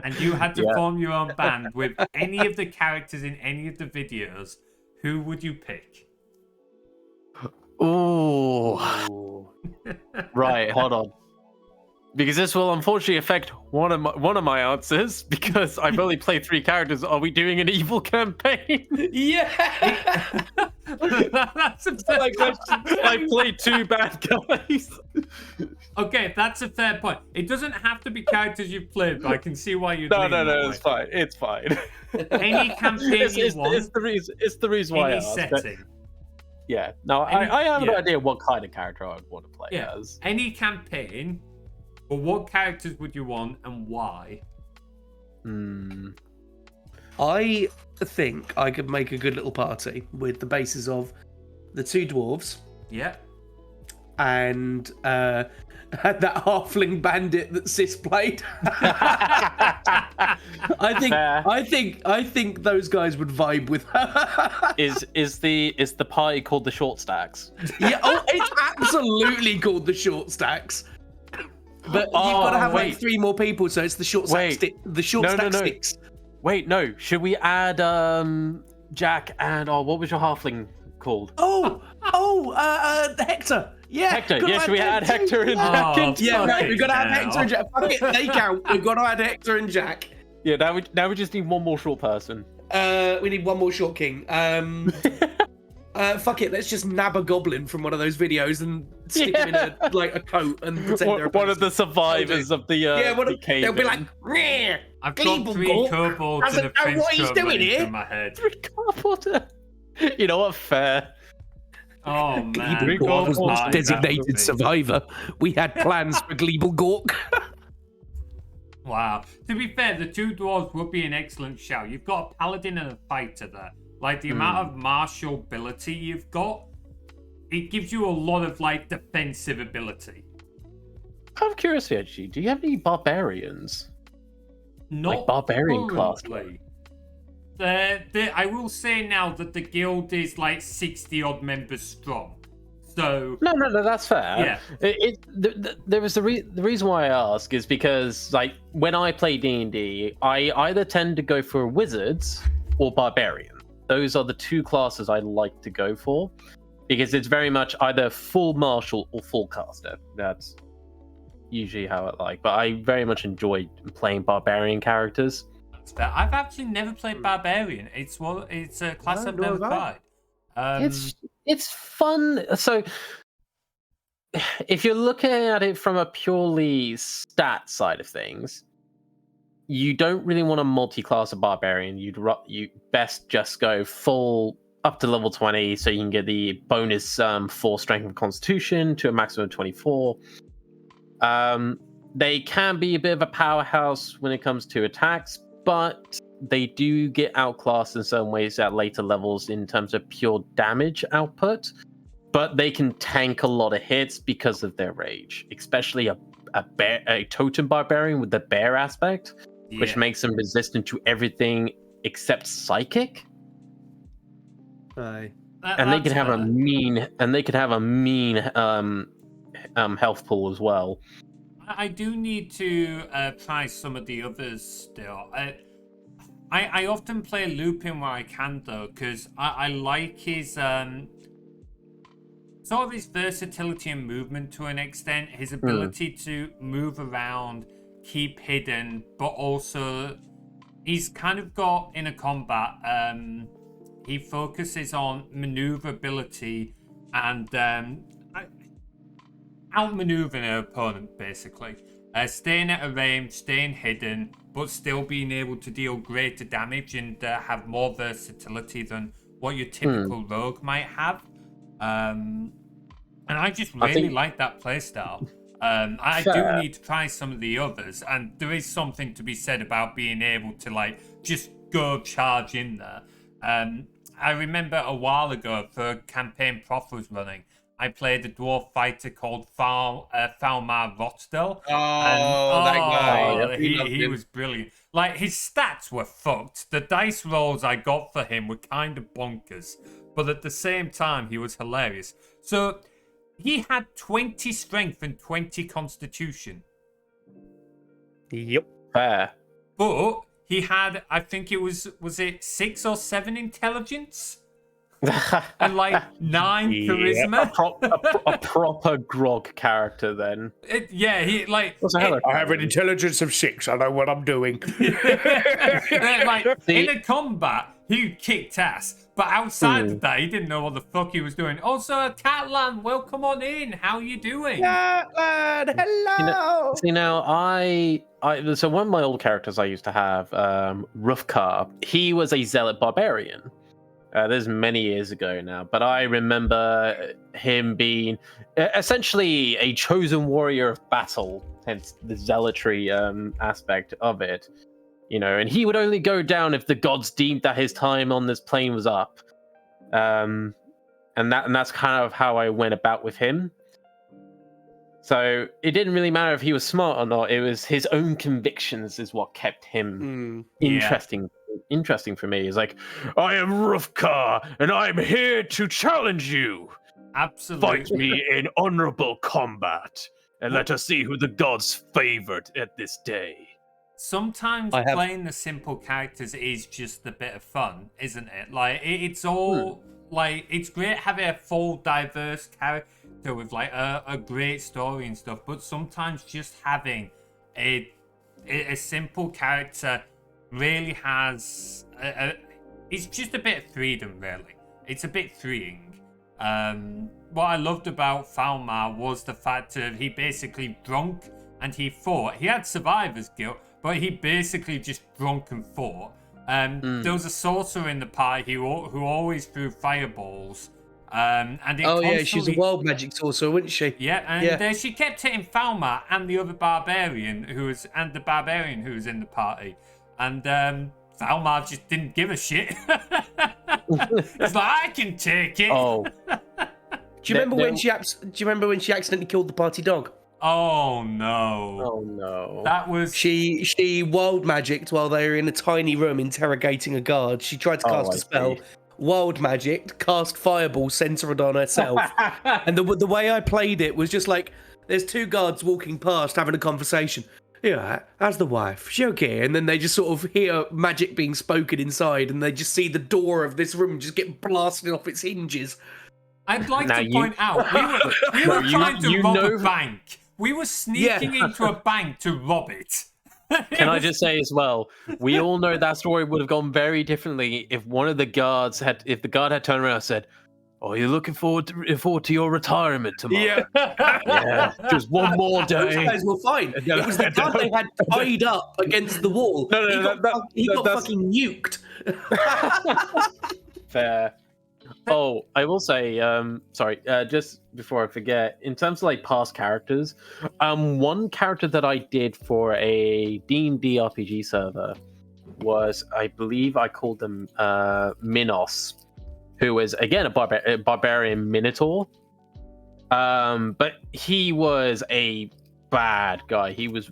and you had to form your own band with any of the characters in any of the videos, who would you pick? Ooh. Right, hold on. Because this will unfortunately affect one of my answers, because I've only played 3 characters. Are we doing an evil campaign? Yeah. That's a fair question. I played 2 bad guys. Okay, that's a fair point. It doesn't have to be characters you've played, but I can see why you'd lean that No, way. it's fine. It's fine. Any campaign you want. It's the reason why I any asked. setting. Yeah. No, I have an idea what kind of character I would want to play as. Any campaign. But what characters would you want and why? I think I could make a good little party with the basis of the 2 dwarves. Yeah. And that halfling bandit that Sis played. I think those guys would vibe with her. Is the party called the Short Stacks? Yeah, it's absolutely called the Short Stacks. But you've got to have like 3 more people, so it's the short stack sticks. Wait, no. Should we add Jack and what was your halfling called? Hector. Yeah, Hector. Yeah, should we add Hector and Jack? We've got to add Hector and Jack. Fuck it, they count. We've got to add Hector and Jack. Yeah, now we just need one more short person. We need one more short king. Fuck it, let's just nab a goblin from one of those videos and stick him in a coat and pretend they're one of the survivors of the cave. They'll be like, I've got 3 kobolds and a French what he's doing here in my head. 3 kobolds. You know what? Fair. Oh man, Gleeble was not designated survivor. We had plans for Gleeble Gork. Wow. To be fair, the 2 dwarves would be an excellent shout. You've got a paladin and a fighter there. Like, the amount of martial ability you've got, it gives you a lot of, like, defensive ability. I'm curious, actually. Do you have any barbarians? Not like barbarian class. I will say now that the guild is, like, 60-odd members strong. So... No, that's fair. Yeah. There was the reason why I ask is because, like, when I play D&D, I either tend to go for wizards or barbarians. Those are the 2 classes I like to go for, because it's very much either full martial or full caster. That's usually how I like. But I very much enjoy playing barbarian characters. I've actually never played barbarian. It's a class I've never tried. It's fun. So if you're looking at it from a purely stat side of things, you don't really want to multi-class a barbarian. You best just go full up to level 20, so you can get the bonus 4 strength and constitution to a maximum of 24. They can be a bit of a powerhouse when it comes to attacks, but they do get outclassed in some ways at later levels in terms of pure damage output. But they can tank a lot of hits because of their rage, especially a totem barbarian with the bear aspect, which makes them resistant to everything except psychic. Aye. And they could have a mean health pool as well. I do need to try some of the others still. I often play Lupin where I can though, because I like his sort of his versatility and movement to an extent. His ability to move around, keep hidden, but also he's kind of got in a combat. He focuses on maneuverability and outmaneuvering an opponent, basically. Staying at a range, staying hidden, but still being able to deal greater damage and have more versatility than what your typical rogue might have. And I just really like that playstyle. I do need to try some of the others, and there is something to be said about being able to like just go charge in there. I remember a while ago for a campaign Prof was running, I played a dwarf fighter called Falmar Rotdell. That guy. He was brilliant. Like, his stats were fucked. The dice rolls I got for him were kind of bonkers. But at the same time, he was hilarious. So, he had 20 strength and 20 constitution. Yep. Fair. But he had, I think it was it 6 or 7 intelligence? And like 9 charisma. A proper grog character then. He like I have an intelligence of 6. I know what I'm doing. Like in a combat, he kicked ass, but outside of that, he didn't know what the fuck he was doing. Also, Catlan, welcome on in. How you doing? Catlan, hello. So one of my old characters I used to have, Rufkar, he was a zealot barbarian. This is many years ago now, but I remember him being essentially a chosen warrior of battle, hence the zealotry aspect of it. You know, and he would only go down if the gods deemed that his time on this plane was up. And that's kind of how I went about with him. So it didn't really matter if he was smart or not. It was his own convictions is what kept him interesting for me. It's like, I am Rufkar, and I'm here to challenge you. Absolutely. Fight me in honorable combat, and let us see who the gods favored at this day. Sometimes playing the simple characters is just a bit of fun, isn't it? Like, it's all, like, it's great having a full, diverse character with, like, a great story and stuff, but sometimes just having a simple character really has it's just a bit of freedom, really. It's a bit freeing. What I loved about Falmar was the fact that he basically drunk and he fought. He had survivor's guilt, but he basically just drunk and fought. There was a sorcerer in the party who always threw fireballs. And it she was a wild magic sorcerer, wasn't she? Yeah, and she kept hitting Falmar and the other barbarian who was in the party. And Falmar just didn't give a shit. It's like, I can take it. Oh. Do you remember when she accidentally killed the party dog? Oh no. Oh no. That was She wild magicked while they were in a tiny room interrogating a guard. She tried to cast a spell. Wild magicked, cast fireball centered on herself. And the way I played it was just like, there's 2 guards walking past having a conversation. Yeah, how's the wife? She okay? And then they just sort of hear magic being spoken inside, and they just see the door of this room just get blasted off its hinges. I'd like to point out, we were trying to rob a bank. We were sneaking into a bank to rob it. Can I just say as well, we all know that story would have gone very differently if one of the guards if the guard had turned around and said, "Oh, you're looking forward to your retirement tomorrow." Yeah, just one more day. Those guys were fine. It was the guard they had tied up against the wall. He got fucking nuked. Fair. Oh, I will say, sorry, just before I forget, in terms of like past characters, one character that I did for a D&D RPG server was, I believe I called them Minos, who was again a barbarian minotaur. But he was a bad guy. He was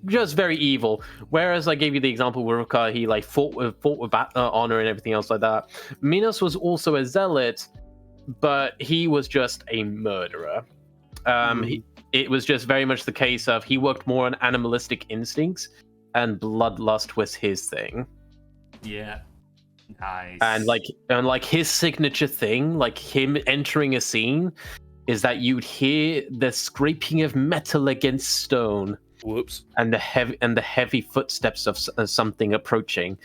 just very evil. Whereas I gave you the example with Ruka, he like fought with honor and everything else like that. Minos was also a zealot, but he was just a murderer. It was just very much the case of he worked more on animalistic instincts, and bloodlust was his thing. Yeah. Nice. And like his signature thing, like him entering a scene, is that you'd hear the scraping of metal against stone. Whoops. And the heavy footsteps of something approaching,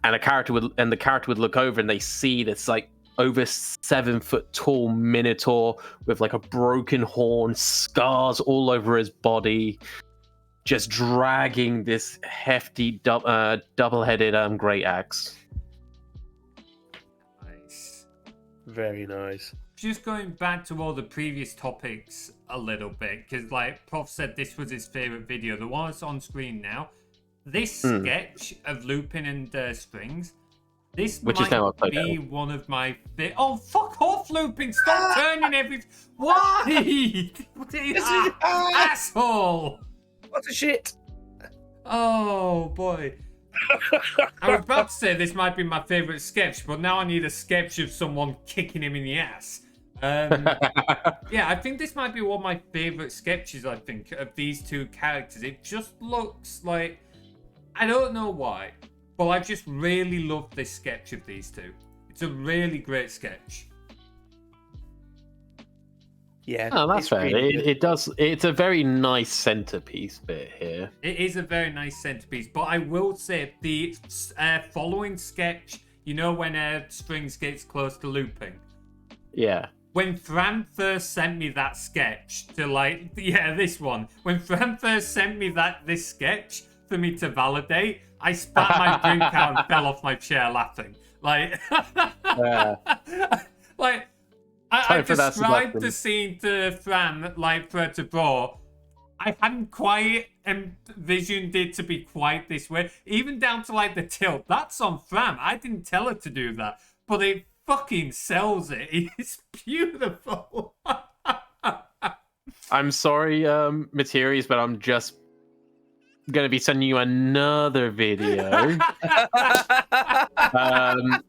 and the character would look over and they see this like over 7 foot tall minotaur with like a broken horn, scars all over his body, just dragging this hefty double-headed great axe. Nice. Very nice. Just going back to all the previous topics a little bit, because like Prof said this was his favourite video, the one that's on screen now. This sketch of Lupin and Strings, this Which might is now be one of my Oh, fuck off, Lupin! Stop turning everything! Why? Asshole! What a shit! Oh, boy. I was about to say this might be my favourite sketch, but now I need a sketch of someone kicking him in the ass. Yeah, I think this might be one of my favourite sketches, I think, of these two characters. It just looks like... I don't know why, but I just really love this sketch of these two. It's a really great sketch. Yeah. Oh, that's fair. Really It does. It's a very nice centerpiece bit here. It is a very nice centerpiece, but I will say the following sketch, you know when Strings gets close to Lupin? Yeah. When Fram first sent me that sketch to this one. When Fram first sent me this sketch for me to validate, I spat my drink out and fell off my chair laughing. Like, like I described the scene to Fram like for her to draw. I hadn't quite envisioned it to be quite this way. Even down to like the tilt. That's on Fram. I didn't tell her to do that, but it fucking sells it. It's beautiful. I'm sorry, Materies, but I'm just gonna be sending you another video. I'm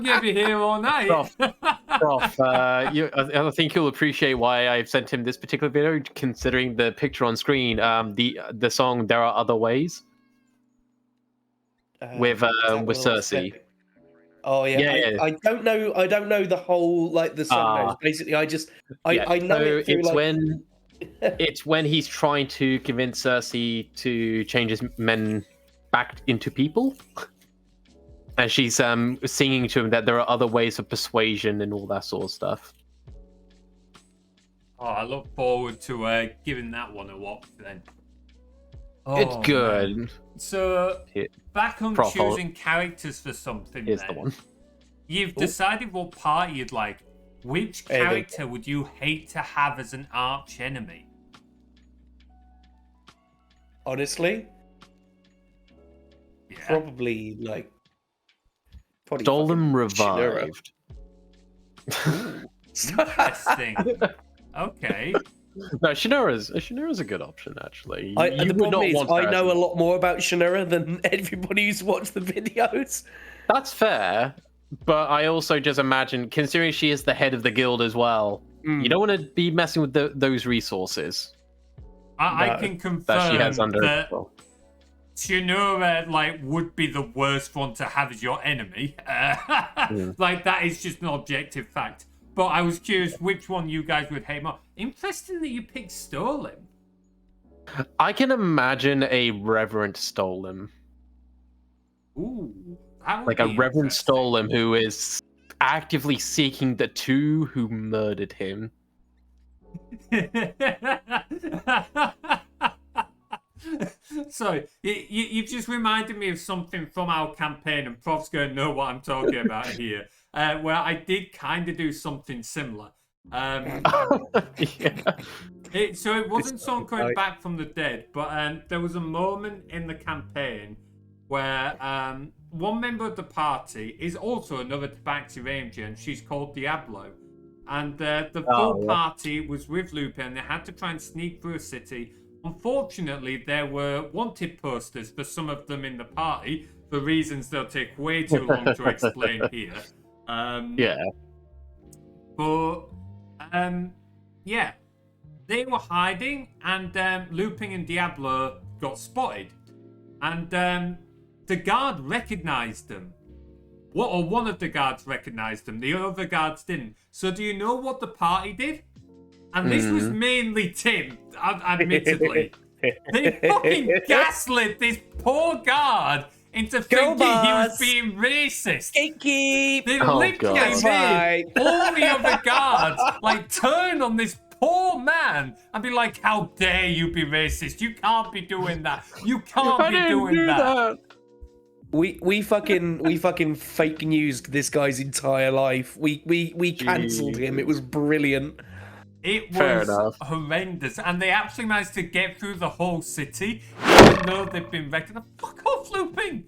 gonna be here all night. Prof, I think you'll appreciate why I've sent him this particular video, considering the picture on screen. The song "There Are Other Ways" with Cersei. Oh yeah, I don't know. I don't know the whole the song. Knows. Basically, I know it through, it's when he's trying to convince Cersei to change his men back into people, and she's singing to him that there are other ways of persuasion and all that sort of stuff. Oh, I look forward to giving that one a watch then. It's good. Man. So, back on choosing characters for something. Here's the one. You've decided what party you'd like. Which character would you hate to have as an arch enemy? Honestly, probably Stolen Revived. Interesting. Okay. No, Shinura's a good option, actually. The problem is, I know a lot more about Shinura than everybody who's watched the videos. That's fair, but I also just imagine, considering she is the head of the guild as well, you don't want to be messing with those resources. I can confirm that she has under that Shinura would be the worst one to have as your enemy. That is just an objective fact. But I was curious which one you guys would hate more. Interesting that you picked Stolen. I can imagine a Reverend Stolen. Ooh. Like a Reverend Stolen who is actively seeking the two who murdered him. Sorry, you've just reminded me of something from our campaign, and Prof's going to know what I'm talking about here, where I did kind of do something similar. So it wasn't someone coming back from the dead, but there was a moment in the campaign where one member of the party is also another Tabaxi Ranger, and she's called Diablo. And the full party was with Lupin, and they had to try and sneak through a city. Unfortunately, there were wanted posters for some of them in the party, for reasons they'll take way too long to explain here. Yeah, they were hiding, and Lupin and Diablo got spotted, and the guard recognized them. One of the guards recognized them. The other guards didn't. So do you know what the party did? And this was mainly Tim, admittedly. They fucking gaslit this poor guard into thinking he was being racist. Kinky. They literally made all the other guards like turn on this poor man and be like, "How dare you be racist? You can't be doing that. You can't be doing that." We fucking fake newsed this guy's entire life. We cancelled him. It was brilliant. It was horrendous, and they actually managed to get through the whole city, even though they've been recognized. Fuck off, Lupin!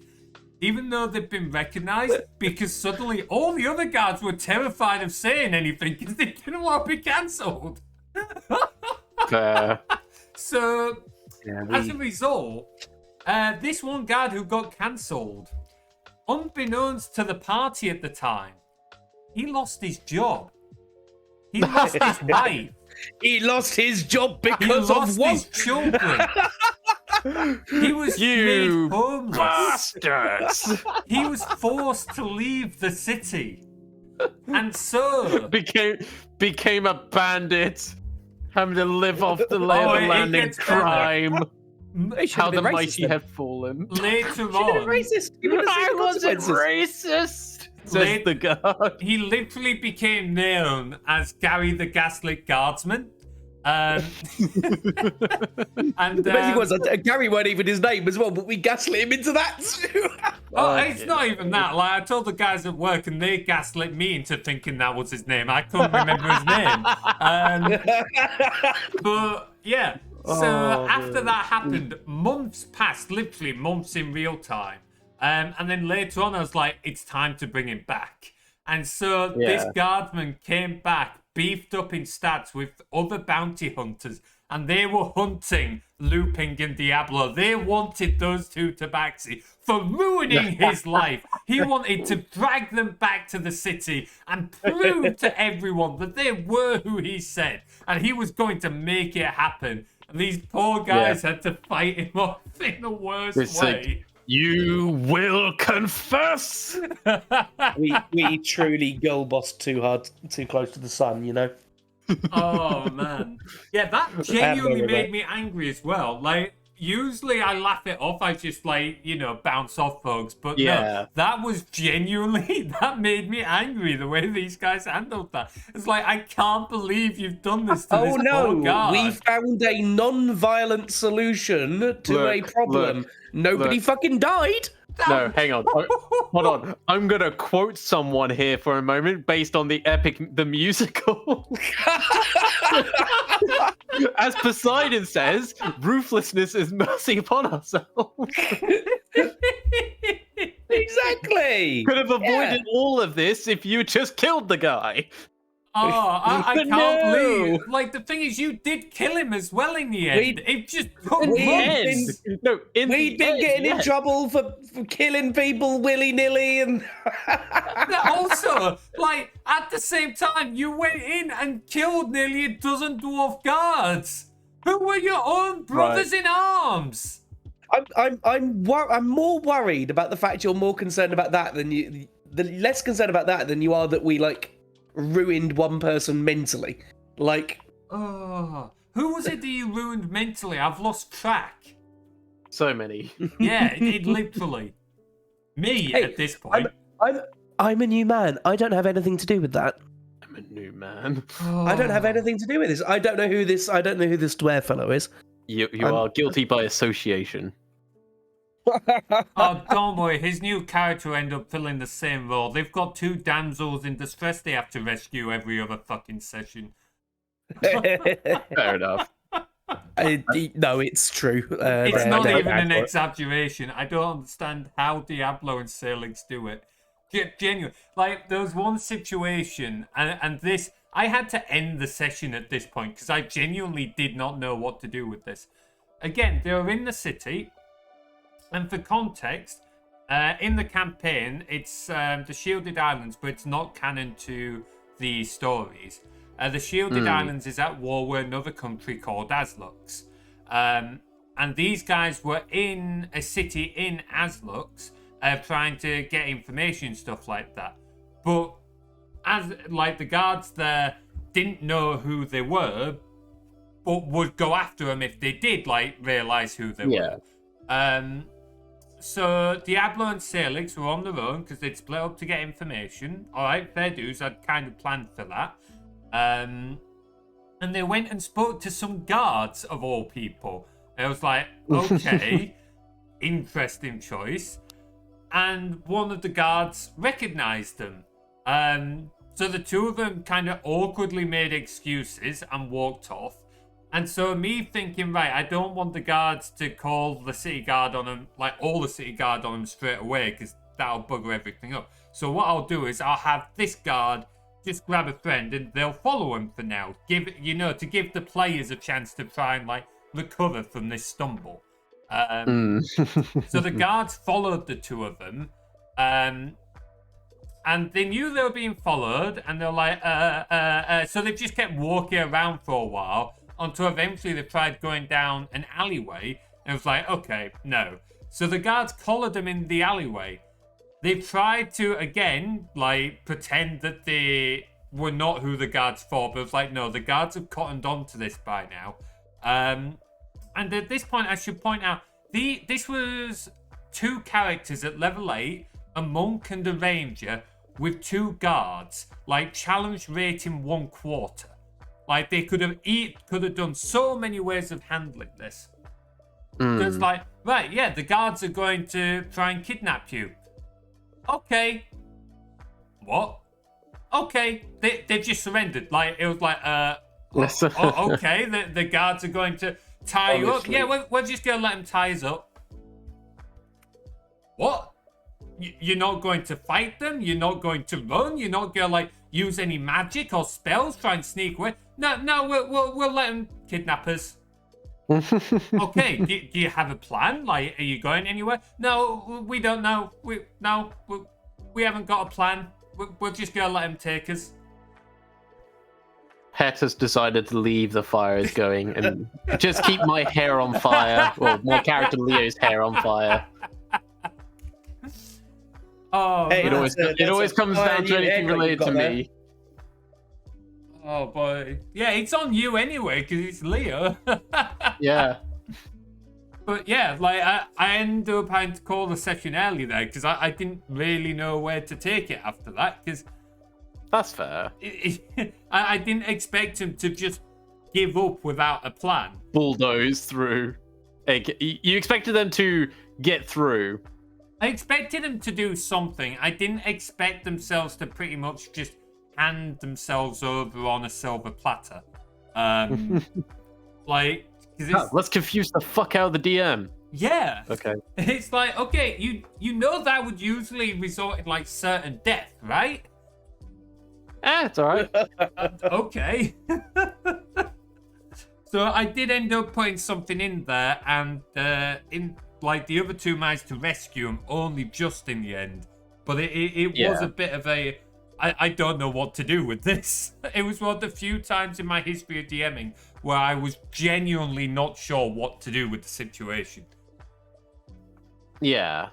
Even though they've been recognized, because suddenly all the other guards were terrified of saying anything because they didn't want to be cancelled. So, as a result, this one guard who got cancelled, unbeknownst to the party at the time, he lost his job. He lost his wife. He lost his job because he lost of what? His children. He was made homeless. Bastards! He was forced to leave the city, and so became a bandit, having to live off the land in crime. How the mighty have fallen. Later on, racist. I wasn't racist. Says the guard. He literally became known as Gary the Gaslit Guardsman. And the basic was Gary weren't even his name as well, but we gaslit him into that too. It's not even that. Like, I told the guys at work, and they gaslit me into thinking that was his name. I couldn't remember his name. But yeah. So after that happened, months passed, literally months in real time. And then later on, I was like, it's time to bring him back. And so this guardsman came back, beefed up in stats with other bounty hunters, and they were hunting Lupin and Diablo. They wanted those two Tabaxi for ruining his life. He wanted to drag them back to the city and prove to everyone that they were who he said. And he was going to make it happen. And these poor guys had to fight him off in the worst way. You will confess. we truly girl bossed too close to the sun, you know. Oh man, yeah, that genuinely made me angry as well. Like, usually I laugh it off, I just bounce off folks, but no, that was genuinely that made me angry the way these guys handled that. It's like, I can't believe you've done this to this poor guard. We found a non-violent solution to a problem. Nobody fucking died. No, hang on. Hold on. I'm going to quote someone here for a moment based on the musical. As Poseidon says, ruthlessness is mercy upon ourselves. Exactly. Could have avoided all of this if you just killed the guy. Oh, I can't believe. Like, the thing is, you did kill him as well in the end. It just took months. We've been getting in trouble for killing people willy-nilly, and also, like, at the same time, you went in and killed nearly a dozen dwarf guards who were your own brothers in arms. I'm more worried about the fact you're more concerned about that than you. Less concerned about that than you are that we ruined one person mentally. Who was it that you ruined mentally? I've lost track. So many. Yeah, it literally. Me at this point. I'm a new man. I don't have anything to do with that. I'm a new man. I don't have anything to do with this. I don't know who this dwarf fellow is. You are guilty by association. Oh, don't worry. His new character will end up filling the same role. They've got 2 damsels in distress they have to rescue every other fucking session. Fair enough. No, it's true. It's not they're even bad an for it. exaggeration. I don't understand how Diablo and Salix do it. Genuine. Like, there was one situation, and this... I had to end the session at this point, because I genuinely did not know what to do with this. Again, they were in the city, and for context, in the campaign, it's the Shielded Islands, but it's not canon to the stories. The Shielded Islands is at war with another country called Aslux. And these guys were in a city in Aslux, trying to get information and stuff like that. But as like the guards there didn't know who they were, but would go after them if they did like realize who they were. So Diablo and Salix were on their own because they'd split up to get information. All right, fair dues. I'd kind of planned for that. And they went and spoke to some guards of all people. I was like, okay, interesting choice. And one of the guards recognized them. So the 2 of them kind of awkwardly made excuses and walked off. And so me thinking, right, I don't want the guards to call the city guard on them, like all the city guard on them straight away, because that'll bugger everything up. So what I'll do is I'll have this guard just grab a friend and they'll follow him for now. To give the players a chance to try and like recover from this stumble. So the guards followed the 2 of them. And they knew they were being followed, and they're like, so they just kept walking around for a while until eventually they tried going down an alleyway. And it was like, okay, no. So the guards collared them in the alleyway. They tried to, again, like, pretend that they were not who the guards thought, but it was like, no, the guards have cottoned on to this by now. And at this point, I should point out, this was 2 characters at level 8, a monk and a ranger, with 2 guards, like challenge rating 1/4. Like they could have done so many ways of handling this. It's like, right, yeah, the guards are going to try and kidnap you. Okay. What? Okay, they've just surrendered. Like it was like, okay, the guards are going to tie you up. Yeah, we're just gonna let them tie us up. What? You're not going to fight them? You're not going to run? You're not going to like use any magic or spells, try and sneak away? No, we'll let them kidnap us. Okay, do you have a plan? Like, are you going anywhere? No, we don't know. We haven't got a plan. We're just going to let them take us. Het has decided to leave the fires going and just keep my hair on fire. Well, my character Leo's hair on fire. Oh, Hey, It always comes down to anything related to me. Oh boy, yeah, it's on you anyway because it's Leo. Yeah. But yeah, like I ended up having to call the session early there because I didn't really know where to take it after that because That's fair. I didn't expect him to just give up without a plan. Bulldoze through. You expected them to get through. I expected them to do something. I didn't expect themselves to pretty much just hand themselves over on a silver platter. Like, let's confuse the fuck out of the DM. Yeah. Okay. It's like, okay, you know that would usually result in like certain death, right? It's alright. Okay. So I did end up putting something in there, and in like the other 2 managed to rescue him only just in the end. But it was a bit of a I don't know what to do with this. It was one of the few times in my history of DMing where I was genuinely not sure what to do with the situation. Yeah.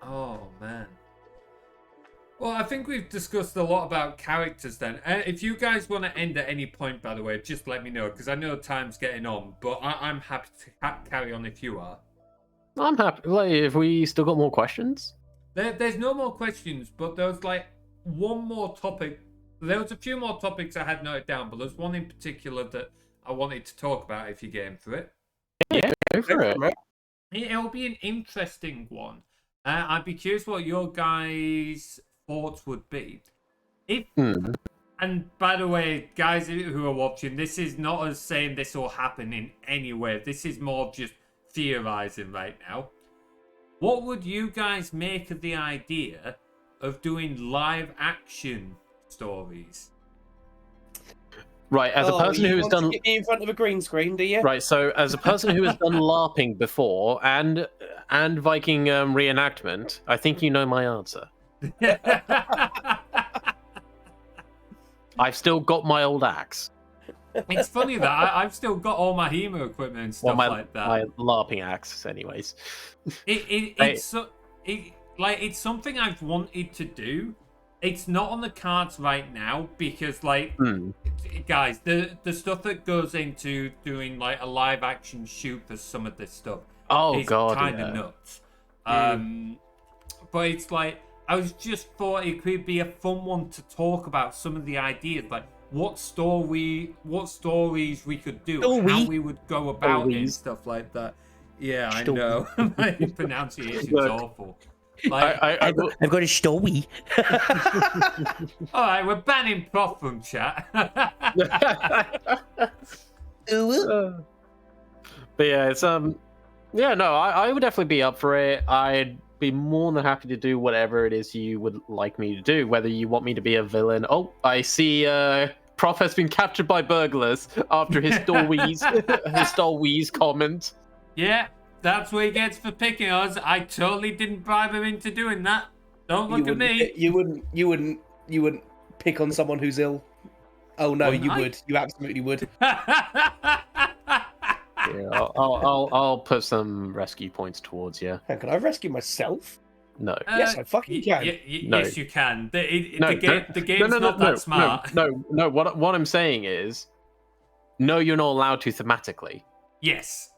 Oh, man. Well, I think we've discussed a lot about characters then. If you guys want to end at any point, by the way, just let me know, because I know time's getting on, but I'm happy to carry on if you are. I'm happy. Like, have we still got more questions? There's no more questions, but there was like one more topic. There was a few more topics I had noted down, but there's one in particular that I wanted to talk about if you're game for it. Yeah, go for it. It'll be an interesting one. I'd be curious what your guys' thoughts would be. And by the way, guys who are watching, this is not us saying this will happen in any way. This is more just theorizing right now. What would you guys make of the idea of doing live action stories? Right, as a person who has done get me in front of a green screen, do you? right, so as a person who has done LARPing before and Viking reenactment, I think you know my answer. I've still got my old axe. It's funny that I've still got all my HEMA equipment and stuff like that. My LARPing axe, anyways. It's something I've wanted to do. It's not on the cards right now because, guys, the stuff that goes into doing like a live action shoot for some of this stuff is kind of nuts. But it's like I was just thought it could be a fun one to talk about some of the ideas, like what stories we could do, how we would go about it and stuff like that. Yeah, I know. My pronunciation's awful. Like, I've got a story. all right, we're banning Prof from chat. But yeah, it's I would definitely be up for it. I'd be more than happy to do whatever it is you would like me to do. Whether you want me to be a villain. Oh, I see. Prof has been captured by burglars after his Stolweez comment. Yeah, that's what he gets for picking us. I totally didn't bribe him into doing that. Don't look at me. You wouldn't pick on someone who's ill. Oh no, you would. You absolutely would. Yeah, I'll put some rescue points towards you. Can I rescue myself? No. Yes, I fucking can. No. Yes, you can. The game's not that smart. No. What I'm saying is, no, you're not allowed to thematically. Yes.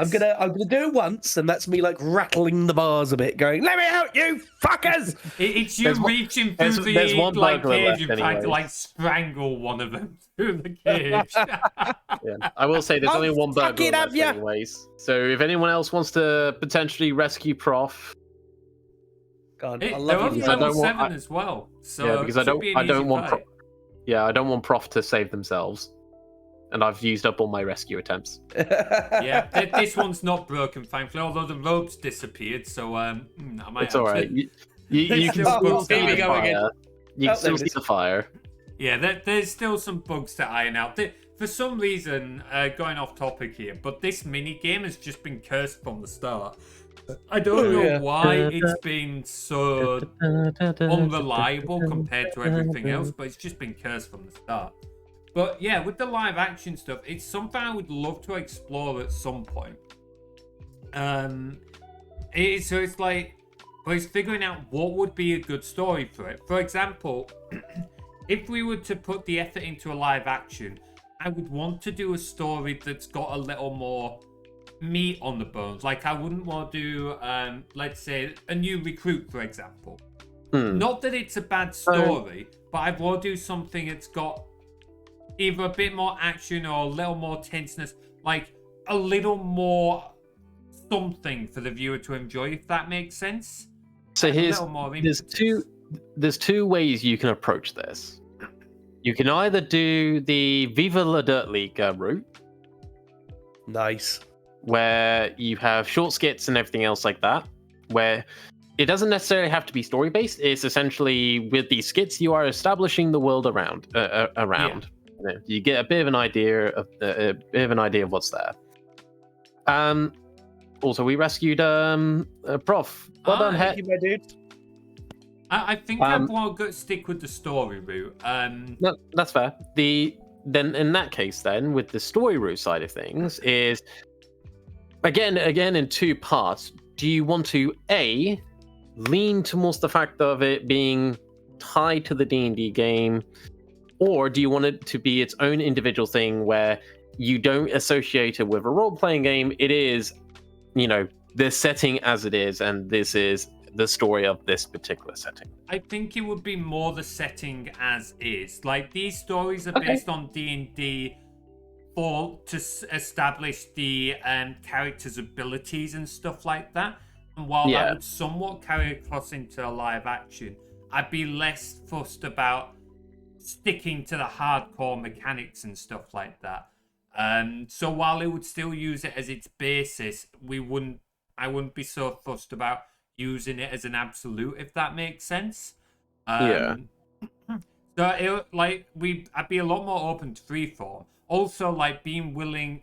I'm gonna do it once, and that's me like rattling the bars a bit, going, "Let me out, you fuckers!" It's you reaching through the cage and trying to like strangle one of them through the cage. Yeah. I will say there's only one burglar left anyways. So if anyone else wants to potentially rescue Prof, God, I they're love only you. level 7 as well. So yeah, because I don't want Prof to save themselves. And I've used up all my rescue attempts. Yeah, this one's not broken, thankfully. Although the ropes disappeared, so I might. It's all right. You can still see the fire. You can still see the fire. Yeah, there's still some bugs to iron out. For some reason, going off topic here, but this mini game has just been cursed from the start. I don't know why it's been so unreliable compared to everything else, but it's just been cursed from the start. But yeah, with the live action stuff, it's something I would love to explore at some point. It's figuring out what would be a good story for it. For example, if we were to put the effort into a live action, I would want to do a story that's got a little more meat on the bones. Like I wouldn't want to do, let's say, a new recruit, for example. Not that it's a bad story, but I want to do something that's got either a bit more action or a little more tenseness, like a little more something for the viewer to enjoy, if that makes sense. So there's two ways you can approach this. You can either do the Viva La Dirt League route. Nice. Where you have short skits and everything else like that, where it doesn't necessarily have to be story based. It's essentially with these skits you are establishing the world around. Yeah. You get a bit of an idea of what's there. Also, we rescued Prof. Well done, thank you, my dude. I think I want to stick with the story route. No, that's fair. Then in that case, then with the story route side of things, is again in two parts. Do you want to lean towards the fact of it being tied to the D&D game, or do you want it to be its own individual thing where you don't associate it with a role-playing game? It is, the setting as it is, and this is the story of this particular setting. I think it would be more the setting as is. Like, these stories are based on D&D establish the character's abilities and stuff like that. And while that Yeah. would somewhat carry across into a live action, I'd be less fussed about sticking to the hardcore mechanics and stuff like that. So while it would still use it as its basis, I wouldn't be so fussed about using it as an absolute, if that makes sense. Yeah. So I'd be a lot more open to freeform. Also, like being willing,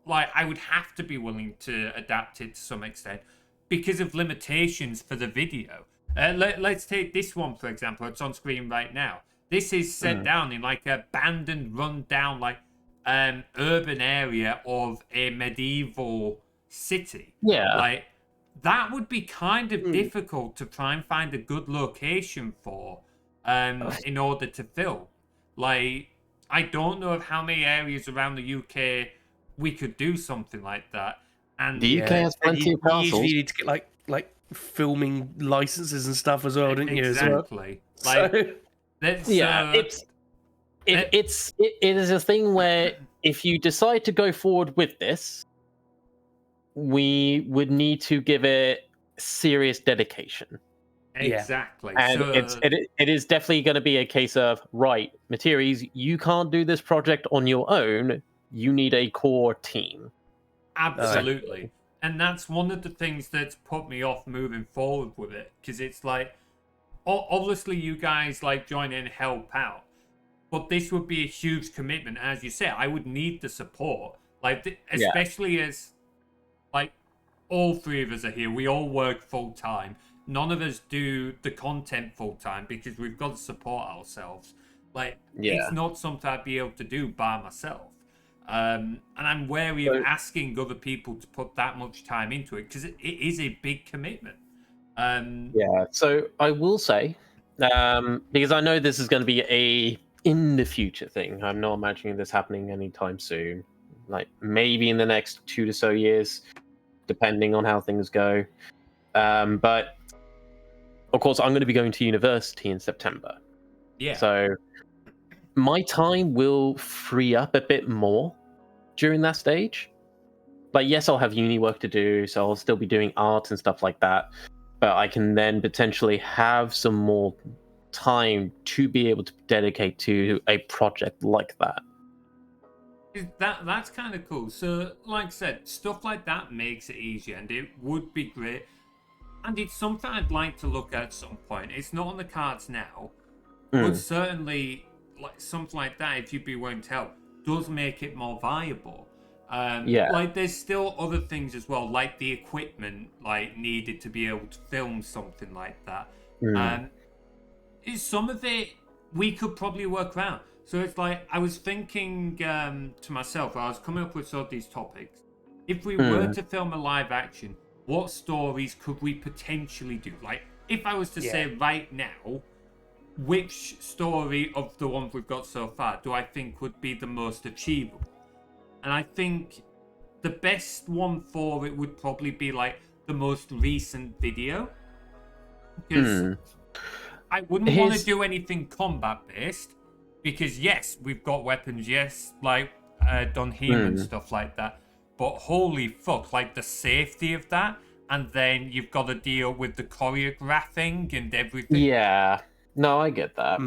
I would have to be willing to adapt it to some extent because of limitations for the video. Let's take this one for example. It's on screen right now. This is set down in like a abandoned, run down, like urban area of a medieval city. Yeah. Like that would be kind of difficult to try and find a good location for in order to film. Like I don't know of how many areas around the UK we could do something like that. And The UK has plenty of You castles. usually need to get like filming licenses and stuff as well, don't you? As well? exactly. Like So- let's, it is a thing where if you decide to go forward with this, we would need to give it serious dedication. exactly. And So, it is definitely going to be a case of, right, Materies, you can't do this project on your own. You need a core team. absolutely. And that's one of the things that's put me off moving forward with it, because it's like, obviously you guys like join in and help out, but this would be a huge commitment. As you said, I would need the support, like especially as like all three of us are here. We all work full time. None of us do the content full time because we've got to support ourselves. Like it's not something I'd be able to do by myself. And I'm wary of asking other people to put that much time into it because it is a big commitment. So I will say, because I know this is going to be a in the future thing. I'm not imagining this happening anytime soon. Like maybe in the next 2 to so years, depending on how things go. But of course, I'm going to be going to university in September. Yeah. So my time will free up a bit more during that stage. Like, yes, I'll have uni work to do, so I'll still be doing art and stuff like that. But I can then potentially have some more time to be able to dedicate to a project like that. That's kind of cool. So, like I said, stuff like that makes it easier, and it would be great. And it's something I'd like to look at some point. It's not on the cards now, but certainly, like something like that, if you'd be willing to help, does make it more viable. Like there's still other things as well, like the equipment like needed to be able to film something like that. Some of it we could probably work around. So it's like I was thinking to myself, I was coming up with sort of these topics. If we were to film a live action, what stories could we potentially do? Like if I was to say right now, which story of the ones we've got so far do I think would be the most achievable? And I think the best one for it would probably be like the most recent video. Because I wouldn't want to do anything combat based. Because yes, we've got weapons, yes, like done human stuff like that. But holy fuck, like the safety of that. And then you've got to deal with the choreographing and everything. Yeah. No, I get that.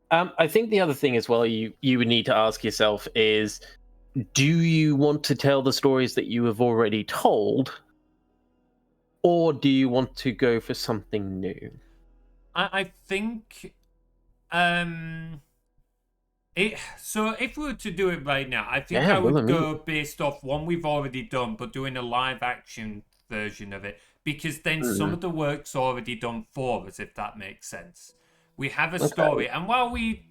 I think the other thing as well you would need to ask yourself is, do you want to tell the stories that you have already told, or do you want to go for something new? I think so if we were to do it right now, I think I would go based off one we've already done, but doing a live action version of it, because then some of the work's already done for us, if that makes sense. We have a story, and while we'd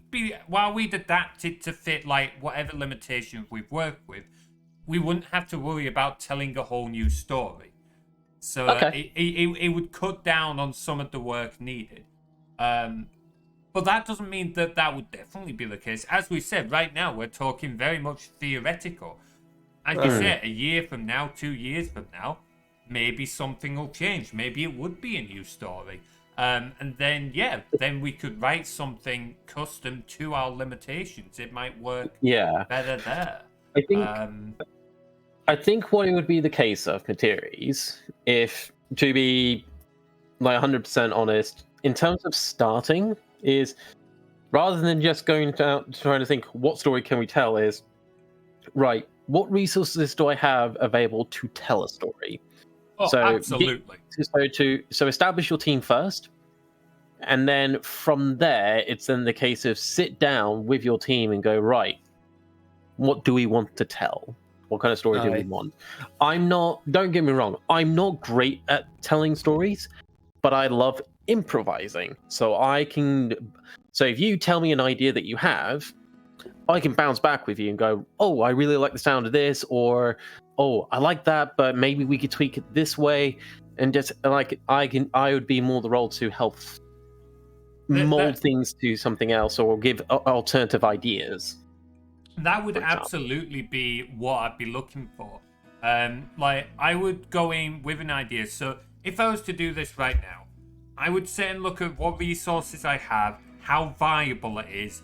adapt it to fit like whatever limitations we've worked with, we wouldn't have to worry about telling a whole new story. So it would cut down on some of the work needed. But that doesn't mean that would definitely be the case. As we said, right now we're talking very much theoretical. As you said, a year from now, 2 years from now, maybe something will change. Maybe it would be a new story. And then, then we could write something custom to our limitations. It might work better there. I think what it would be the case of Materies, if to be like 100% honest, in terms of starting, is rather than just going out trying to think what story can we tell, is right, what resources do I have available to tell a story? Oh, So absolutely. So establish your team first, and then from there, it's then the case of sit down with your team and go, right, what do we want to tell? What kind of story do we want? Don't get me wrong, I'm not great at telling stories, but I love improvising. So if you tell me an idea that you have, I can bounce back with you and go, oh, I really like the sound of this, or oh, I like that, but maybe we could tweak it this way. And just like I would be more the role to help mold things to something else or give alternative ideas. That would absolutely be what I'd be looking for. Like I would go in with an idea. So if I was to do this right now, I would sit and look at what resources I have, how viable it is,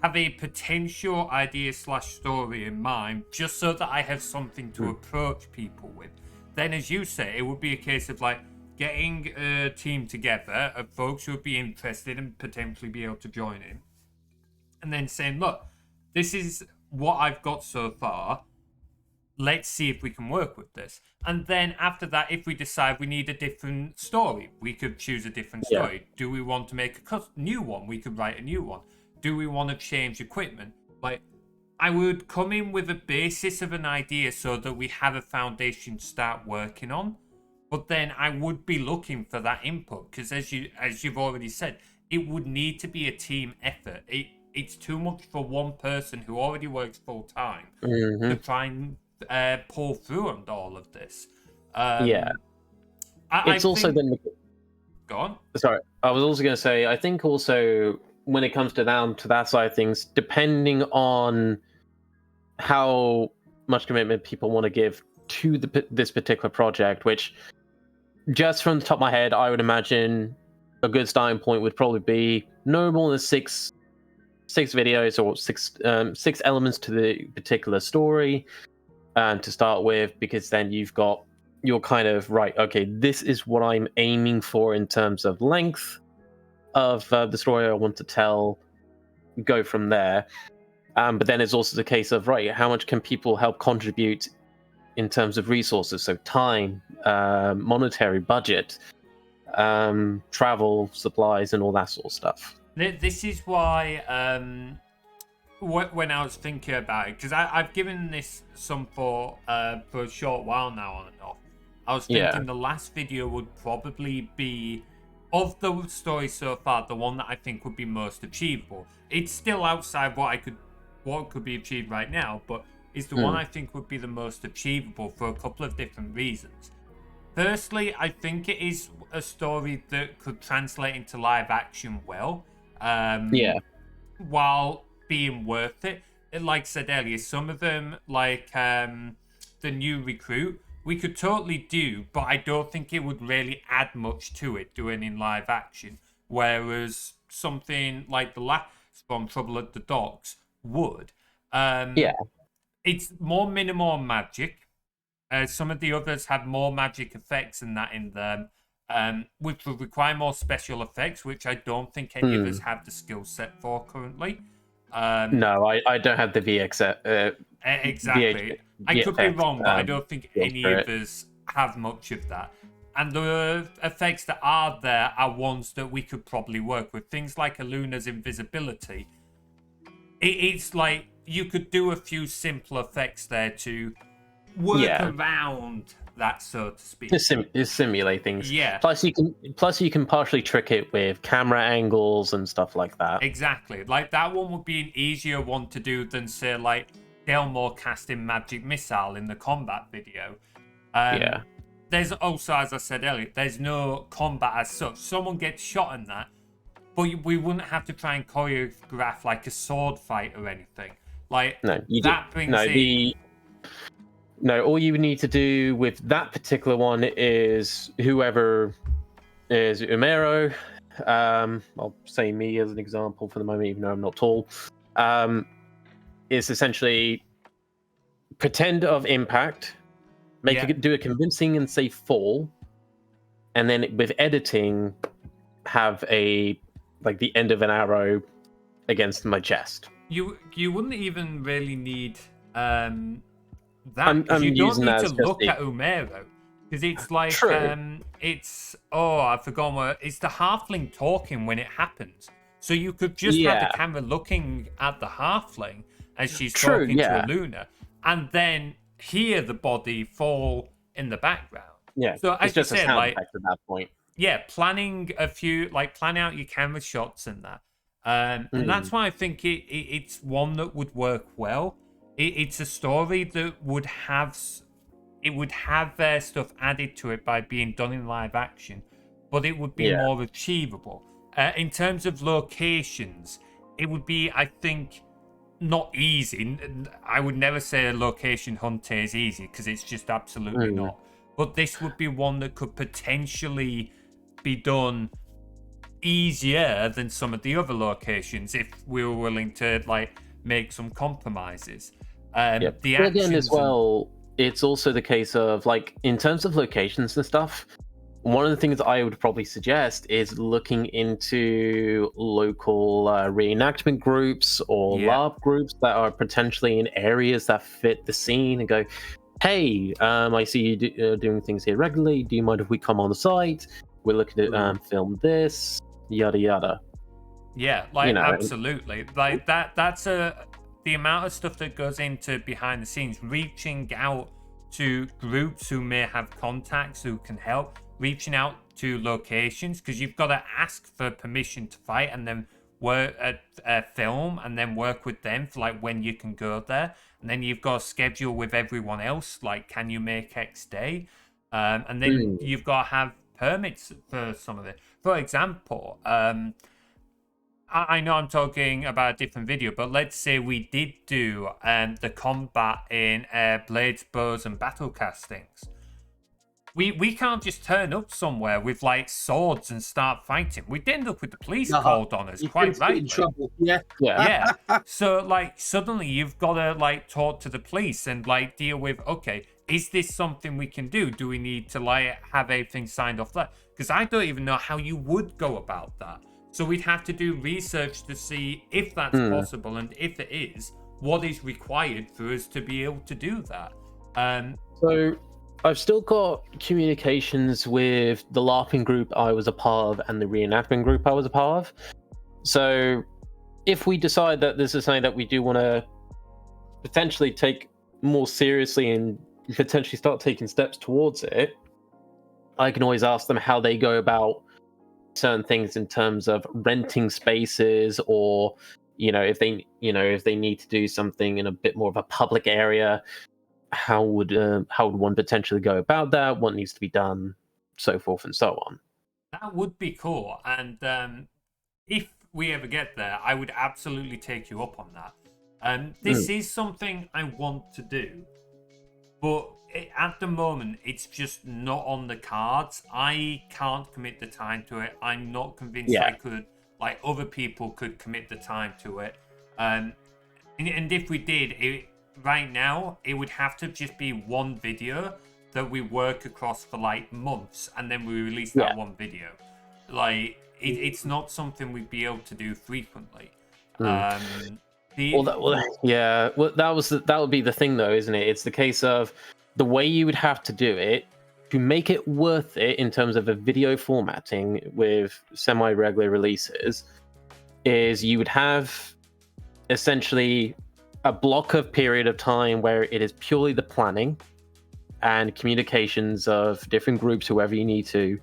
have a potential idea / story in mind, just so that I have something to approach people with. Then, as you say, it would be a case of like getting a team together of folks who would be interested and potentially be able to join in, and then saying, look, this is what I've got so far. Let's see if we can work with this. And then after that, if we decide we need a different story, we could choose a different story. Yeah. Do we want to make a new one? We could write a new one. Do we want to change equipment? Like, I would come in with a basis of an idea so that we have a foundation to start working on. But then I would be looking for that input because, as you've already said, it would need to be a team effort. It's too much for one person who already works full time to try and pull through on all of this. It's also then. Go on. Sorry, I was also going to say. I think also when it comes down to that side of things, depending on how much commitment people want to give to this particular project, which just from the top of my head, I would imagine a good starting point would probably be no more than six videos or six elements to the particular story to start with, because then you're kind of right. Okay, this is what I'm aiming for in terms of length of the story I want to tell. Go from there. But then it's also the case of right, how much can people help contribute in terms of resources? So time, monetary budget, travel, supplies, and all that sort of stuff. This is why when I was thinking about it, because I've given this some thought for a short while now on and off. I was thinking the last video would probably be, of the story so far, the one that I think would be most achievable. It's still outside what could be achieved right now, but is the one I think would be the most achievable for a couple of different reasons. Firstly, I think it is a story that could translate into live action well. While being worth it. Like I said earlier, some of them, like the new recruit, we could totally do, but I don't think it would really add much to it doing in live action. Whereas something like the last one, Trouble at the Docks, would. It's more minimal magic. Some of the others have more magic effects and that in them, which would require more special effects, which I don't think any of us have the skill set for currently. No, I don't have the VX. Exactly. I could be wrong, but I don't think any of us have much of that. And the effects that are there are ones that we could probably work with. Things like Aluna's invisibility. It's like you could do a few simple effects there to work around that, so to speak. Just simulate things. Yeah. Plus you can partially trick it with camera angles and stuff like that. Exactly. Like that one would be an easier one to do than say like Delmore casting magic missile in the combat video. There's also, as I said earlier, there's no combat as such. Someone gets shot in that, but we wouldn't have to try and choreograph like a sword fight or anything. Like No, all you need to do with that particular one is whoever is Umero. I'll say me as an example for the moment, even though I'm not tall. Is essentially pretend of impact, do a convincing and safe fall, and then with editing, have the end of an arrow against my chest. You wouldn't even really need that. I'm You don't using need that to as just look the- at Umero, because it's like True. I've forgotten what it's the halfling talking when it happens. So you could just have the camera looking at the halfling as she's talking to Luna, and then hear the body fall in the background. Yeah, so as it's just you a said, sound effect at that point. Yeah, planning out your camera shots and that. And that's why I think it's one that would work well. It's a story that would have stuff added to it by being done in live action, but it would be more achievable. In terms of locations, it would be, I think, not easy. I would never say a location hunt is easy, because it's just absolutely not. But this would be one that could potentially be done easier than some of the other locations if we were willing to make some compromises. The again, as well, it's also the case of in terms of locations and stuff. One of the things I would probably suggest is looking into local reenactment groups or LARP groups that are potentially in areas that fit the scene, and go, hey, I see you doing things here regularly. Do you mind if we come on the site? We're looking to film this, yada yada. Yeah, absolutely. That's the amount of stuff that goes into behind the scenes, reaching out to groups who may have contacts who can help, reaching out to locations, because you've got to ask for permission to fight, and then work at film, and then work with them for when you can go there, and then you've got to schedule with everyone else, can you make X day, and then you've got to have permits for some of it. For example, I know I'm talking about a different video, but let's say we did do the combat in blades, bows, and battle castings. We can't just turn up somewhere with swords and start fighting. We'd end up with the police called on us, quite rightly. In trouble. Yeah. So suddenly you've got to talk to the police and deal with, okay, is this something we can do? Do we need to have everything signed off there? Because I don't even know how you would go about that. So we'd have to do research to see if that's possible, and if it is, what is required for us to be able to do that. So I've still got communications with the LARPing group I was a part of and the reenactment group I was a part of. So if we decide that this is something that we do want to potentially take more seriously and potentially start taking steps towards it, I can always ask them how they go about certain things in terms of renting spaces, or if they need to do something in a bit more of a public area, how would one potentially go about that, what needs to be done, so forth and so on. That would be cool, and if we ever get there, I would absolutely take you up on that. This is something I want to do, but at the moment it's just not on the cards. I can't commit the time to it. I'm not convinced I could, other people could commit the time to it. And if we did, right now it would have to just be one video that we work across for months, and then we release that one video. It's not something we'd be able to do frequently. That would be the thing, though, isn't it? It's the case of the way you would have to do it to make it worth it in terms of a video formatting with semi-regular releases is you would have essentially a block of period of time where it is purely the planning and communications of different groups, whoever you need to,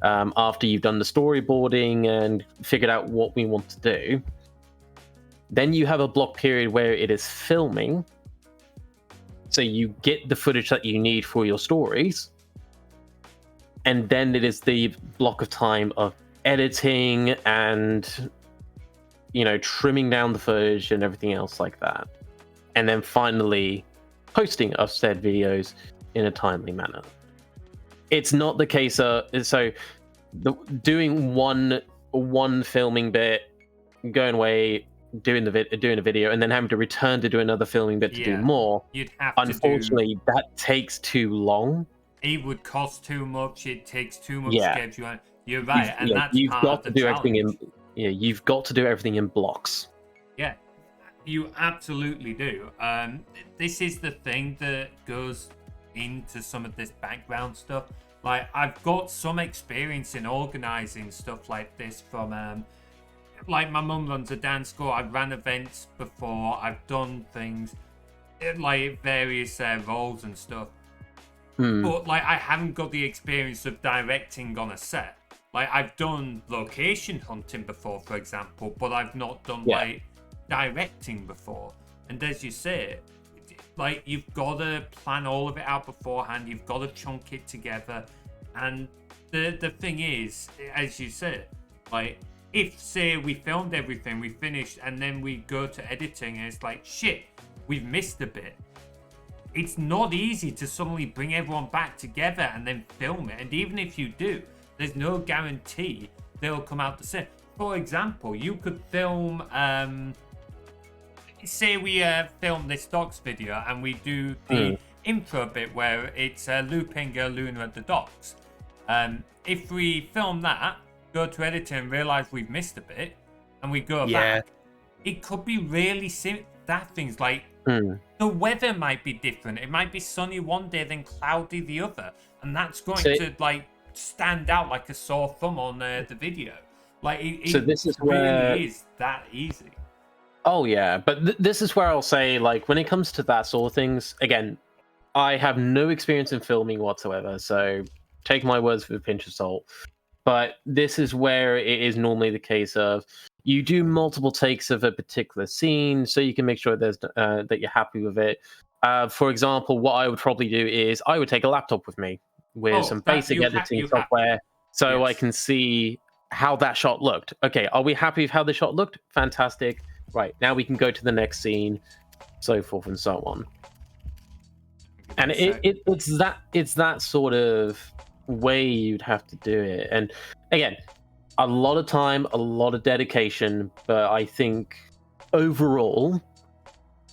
after you've done the storyboarding and figured out what we want to do. Then you have a block period where it is filming, so you get the footage that you need for your stories, and then it is the block of time of editing and trimming down the footage and everything else like that, and then finally posting of said videos in a timely manner. It's not the case of doing one filming bit, going away, doing a video and then having to return to do another filming bit to do more. You'd have unfortunately, that takes too long. It would cost too much. It takes too much schedule. You're right, you've got to do everything in. Yeah, you've got to do everything in blocks. Yeah, you absolutely do. This is the thing that goes into some of this background stuff. Like, I've got some experience in organizing stuff like this from, like, my mum runs a dance school. I've ran events before. I've done things like various roles and stuff. But like, I haven't got the experience of directing on a set. Like, I've done location hunting before, for example, but I've not done like directing before. And as you say, like, you've got to plan all of it out beforehand. You've got to chunk it together. And the thing is, as you said, like, if, say, we filmed everything, we finished, and then we go to editing, and it's like, shit, we've missed a bit. It's not easy to suddenly bring everyone back together and then film it. And even if you do, there's no guarantee they'll come out the same. For example, you could film, say we film this docks video and we do the intro bit where it's looping Luna at the docks. If we film that, go to editing and realize we've missed a bit, and we go back, it could be really that things like the weather might be different. It might be sunny one day, then cloudy the other, and that's going to like stand out like a sore thumb on the video. Like, this is really where is that easy. Oh yeah, but this is where I'll say, like, when it comes to that sort of things, again, I have no experience in filming whatsoever, so take my words with a pinch of salt. But this is where it is normally the case of you do multiple takes of a particular scene, so you can make sure there's that you're happy with it. For example, what I would probably do is I would take a laptop with me with some basic editing software, so I can see how that shot looked. Okay, are we happy with how the shot looked? Fantastic. Right, now we can go to the next scene, so forth and so on. And it's that sort of way you'd have to do it. And again, a lot of time, a lot of dedication, but I think overall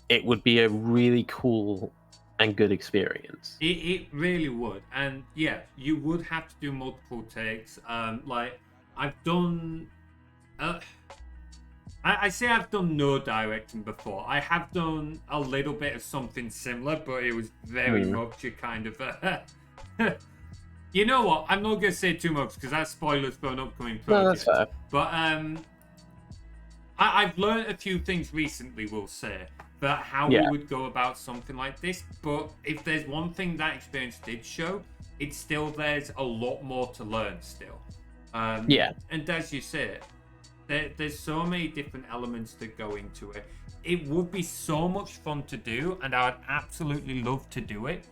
it would be a really cool and good experience. It really would. And yeah, you would have to do multiple takes. Like, I've done I say I've done no directing before. I have done a little bit of something similar, but it was very much a kind of you know what? I'm not going to say too much because that's spoilers for an upcoming project. No, that's fair. But I've learned a few things recently, we'll say, about how we would go about something like this. But if there's one thing that experience did show, it's still there's a lot more to learn still. And as you say, there's so many different elements that go into it. It would be so much fun to do, and I would absolutely love to do it.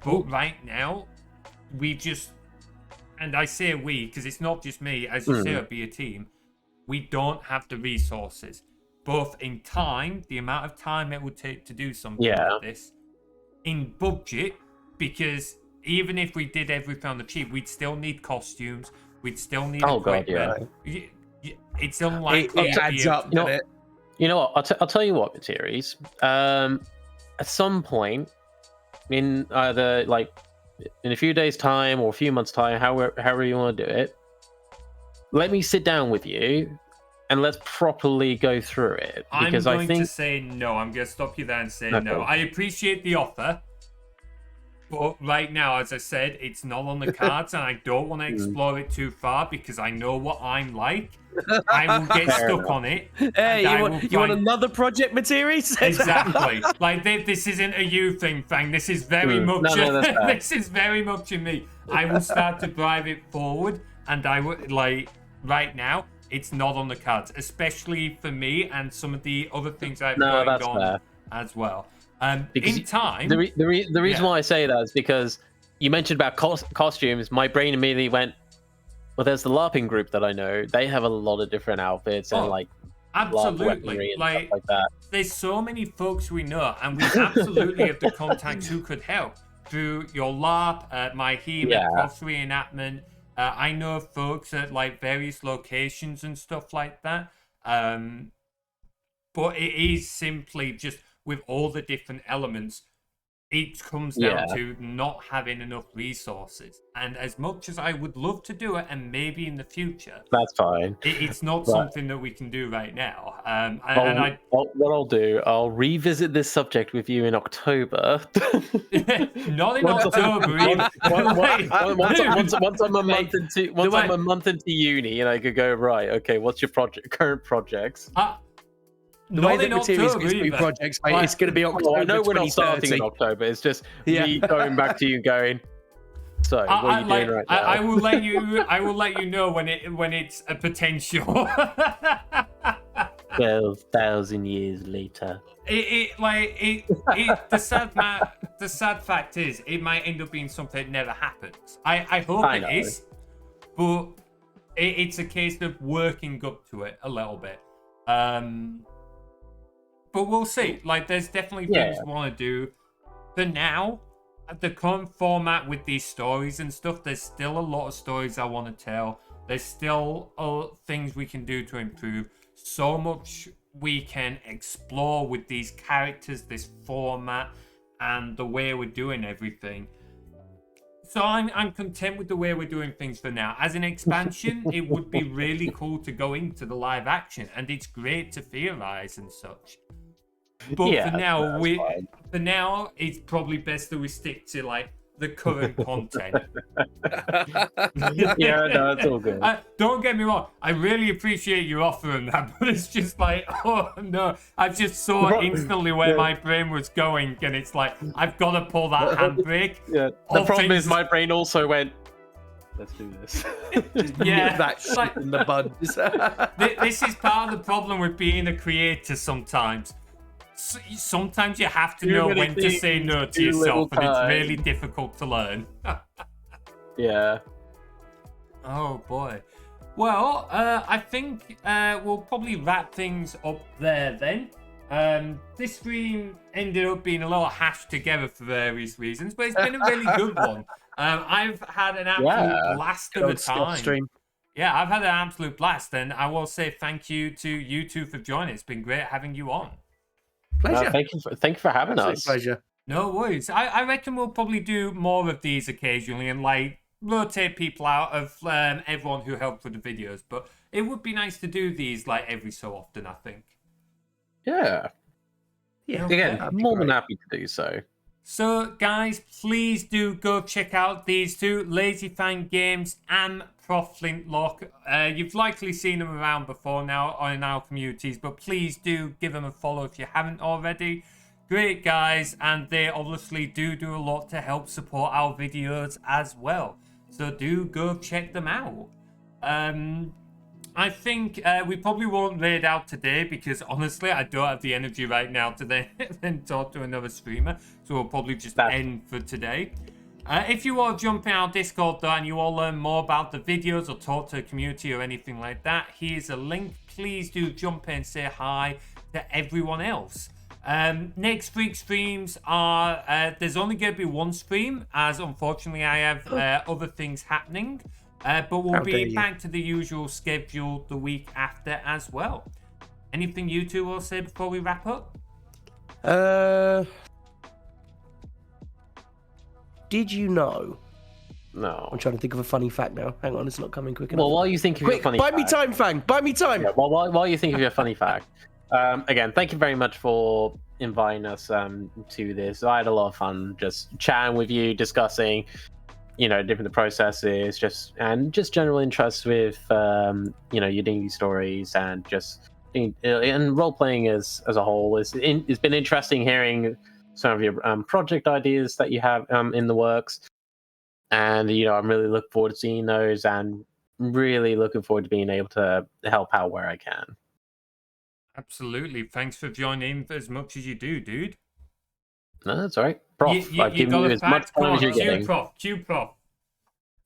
But right now, we just, and I say we because it's not just me, as you say, it'd be a team. We don't have the resources, both in time, the amount of time it would take to do something like this, in budget, because even if we did everything on the cheap, we'd still need costumes, we'd still need equipment. It's unlikely it adds up, doesn't it? You know what? I'll tell you what, Materies. At some point, in either like in a few days' time or a few months' time, however you want to do it, let me sit down with you and let's properly go through it. Because I'm going to say no. I'm going to stop you there and say no. I appreciate the offer, but right now, as I said, it's not on the cards, and I don't want to explore it too far because I know what I'm like. I will get stuck on it. Hey, you want another project, Materies? Exactly. Like, this isn't a you thing, Fang. This is very much. This is very much in me. I will start to drive it forward, and I would like right now. It's not on the cards, especially for me and some of the other things I've going on as well. Because in time, the reason why I say that is because you mentioned about costumes. My brain immediately went, well, there's the LARPing group that I know. They have a lot of different outfits and like absolutely, and stuff like that. There's so many folks we know, and we absolutely have the contacts who could help through your LARP, my Props reenactment. I know folks at like various locations and stuff like that. But it is simply just with all the different elements, it comes down to not having enough resources. And as much as I would love to do it, and maybe in the future, that's fine. It's not something that we can do right now. What I'll do, I'll revisit this subject with you in October. Not in October. Once I'm a month into uni, and I could go right. Okay, what's your current projects? The way that Materies gets new projects, mate, it's going to be October. I know we're not starting in October. It's just me going back to you and going. So what are you doing right now? I will let you know when it's a potential. 12,000 years later. The sad fact is, it might end up being something that never happens. I hope it is, but it's a case of working up to it a little bit. But we'll see. Like, there's definitely things we want to do. For now, the current format with these stories and stuff, there's still a lot of stories I want to tell. There's still things we can do to improve. So much we can explore with these characters, this format, and the way we're doing everything. So I'm content with the way we're doing things for now. As an expansion, it would be really cool to go into the live action, and it's great to theorize and such. But for now, it's probably best that we stick to like the current content. Yeah, no, it's all good. Don't get me wrong, I really appreciate your offer and that, but it's just like, oh no, I just saw instantly where my brain was going, and it's like, I've got to pull that handbrake. Yeah, the problem is my brain also went, let's do this. Yeah, that's like in the bud. This is part of the problem with being a creator sometimes. Sometimes you have to know when to say no to yourself, and it's really difficult to learn. Yeah. Oh boy. Well, I think we'll probably wrap things up there then. This stream ended up being a little hashed together for various reasons, but it's been a really good one. I've had an absolute blast of a time. Yeah, I've had an absolute blast, and I will say thank you to you two for joining. It's been great having you on. Pleasure. Thank you for having us. Pleasure. No worries. I reckon we'll probably do more of these occasionally and like rotate people out of everyone who helped with the videos. But it would be nice to do these like every so often, I think. Yeah. Yeah. Again, more than happy to do so. So, guys, please do go check out these two, Lazy Fang Games and Prof Flintlock. You've likely seen them around before now in our communities, but please do give them a follow if you haven't already. Great guys, and they obviously do a lot to help support our videos as well. So do go check them out. I think we probably won't raid out today because honestly I don't have the energy right now to then talk to another streamer, so we'll probably just end for today. If you want to jump in our Discord though and you want to learn more about the videos or talk to the community or anything like that, here's a link. Please do jump in and say hi to everyone else. Next week's streams are there's only going to be one stream as unfortunately I have other things happening. But we'll be back to the usual schedule the week after as well. Anything you two will say before we wrap up? Did you know? No. I'm trying to think of a funny fact now. Hang on, it's not coming quick enough. Well, while you think of your funny fact... Buy me time, Fang! Buy me time! Yeah, while you think of your funny fact, again, thank you very much for inviting us to this. I had a lot of fun just chatting with you, discussing... different processes, just general interest with, your D&D stories and and role playing as a whole. It's been interesting hearing some of your project ideas that you have in the works, and I'm really looking forward to seeing those, and really looking forward to being able to help out where I can. Absolutely. Thanks for joining as much as you do, dude. No, that's all right. Prof, I've given you as much time as you're getting. Prof.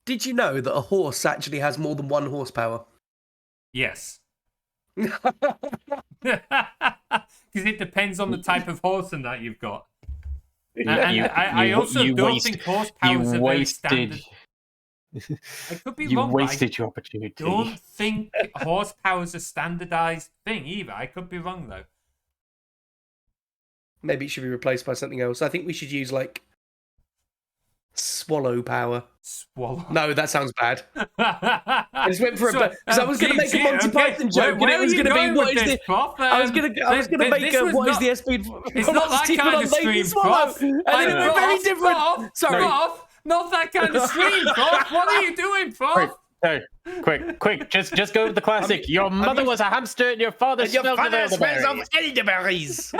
Did you know that a horse actually has more than 1 horsepower? Yes. Because it depends on the type of horse and that you've got. I also don't think horsepower is a very standard... I could be wrong. You wasted your opportunity. I don't think horsepower is a standardized thing either. I could be wrong though. maybe it should be replaced by something else. I think we should use like swallow power. Swallow. No, that sounds bad. I just went for So, because I was going to make a Monty Python joke, and it was going to be what is the? I was going to make a what is the SP? It's not that kind of stream, Prof. And then it went very different. Sorry. Prof, not that kind of stream, Prof. What are you doing, Prof? No, quick, just go with the classic. Your mother was a hamster and your father smelled of elderberries.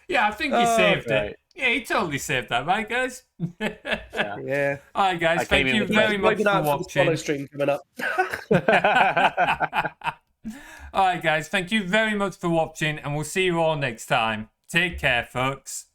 Yeah, I think he saved it. Yeah, he totally saved that, right, guys? Yeah. All right, guys. Thank you very much for watching. Stream coming up. All right, guys. Thank you very much for watching, and we'll see you all next time. Take care, folks.